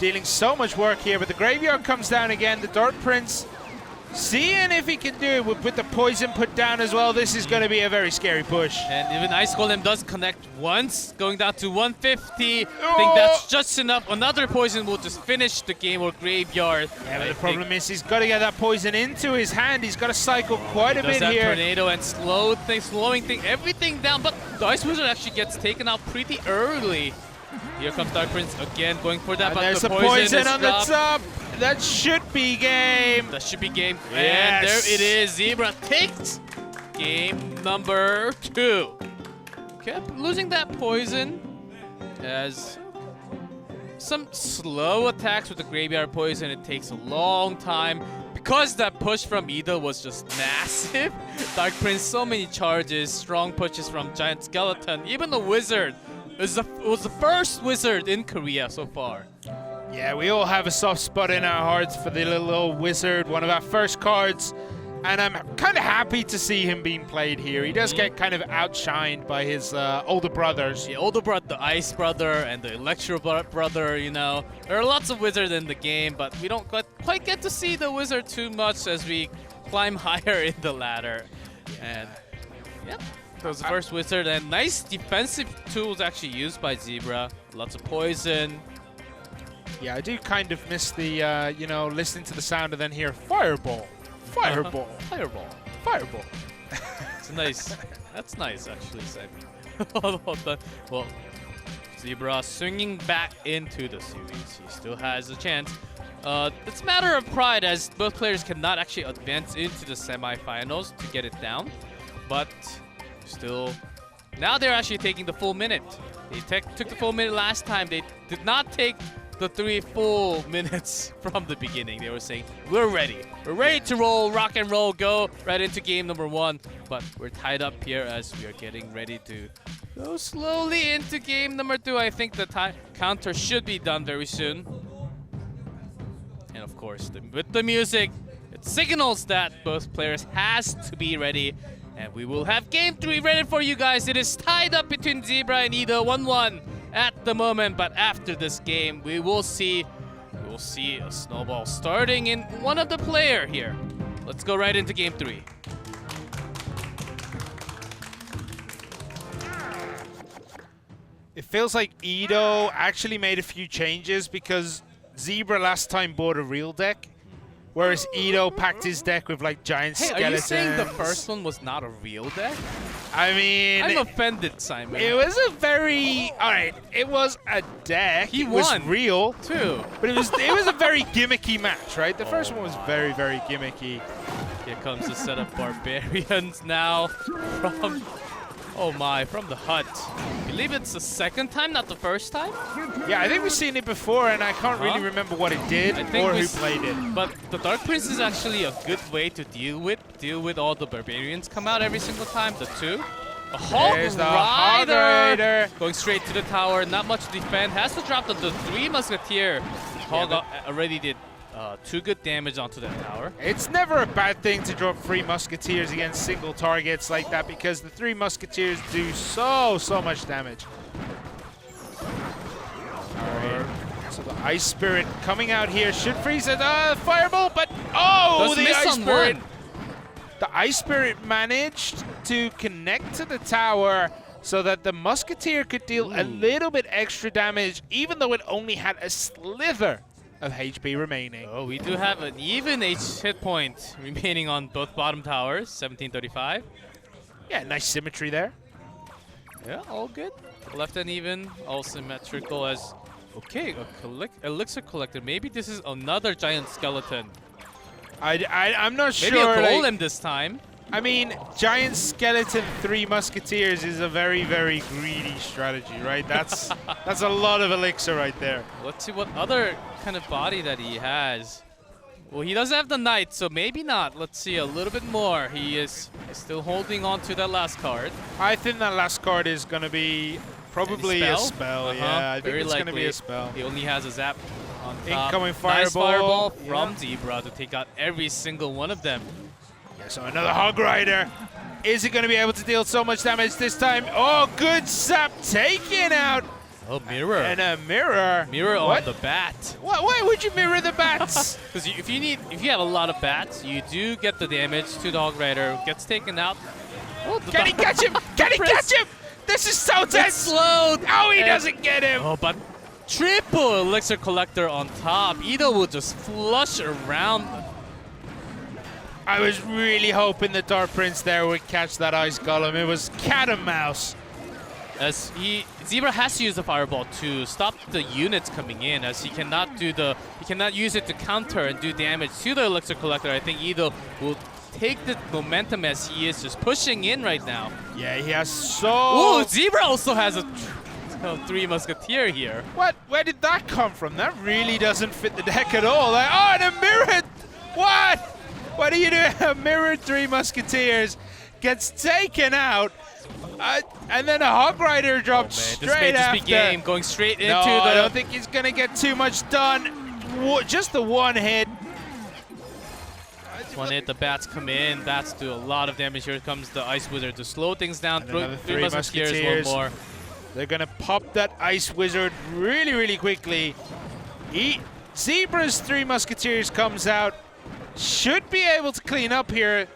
Dealing so much work here, but the Graveyard comes down again. The Dark Prince seeing if he can do it with the poison put down as well. This is going to be a very scary push. And even Ice Golem does connect once, going down to 150. I think that's just enough. Another poison will just finish the game, or Graveyard. Yeah, but the problem is he's got to get that poison into his hand. He's got to cycle quite a bit that here. Tornado and slowing everything down. But the Ice Wizard actually gets taken out pretty early. Here comes Dark Prince again, going for that, And but there's the the poison on dropped. the top. That should be game. That should be game. Yes. And there it is. Zebra takes game number 2. Kept losing that poison as some slow attacks with the Graveyard Poison. It takes a long time. Because that push from Ido was just massive. Dark Prince, so many charges, strong pushes from Giant Skeleton. Even the Wizard was the first Wizard in Korea so far. Yeah, we all have a soft spot in our hearts for the little Wizard, one of our first cards. And I'm kind of happy to see him being played here. He does get kind of outshined by his older brothers. The older brother, the Ice brother, and the Electro brother, you know. There are lots of Wizards in the game, but we don't quite get to see the Wizard too much as we climb higher in the ladder. And, yeah. That was the first Wizard, and nice defensive tools actually used by Zebra. Lots of poison. Yeah, I do kind of miss the, you know, listening to the sound and then hear Fireball, Fireball, Fireball. Fireball. It's nice. That's nice, actually, Simon. Well, Zebra swinging back into the series. He still has a chance. It's a matter of pride as both players cannot actually advance into the semifinals to get it down. But still, now they're actually taking the full minute. They took the full minute last time. They did not take the 3 full minutes from the beginning. They were saying, we're ready. We're ready to roll, rock and roll, go right into game number 1. But we're tied up here as we are getting ready to go slowly into game number 2. I think the counter should be done very soon. And of course, with the music, it signals that both players has to be ready. And we will have game 3 ready for you guys. It is tied up between Zebra and Ido, 1-1 at the moment. But after this game, we will see we'll see a snowball starting in one of the player here. Let's go right into game 3. It feels like Edo actually made a few changes because Zebra last time bought a real deck, whereas Edo packed his deck with like giant Hey, skeletons. are you saying the first one was not a real deck? I mean, I'm offended, Simon. it was a very alright. It was a deck. He it was won. real, Too. but it was a very gimmicky match, right? The first one was very gimmicky. Here comes the set of barbarians now from, oh my, from the hut. I believe it's the second time, not the first time. Yeah, I think we've seen it before, and I can't really remember what it did I think or we who s- played it. But the Dark Prince is actually a good way to deal with all the barbarians come out every single time. The 2. A Hog There's the Hog Rider. Going straight to the tower, not much to defend. Has to drop the 3 Musketeer. Hog already did 2 good damage onto that tower. It's never a bad thing to drop 3 Musketeers against single targets like that because the 3 Musketeers do so much damage. Alright, so the Ice Spirit coming out here should freeze it. Fireball, but Does the miss Ice on Spirit. one. The Ice Spirit managed to connect to the tower so that the Musketeer could deal a little bit extra damage even though it only had a slither of HP remaining. Oh, we do have an even hit point remaining on both bottom towers, 1735. Yeah, nice symmetry there. Yeah, all good. Left and even, all symmetrical as... Okay, a elixir collector. Maybe this is another giant skeleton. I'm not Maybe sure. a like- golem this time. I mean, giant skeleton 3 Musketeers is a very greedy strategy, right? That's a lot of elixir right there. Let's see what other kind of body that he has. Well, he does have the knight, so maybe not. Let's see a little bit more. He is still holding on to that last card. I think that last card is going to be probably a spell. Yeah, I think Very it's going likely. to be a spell. He only has a zap on top. Incoming Nice fireball. from Zebra to take out every single one of them. Yeah, so another Hog Rider. Is he going to be able to deal so much damage this time? Oh, good zap taken out. Oh, mirror. And a mirror. Mirror What? on the bat. Why would you mirror the bats? Because if you have a lot of bats, you do get the damage to the Hog Rider. Gets taken out. Oh, Can he catch him? Can he catch him? This is so It's tense. slowed. Oh, he And- doesn't get him. Oh, but triple elixir collector on top. Edo will just flush around. I was really hoping the Dark Prince there would catch that Ice Golem. It was cat and mouse. As Zebra has to use the fireball to stop the units coming in, as he cannot use it to counter and do damage to the elixir collector. I think Edo will take the momentum as he is just pushing in right now. Yeah, he has so... Oh, Zebra also has a 3 Musketeer here. What? Where did that come from? That really doesn't fit the deck at all. Like, oh, and a mirrored... What? What are you doing? A mirrored 3 Musketeers gets taken out. And then a Hog Rider drops This may straight just after. be game, going straight into No, I don't the... think he's going to get too much done. Just the one hit. One hit, the bats come in. Bats do a lot of damage. Here comes the Ice Wizard to slow things down. And another 3 3 Musketeers, Musketeers. one more. They're going to pop that Ice Wizard really quickly. Zebra's 3 Musketeers comes out. Should be able to clean up here.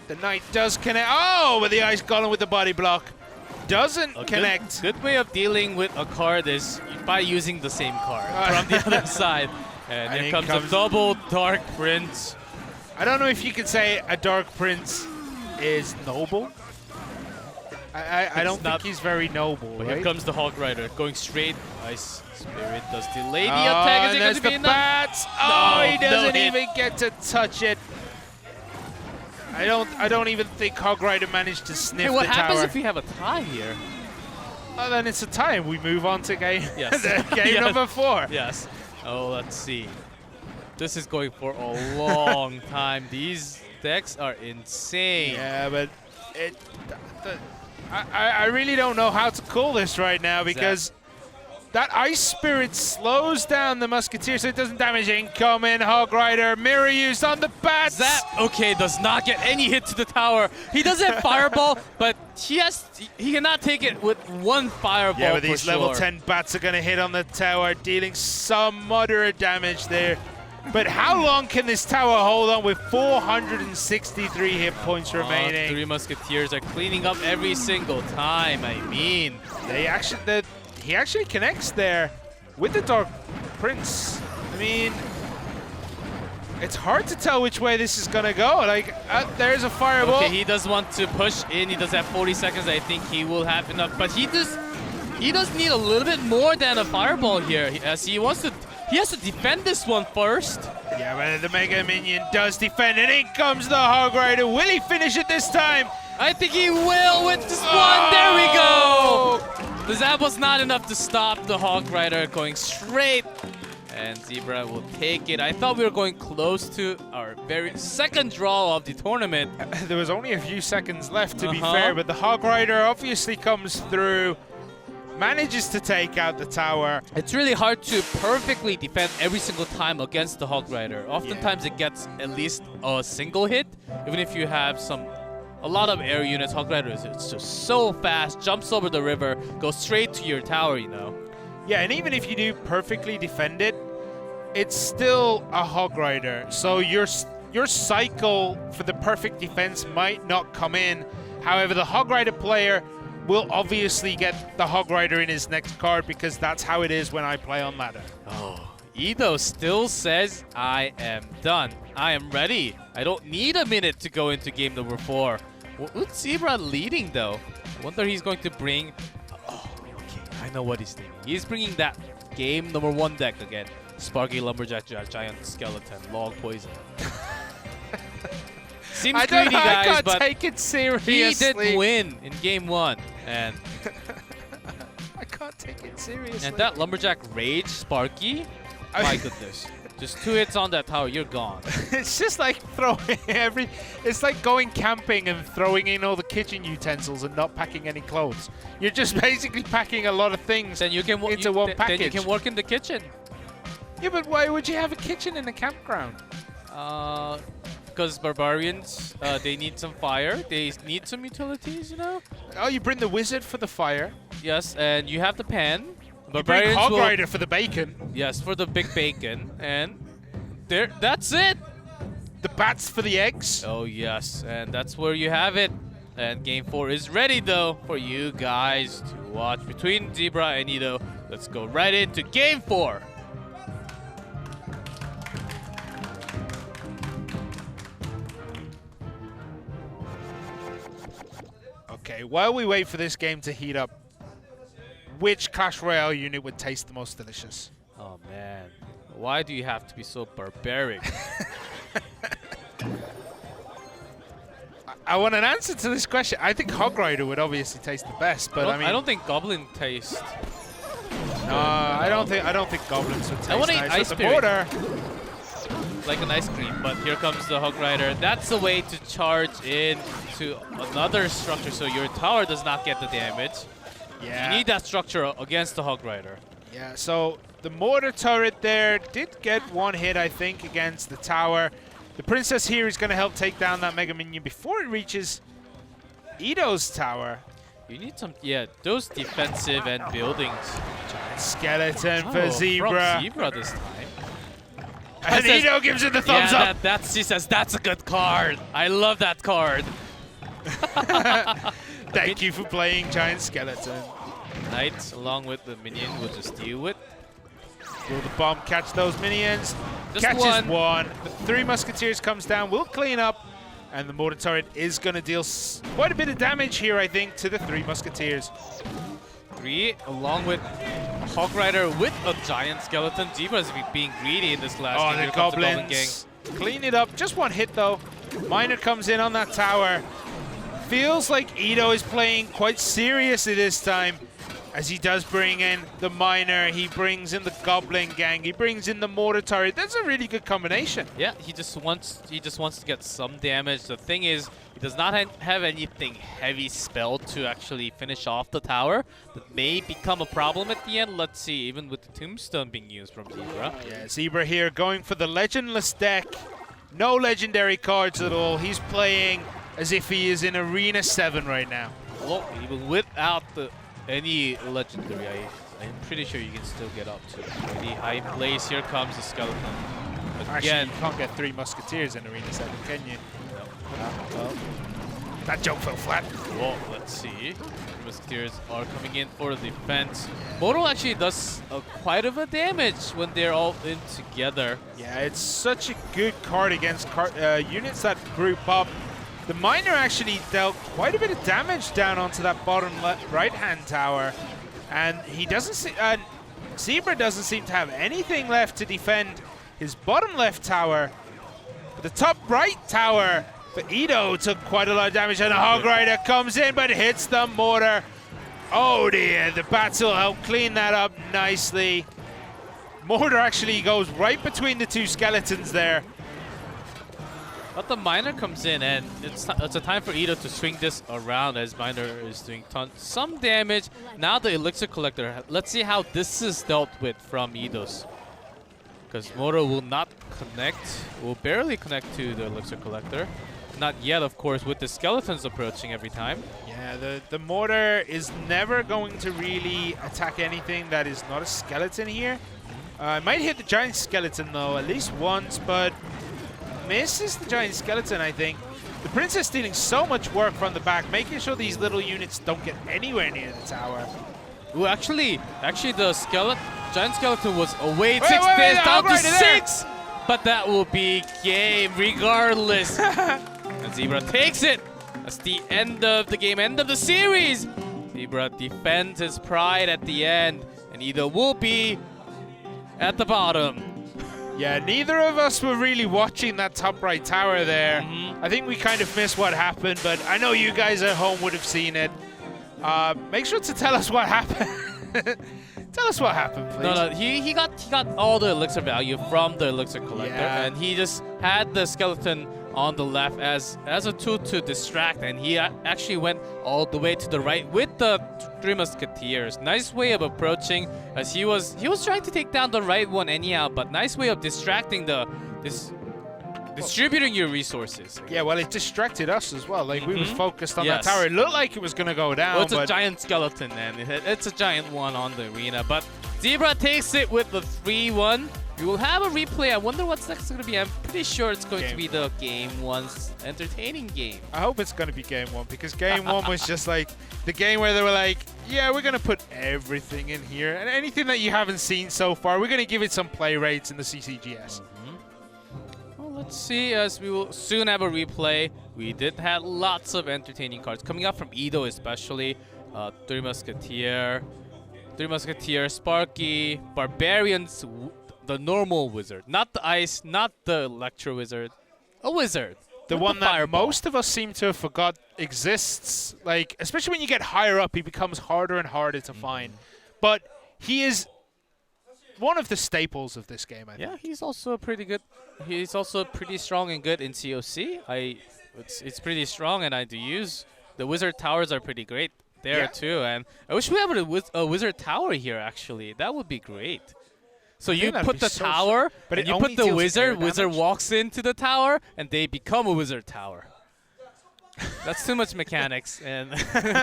The Knight does connect. Oh, with the Ice Golem with the body block. Doesn't connect. Good way of dealing with a card is by using the same card from the other side. And here comes a double Dark Prince. I don't know if you could say a Dark Prince is noble. I don't think he's very noble, But right? here comes the Hog Rider going straight. Ice Spirit does delay the attack. Is and it going there's to be the enough? bats. No, Oh, he no doesn't hit. even get to touch it. I don't even think Hog Rider managed to sniff Hey, what the happens tower. if we have a tie here? Oh, then it's a tie. We move on to game, Yes. game Yes. number 4. Yes. Oh, let's see. This is going for a long time. These decks are insane. Yeah, but I really don't know how to call this right now because That Ice Spirit slows down the Musketeer so it doesn't damage incoming. Hog Rider, mirror used on the bats. That, okay, does not get any hit to the tower. He does have Fireball, but he cannot take it with one Fireball. Yeah, but these for level sure. 10 bats are going to hit on the tower, dealing some moderate damage there. But how long can this tower hold on with 463 hit points remaining? 3 Musketeers are cleaning up every single time. I mean, He actually connects there with the Dark Prince. I mean, it's hard to tell which way this is gonna go. Like, there's a fireball. okay, he does want to push in. He does have 40 seconds. I think he will have enough, but he does need a little bit more than a fireball here, as he has to defend this one first. Yeah, but the Mega Minion does defend, and in comes the Hog Rider. Will he finish it this time? I think he will with this one. There we go. That was not enough to stop the Hog Rider going straight. And Zebra will take it. I thought we were going close to our very second draw of the tournament. There was only a few seconds left, to be fair, but the Hog Rider obviously comes through, manages to take out the tower. It's really hard to perfectly defend every single time against the Hog Rider. Oftentimes it gets at least a single hit, even if you have a lot of air units. Hog Rider is just so fast, jumps over the river, goes straight to your tower, you know. Yeah, and even if you do perfectly defend it, it's still a Hog Rider. So your cycle for the perfect defense might not come in. However, the Hog Rider player will obviously get the Hog Rider in his next card, because that's how it is when I play on ladder. Oh, Ido still says, I am done. I am ready. I don't need a minute to go into game number 4. With Zebra leading, though, I wonder he's going to bring... Oh, okay, I know what he's thinking. He's bringing that game number 1 deck again. Sparky, Lumberjack, Giant Skeleton, Log Poison. Seems greedy, guys, can't but take it seriously. he did win in game 1. And I can't take it seriously. and that Lumberjack Rage Sparky, my goodness. Just 2 hits on that tower, you're gone. It's just like throwing it's like going camping and throwing in all the kitchen utensils and not packing any clothes. You're just basically packing a lot of things Then you can into one package. Then you can work in the kitchen. Yeah, but why would you have a kitchen in a campground? Because barbarians, they need some fire. They need some utilities, you know? Oh, you bring the wizard for the fire. Yes, and you have the pan. You bring Hog Rider for the bacon. Yes, for the big bacon. And that's it. The bats for the eggs. Oh, yes. And that's where you have it. And game 4 is ready, though, for you guys to watch between Zebra and Ido. Let's go right into game 4. Okay, while we wait for this game to heat up, which Clash Royale unit would taste the most delicious? Oh, man. Why do you have to be so barbaric? I want an answer to this question. I think Hog Rider would obviously taste the best, but I mean, I don't think Goblin tastes. no, I don't think goblins would taste I want to eat nice. Ice With the Spirit. border. Like an ice cream, but here comes the Hog Rider. That's the way to charge in to another structure so your tower does not get the damage. Yeah. You need that structure against the Hog Rider. Yeah, so the mortar turret there did get 1 hit, I think, against the tower. The Princess here is going to help take down that Mega Minion before it reaches Ido's tower. You need some, yeah, those defensive and buildings. Giant skeleton for Oh, Zebra. from Zebra this time. And says- Ido gives it the thumbs up. She says, that's a good card. I love that card. Thank you for playing Giant Skeleton. Knight, along with the minion, will just deal with. Will the bomb catch those minions? Just Catches one. 1. The 3 Musketeers comes down, will clean up, and the mortar turret is going to deal quite a bit of damage here, I think, to the 3 Musketeers. 3, along with Hog Rider with a giant skeleton. Zebra's being greedy in this last game. The Here comes the Goblin goblins clean it up. Just 1 hit, though. Miner comes in on that tower. Feels like Ido is playing quite seriously this time, as he does bring in the Miner. He brings in the Goblin gang. He brings in the mortar turret. That's a really good combination. Yeah, he just wants to get some damage. The thing is, he does not have anything heavy spell to actually finish off the tower. That may become a problem at the end. Let's see, even with the Tombstone being used from Zebra. Yeah, Zebra here going for the legendless deck. No legendary cards at all. He's playing as if he is in Arena 7 right now. Well, even without any legendary, I'm pretty sure you can still get up to pretty high place. Here comes the skeleton. Actually, Again, you can't get 3 Musketeers in Arena 7, can you? well, That joke fell flat. well, let's see. Musketeers are coming in for the defense. Mortal actually does quite of a damage when they're all in together. Yeah, it's such a good card against units that group up. The Miner actually dealt quite a bit of damage down onto that bottom right-hand tower. And he doesn't see, Zebra doesn't seem to have anything left to defend his bottom left tower. But the top right tower for Ito took quite a lot of damage, and the Hog Rider comes in but hits the mortar. Oh dear, the battle helped clean that up nicely. Mortar actually goes right between the 2 skeletons there. But the Miner comes in, and it's a time for Ito to swing this around as Miner is doing some damage. Now the Elixir Collector. Let's see how this is dealt with from Ito's. Because Mortar will not connect, will barely connect to the Elixir Collector. Not yet, of course, with the skeletons approaching every time. Yeah, the mortar is never going to really attack anything that is not a skeleton here. It might hit the giant skeleton though, at least once, but misses the giant skeleton, I think. The Princess stealing so much work from the back, making sure these little units don't get anywhere near the tower. Ooh, actually, the giant skeleton was away. Wait, Six days down to right there. 6, but that will be game regardless. And Zebra takes it. That's the end of the game, end of the series. Zebra defends his pride at the end, and Ito will be at the bottom. Yeah, neither of us were really watching that top right tower there. I think we kind of missed what happened, but I know you guys at home would have seen it. Make sure to tell us what happened. Tell us what happened, please. No, he got all the elixir value from the elixir collector, Yeah. and he just had the skeleton on the left as a tool to distract, and he actually went all the way to the right with the 3 Musketeers. Nice way of approaching, as he was trying to take down the right one anyhow, but nice way of distracting distributing your resources. Yeah, well, it distracted us as well. Like, we were focused on that Yes. tower. It looked like it was going to go down, Well, it's a but giant skeleton, and it's a giant one on the arena. But Zebra takes it with the 3-1. We will have a replay. I wonder what's next going to be. I'm pretty sure it's going to be the Game 1's entertaining game. I hope it's going to be Game 1, because Game 1 was just like the game where they were like, yeah, we're going to put everything in here. And anything that you haven't seen so far, we're going to give it some play rates in the CCGS. Well, let's see, as we will soon have a replay. We did have lots of entertaining cards coming up from Ito, especially 3 Musketeer, Sparky, Barbarians, the normal wizard, not the ice, not the Electro wizard, a wizard. The with one that fireball. most of us seem to have forgot exists. Like, especially when you get higher up, he becomes harder and harder to find. But he is one of the staples of this game, I think. Yeah, he's also pretty good. He's also pretty strong and good in COC. It's pretty strong, and I do use the wizard towers are pretty great there too. And I wish we had a wizard tower here. Actually, that would be great. So you that'd put be the so tower, but and it you only put the deals wizard. air Wizard damage? walks into the tower, and they become a wizard tower. That's too much mechanics. And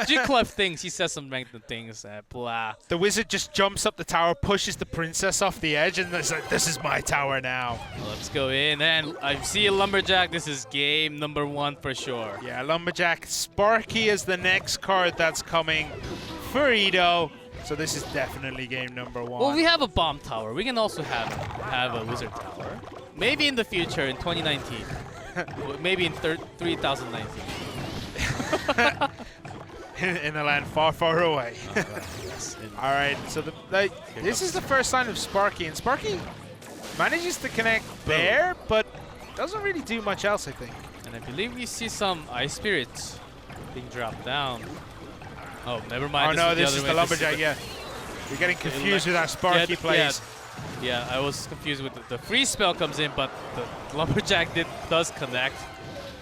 G-Club thinks, he says some random things, blah. The wizard just jumps up the tower, pushes the princess off the edge, and it's like, this is my tower now. Let's go in, and I see a Lumberjack. This is game number 1 for sure. Yeah, Lumberjack. Sparky is the next card that's coming for Ito. So this is definitely game number 1. Well, we have a bomb tower. We can also have a wizard tower. Maybe in the future, in 2019. Maybe in 3019. in a land far, far away. All right, so this is the first sign of Sparky, and Sparky manages to connect there, but doesn't really do much else, I think. And I believe we see some ice spirits being dropped down. Oh, never mind. Oh no, this other is way. the Lumberjack, yeah. You're getting confused with how Sparky plays. Yeah, I was confused with the free spell comes in, but the Lumberjack does connect.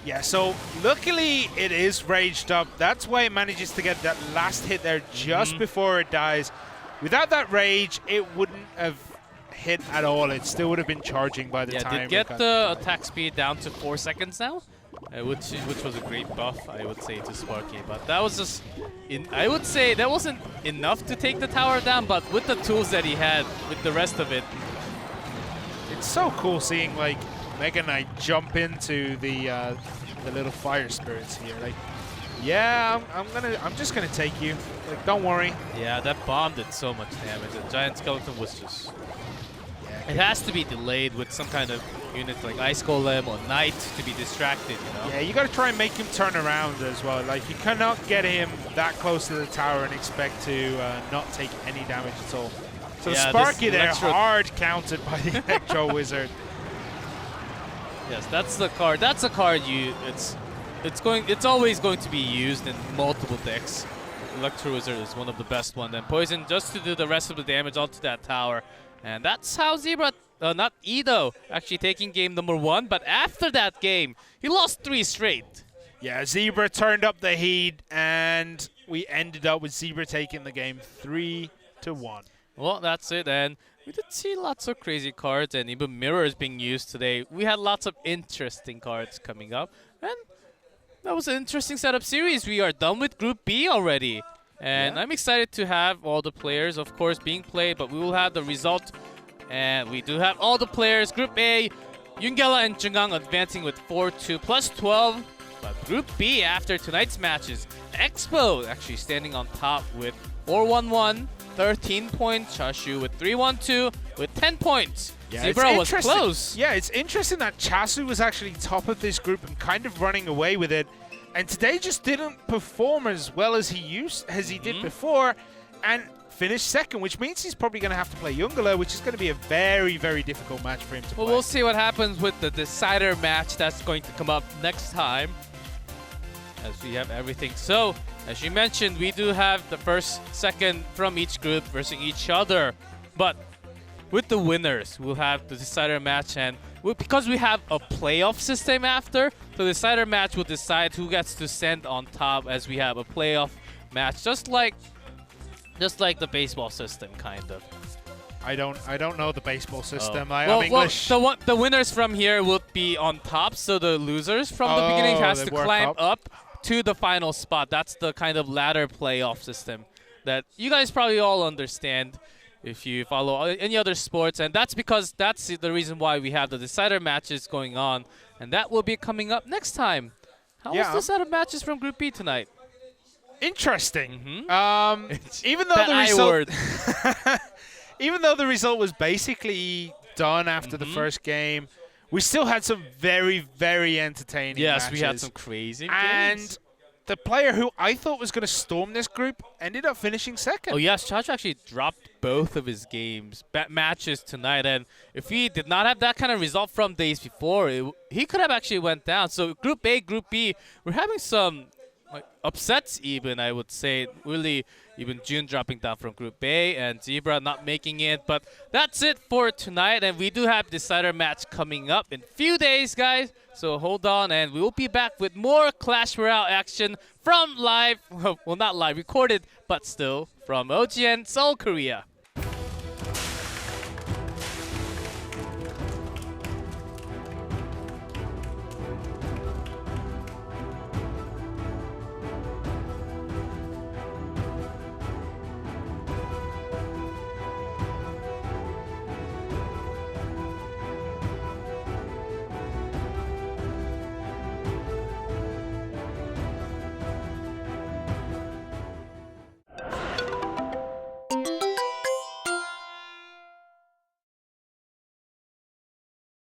Yeah, so luckily it is raged up. That's why it manages to get that last hit there just before it dies. Without that rage, it wouldn't have hit at all. It still would have been charging by the time. Yeah, did get the attack speed down to 4 seconds now, which was a great buff, I would say, to Sparky. But that was just, I would say that wasn't enough to take the tower down, but with the tools that he had, with the rest of it. It's so cool seeing like Mega Knight jump into the little fire spirits here. Like, yeah, I'm just gonna take you. Like, don't worry. Yeah, that bomb did so much damage. The giant skeleton was just. It has to be delayed with some kind of unit like Ice Golem or Knight to be distracted, you know? Yeah, you got to try and make him turn around as well. Like, you cannot get him that close to the tower and expect to not take any damage at all. So yeah, Sparky there, Electro hard counted by the Electro Wizard. Yes, that's the card. That's a card it's always going to be used in multiple decks. Electro Wizard is one of the best ones. And Poison just to do the rest of the damage onto that tower. And that's how Zebra, not Edo, actually taking game number 1. But after that game, he lost 3 straight. Yeah, Zebra turned up the heat, and we ended up with Zebra taking the game 3-1. Well, that's it. And we did see lots of crazy cards and even mirrors being used today. We had lots of interesting cards coming up. And that was an interesting setup series. We are done with Group B already. And I'm excited to have all the players, of course, being played, but we will have the result. And we do have all the players. Group A, Yungela and Jungang advancing with 4-2 plus 12. But Group B, after tonight's matches, Expo actually standing on top with 4-1-1, 13 points. Chashu with 3-1-2 with 10 points. Yeah, Zebra was close. Yeah, it's interesting that Chasu was actually top of this group and kind of running away with it. And today just didn't perform as well as he did before, and finished second, which means he's probably going to have to play Yungela, which is going to be a very, very difficult match for him to play. Well, we'll see what happens with the decider match that's going to come up next time, as we have everything. So, as you mentioned, we do have the first, second from each group versus each other, but with the winners, we'll have the decider match, and because we have a playoff system after, the decider match will decide who gets to stand on top, as we have a playoff match, just like the baseball system, kind of. I don't know the baseball system. Oh. I'm English. Well, the winners from here will be on top, so the losers from the beginning has to climb up to the final spot. That's the kind of ladder playoff system that you guys probably all understand if you follow any other sports, and that's because that's the reason why we have the decider matches going on, and that will be coming up next time. How was the set of matches from Group B tonight? Interesting. Even though the result was basically done after the first game, we still had some very, very entertaining matches. We had some crazy games. And the player who I thought was going to storm this group ended up finishing second. Oh yes, Chacho actually dropped both of his matches tonight, and if he did not have that kind of result from days before, he could have actually went down. So Group A, Group B, we're having some upsets even, I would say. Really, even June dropping down from Group A and Zebra not making it. But that's it for tonight, and we do have decider match coming up in a few days, guys. So hold on, and we will be back with more Clash Royale action from live, well, not live, recorded, but still from OGN Seoul, Korea.